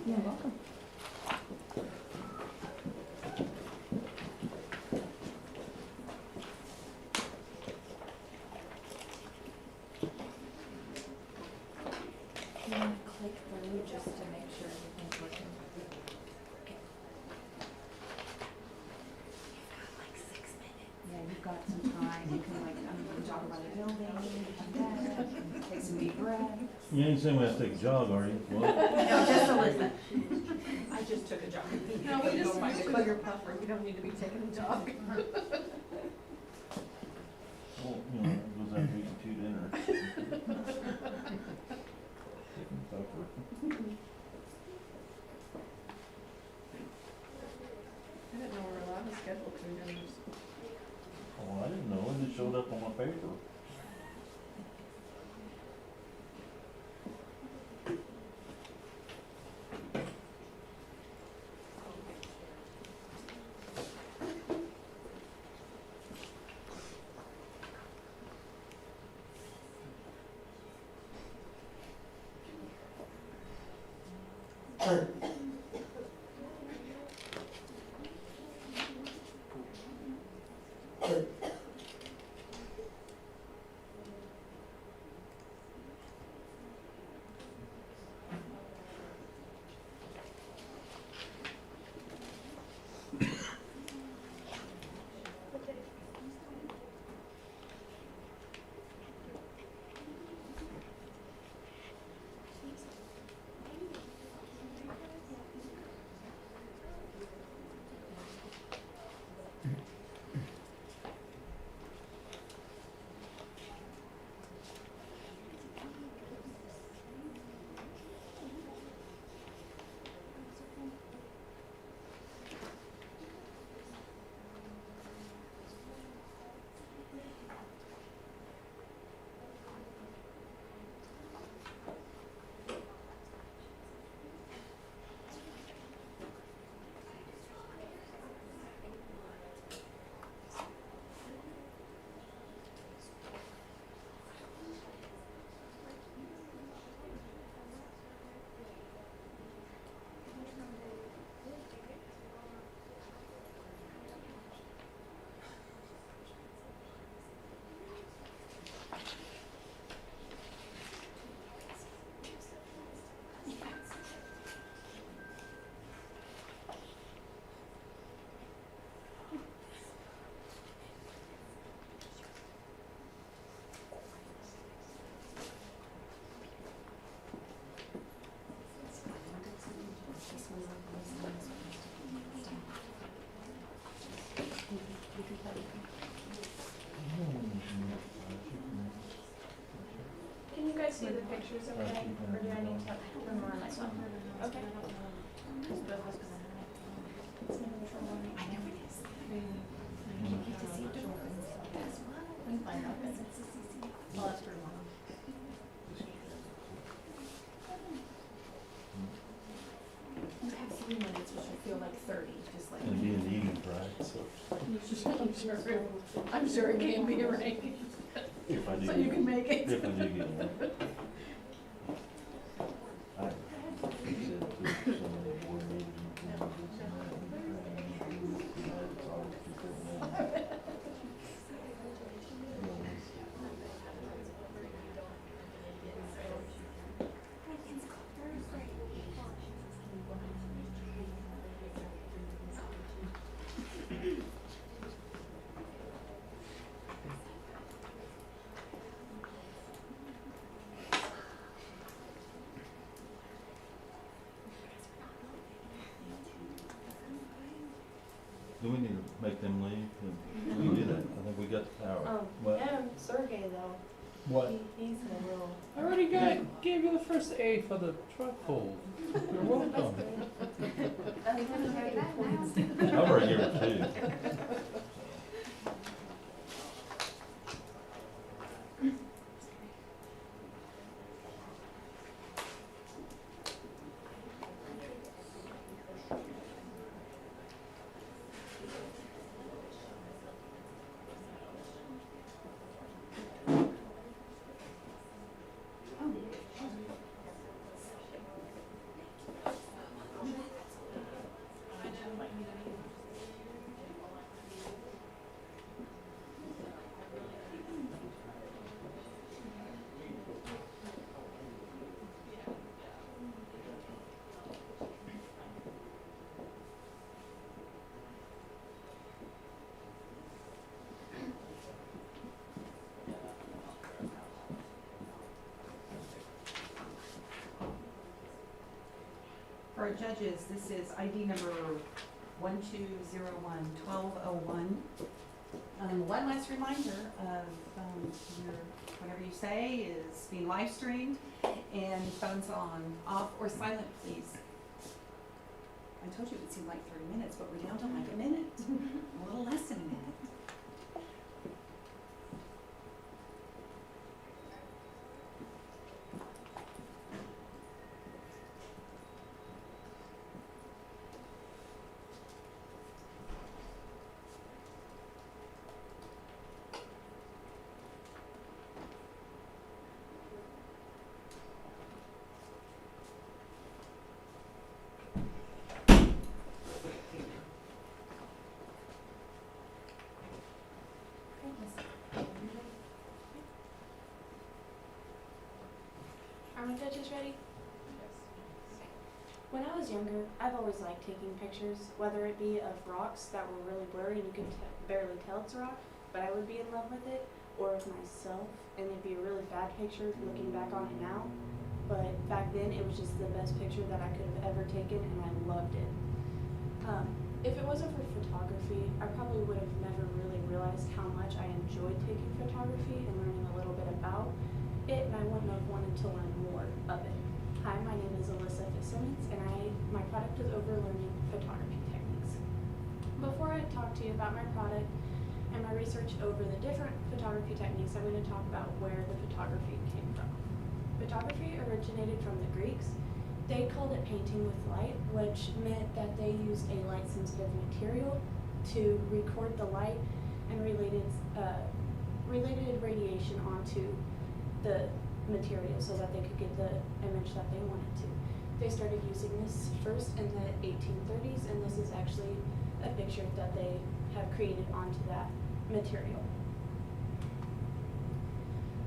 You're welcome. You wanna click through just to make sure everything's working? Okay. Yeah, you've got some time. You can jog around the building, come back, take some deep breaths. You ain't saying we have to take a jog, are you? What? No, just a listen. I just took a jog. No, we just find a clear puffer, we don't need to be taking a jog. Well, you know, it goes after eating 2 dinners. Taking supper. I didn't know we were allowed to schedule 2 dinners. Oh, I didn't know, it just showed up on my paper. see the pictures okay, or do I need to put them on myself? Okay. I know it is. You get to see doors. That's what. I'll ask her tomorrow. You have 3 minutes, which will feel like 30, just like. And being vegan, right, so. I'm sure it can be arranged. If I do. So you can make it. If I do get one. I said to somebody at board meeting, you know, this and that, and it's always been that. Do we need to make them leave? We can do that. I think we got the power. What? Sergey though. What? He's a little. I already gave you the first A for the truck hold. You're welcome. I've already given her 2. For our judges, this is ID number 1201. One last reminder of whatever you say is being live streamed, and phones on off or silent, please. I told you it would seem like 30 minutes, but we're down to like a minute, a little less than a minute. Are my judges ready? When I was younger, I've always liked taking pictures, whether it be of rocks that were really blurry and you could barely tell it's a rock, but I would be in love with it, or of myself, and it'd be a really bad picture looking back on it now. But back then, it was just the best picture that I could have ever taken, and I loved it. If it wasn't for photography, I probably would have never really realized how much I enjoyed taking photography and learning a little bit about it, and I wouldn't have wanted to learn more of it. Hi, my name is Alyssa Fitzsimmons, and my product is over learning photography techniques. Before I talk to you about my product and my research over the different photography techniques, I'm going to talk about where the photography came from. Photography originated from the Greeks. They called it painting with light, which meant that they used a light-sensitive material to record the light and related radiation onto the material so that they could get the image that they wanted to. They started using this first in the 1830s, and this is actually a picture that they have created onto that material.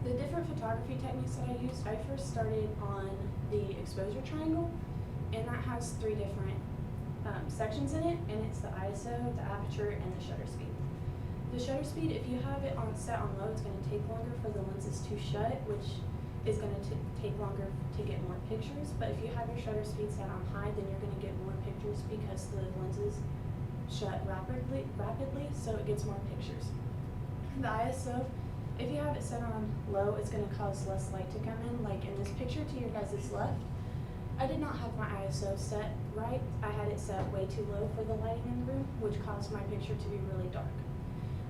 The different photography techniques that I used, I first started on the exposure triangle, and that has 3 different sections in it, and it's the ISO, the aperture, and the shutter speed. The shutter speed, if you have it set on low, it's going to take longer for the lenses to shut, which is going to take longer to get more pictures. But if you have your shutter speed set on high, then you're going to get more pictures because the lenses shut rapidly, so it gets more pictures. The ISO If you have it set on low, it's going to cause less light to come in. Like in this picture to your guys' left, I did not have my ISO set right. I had it set way too low for the lighting in the room, which caused my picture to be really dark.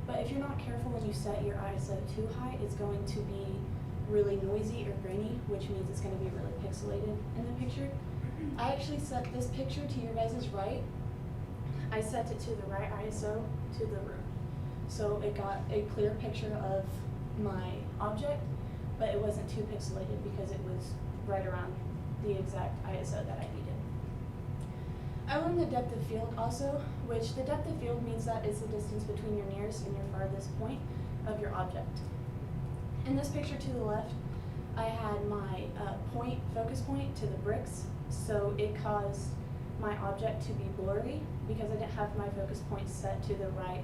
But if you're not careful when you set your ISO too high, it's going to be really noisy or grainy, which means it's going to be really pixelated in the picture. I actually set this picture to your guys' right. I set it to the right ISO to the room. So it got a clear picture of my object, but it wasn't too pixelated because it was right around the exact ISO that I needed. I learned the depth of field also, which the depth of field means that it's the distance between your nearest and your farthest point of your object. In this picture to the left, I had my focus point to the bricks, so it caused my object to be blurry because I didn't have my focus point set to the right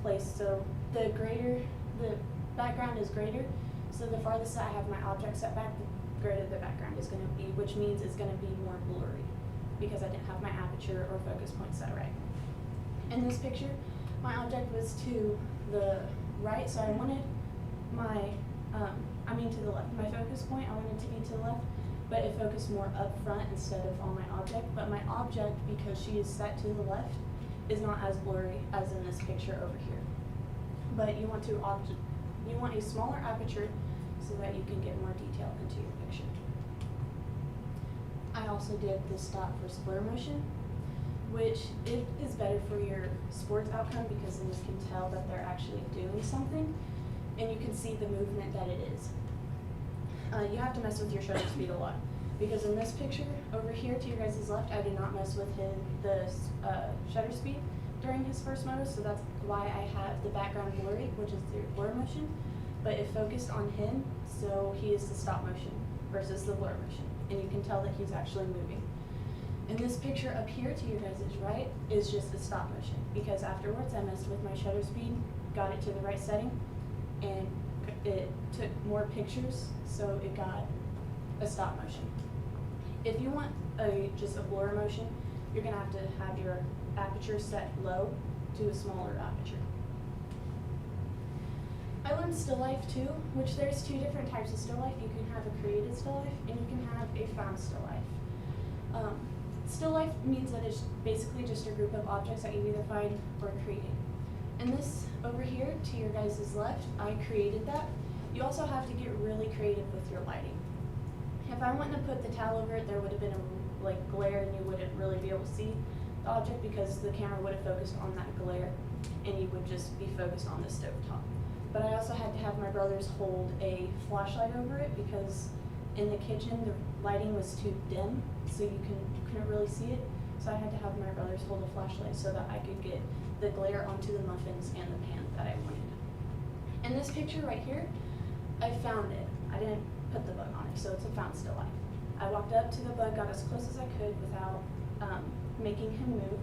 place. So the background is greater, so the farthest that I have my object set back, the greater the background is going to be, which means it's going to be more blurry because I didn't have my aperture or focus point set right. In this picture, my object was to the right, so I wanted my, to the left. My focus point, I wanted to be to the left, but it focused more up front instead of on my object. But my object, because she is set to the left, is not as blurry as in this picture over here. But you want a smaller aperture so that you can get more detail into your picture. I also did the stop versus blur motion, which it is better for your sports outcome because then you can tell that they're actually doing something and you can see the movement that it is. You have to mess with your shutter speed a lot because in this picture over here to your guys' left, I did not mess with the shutter speed during his first moto, so that's why I have the background blurry, which is the blur motion, but it focused on him, so he is the stop motion versus the blur motion, and you can tell that he's actually moving. And this picture up here to your guys' right is just a stop motion because afterwards I messed with my shutter speed, got it to the right setting, and it took more pictures, so it got a stop motion. If you want just a blur motion, you're gonna have to have your aperture set low to a smaller aperture. I learned still life too, which there's two different types of still life. You can have a created still life and you can have a found still life. Still life means that it's basically just a group of objects that you either find or created. And this over here to your guys' left, I created that. You also have to get really creative with your lighting. If I went to put the towel over it, there would have been a glare and you wouldn't really be able to see the object because the camera would have focused on that glare and you would just be focused on the stovetop. But I also had to have my brothers hold a flashlight over it because in the kitchen the lighting was too dim, so you couldn't really see it. So I had to have my brothers hold a flashlight so that I could get the glare onto the muffins and the pan that I wanted. In this picture right here, I found it. I didn't put the bug on it, so it's a found still life. I walked up to the bug, got as close as I could without making him move,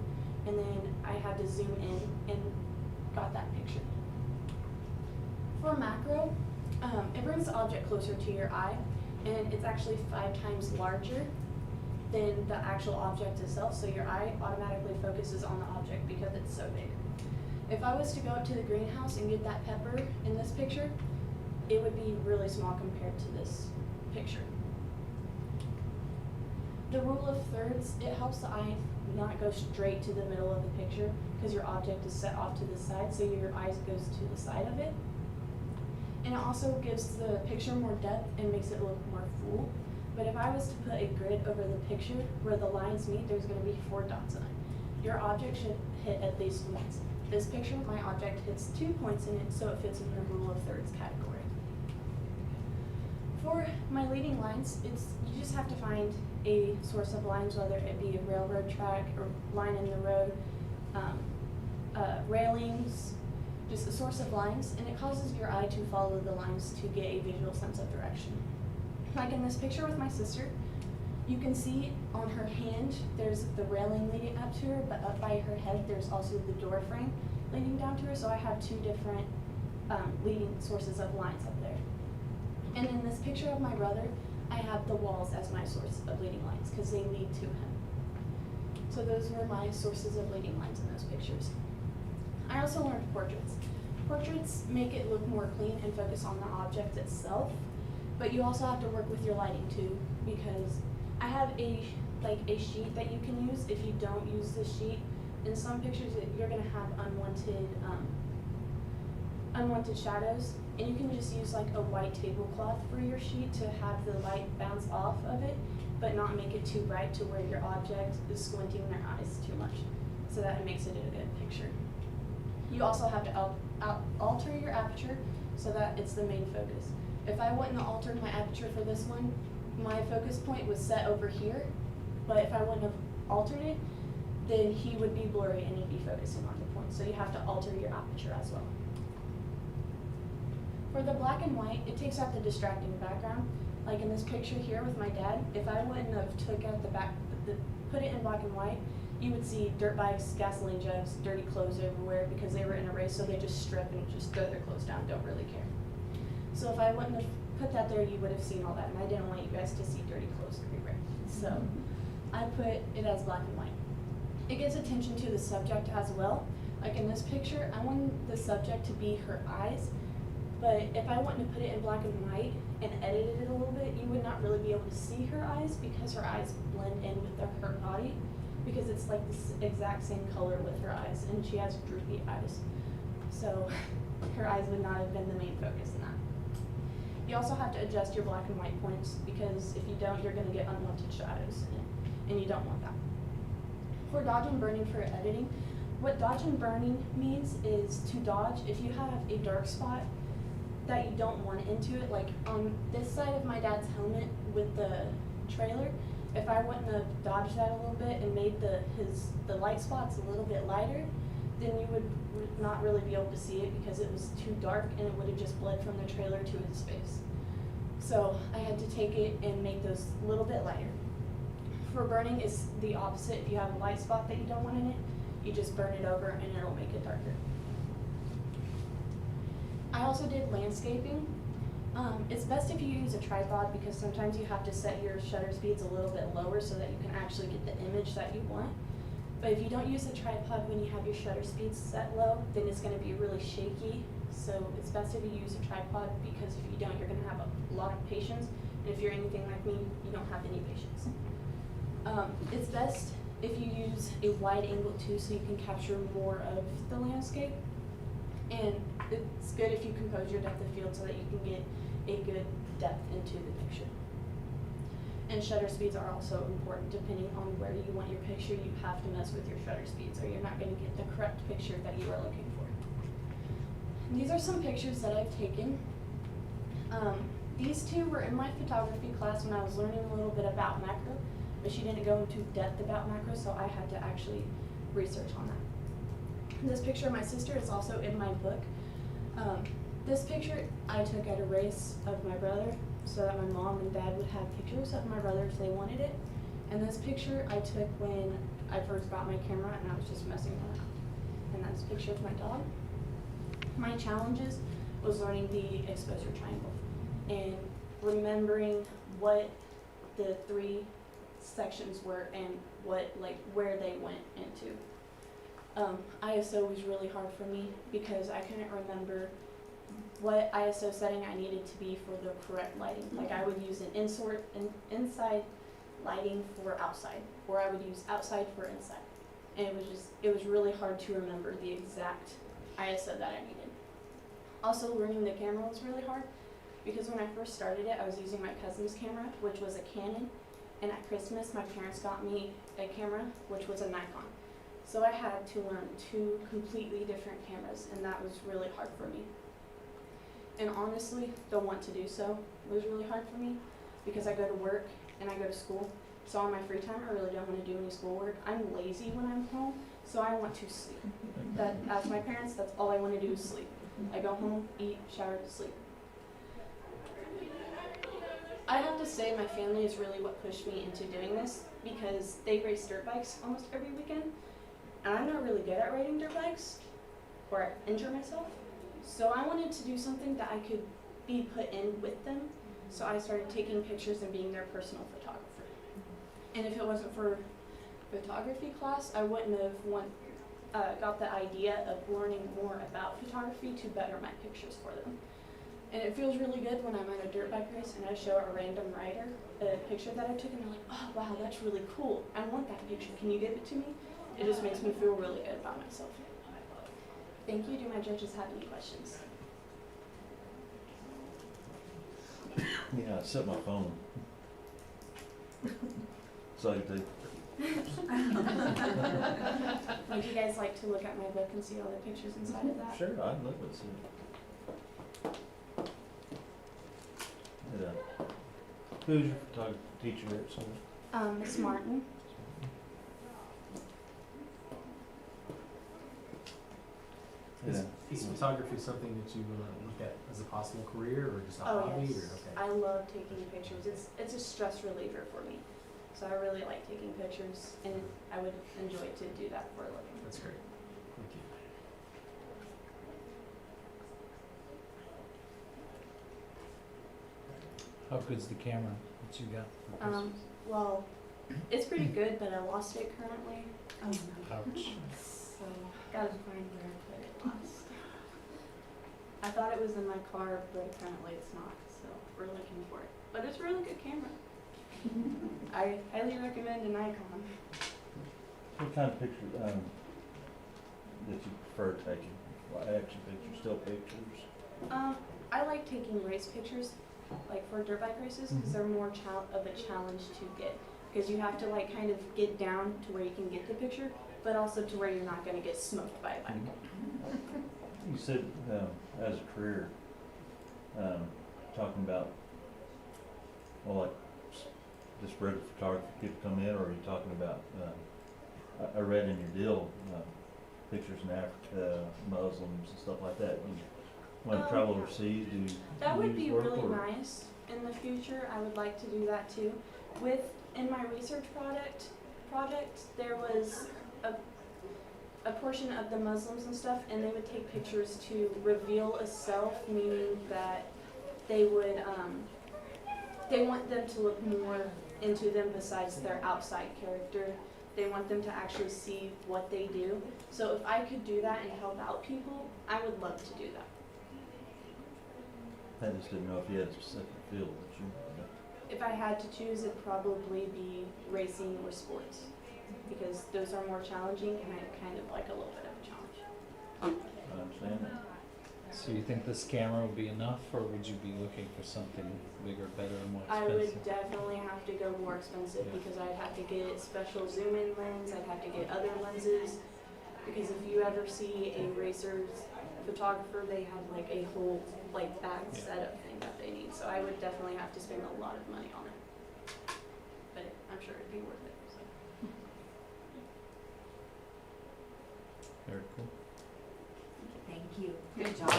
and then I had to zoom in and got that picture. For macro, it brings the object closer to your eye, and it's actually 5 times larger than the actual object itself, so your eye automatically focuses on the object because it's so big. If I was to go up to the greenhouse and get that pepper in this picture, it would be really small compared to this picture. The rule of thirds, it helps the eye not go straight to the middle of the picture because your object is set off to the side, so your eyes goes to the side of it. And it also gives the picture more depth and makes it look more full. But if I was to put a grid over the picture where the lines meet, there's going to be 4 dots on it. Your object should hit at least once. This picture, my object hits 2 points in it, so it fits in the rule of thirds category. For my leading lines, you just have to find a source of lines, whether it be a railroad track or line in the road, railings, just a source of lines, and it causes your eye to follow the lines to get a visual sense of direction. Like in this picture with my sister, you can see on her hand, there's the railing leading up to her, but up by her head, there's also the door frame leading down to her, so I have 2 different leading sources of lines up there. And in this picture of my brother, I have the walls as my source of leading lines because they lead to him. So those were my sources of leading lines in those pictures. I also learned portraits. Portraits make it look more clean and focus on the object itself, but you also have to work with your lighting too, because I have a sheet that you can use. If you don't use this sheet, in some pictures you're gonna have unwanted shadows, and you can just use like a white tablecloth for your sheet to have the light bounce off of it, but not make it too bright to where your object is squinting their eyes too much, so that it makes it a good picture. You also have to alter your aperture so that it's the main focus. If I wouldn't have altered my aperture for this one, my focus point was set over here, but if I wouldn't have altered it, then he would be blurry and he'd be focusing on the point. So you have to alter your aperture as well. For the black and white, it takes out the distracting background. Like in this picture here with my dad, if I wouldn't have took out put it in black and white, you would see dirt bikes, gasoline jugs, dirty clothes everywhere because they were in a race, so they just strip and just throw their clothes down, don't really care. So if I wouldn't have put that there, you would have seen all that, and I didn't want you guys to see dirty clothes everywhere. So I put it as black and white. It gets attention to the subject as well. Like in this picture, I wanted the subject to be her eyes, but if I wanted to put it in black and white and edited it a little bit, you would not really be able to see her eyes because her eyes blend in with her body, because it's like this exact same color with her eyes, and she has droopy eyes. So her eyes would not have been the main focus in that. You also have to adjust your black and white points, because if you don't, you're going to get unwanted shadows, and you don't want that. For dodge and burning for editing, what dodge and burning means is to dodge if you have a dark spot that you don't want into it. Like on this side of my dad's helmet with the trailer, if I wouldn't have dodged that a little bit and made the light spots a little bit lighter, then you would not really be able to see it because it was too dark and it would have just bled from the trailer to his face. So I had to take it and make those a little bit lighter. For burning is the opposite. If you have a light spot that you don't want in it, you just burn it over and it'll make it darker. I also did landscaping. It's best if you use a tripod, because sometimes you have to set your shutter speeds a little bit lower so that you can actually get the image that you want. But if you don't use a tripod when you have your shutter speeds set low, then it's going to be really shaky. So it's best if you use a tripod, because if you don't, you're going to have a lot of patience. And if you're anything like me, you don't have any patience. It's best if you use a wide angle too, so you can capture more of the landscape. And it's good if you compose your depth of field so that you can get a good depth into the picture. And shutter speeds are also important. Depending on where you want your picture, you have to mess with your shutter speeds, or you're not going to get the correct picture that you are looking for. These are some pictures that I've taken. These two were in my photography class when I was learning a little bit about macro, but she didn't go into depth about macro, so I had to actually research on that. This picture of my sister is also in my book. This picture I took at a race of my brother, so that my mom and dad would have pictures of my brother if they wanted it. And this picture I took when I first got my camera and I was just messing around. And that's a picture of my dog. My challenges was learning the exposure triangle and remembering what the three sections were and where they went into. ISO was really hard for me because I couldn't remember what ISO setting I needed to be for the correct lighting. Like I would use an inside lighting for outside, or I would use outside for inside. And it was really hard to remember the exact ISO that I needed. Also, learning the camera was really hard because when I first started it, I was using my cousin's camera, which was a Canon, and at Christmas, my parents got me a camera, which was a Nikon. So I had to learn two completely different cameras, and that was really hard for me. And honestly, the want to do so was really hard for me because I go to work and I go to school. So on my free time, I really don't want to do any schoolwork. I'm lazy when I'm home, so I want to sleep. As my parents, that's all I want to do is sleep. I go home, eat, shower, sleep. I have to say my family is really what pushed me into doing this because they race dirt bikes almost every weekend. And I'm not really good at riding dirt bikes, or I injure myself. So I wanted to do something that I could be put in with them. So I started taking pictures and being their personal photographer. And if it wasn't for photography class, I wouldn't have got the idea of learning more about photography to better my pictures for them. And it feels really good when I'm at a dirt bike race and I show a random rider a picture that I took and they're like, oh wow, that's really cool. I want that picture. Can you give it to me? It just makes me feel really good about myself. Thank you. Do my judges have any questions? Yeah, I set my phone. So I could Would you guys like to look at my book and see all the pictures inside of that? Sure, I'd love to see it. Who's your photography teacher at school? Miss Martin. Is photography something that you look at as a possible career or just a Oh hobby? yes. Or, okay. I love taking pictures. It's a stress reliever for me. So I really like taking pictures and I would enjoy to do that for a living. That's great. Thank you. How good's the camera that you got for Christmas? Well, it's pretty good, but I lost it currently. Oh no. Ouch. So gotta find where I put it lost. I thought it was in my car, but apparently it's not. So we're looking for it. But it's a really good camera. I highly recommend a Nikon. What kind of picture, that you prefer taking? Like action pictures, still pictures? I like taking race pictures, like for dirt bike races, because they're more of a challenge to get. Because you have to like kind of get down to where you can get the picture, but also to where you're not going to get smoked by a bike. You said, as a career, talking about, well, like, just regular photography people come in, or are you talking about, I read in your deal, pictures in Africa, Muslims and stuff like that. You want to travel overseas, do you That would be work, really or? nice in the future. I would like to do that too. In my research project, there was a portion of the Muslims and stuff, and they would take pictures to reveal a self, meaning that they would they want them to look more into them besides their outside character. They want them to actually see what they do. So if I could do that and help out people, I would love to do that. I just didn't know if you had a specific field that you. If I had to choose, it'd probably be racing or sports, because those are more challenging and I kind of like a little bit of a challenge. I understand that. So you think this camera would be enough, or would you be looking for something bigger, better, and more I expensive? would definitely have to go more expensive Yeah. because I'd have to get special zoom in lens, I'd have to get other lenses, because if you ever see a racer's photographer, they have like a whole like bag setup thing that they need. So I would definitely have to spend a lot of money on it. But I'm sure it'd be worth it. So. Very cool. Thank you. Good job.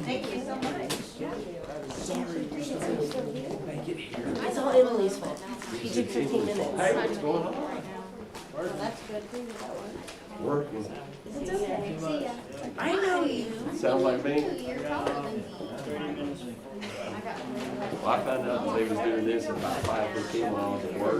Thank you so much. It's all Emily's fault. He took 15 minutes. Hey, what's going on? Well, that's good for you, that one. Working. It's okay. See ya. I know you. Sound like me? You're taller than me. Well, I found out that they was doing this at about 5:15 when I was at work.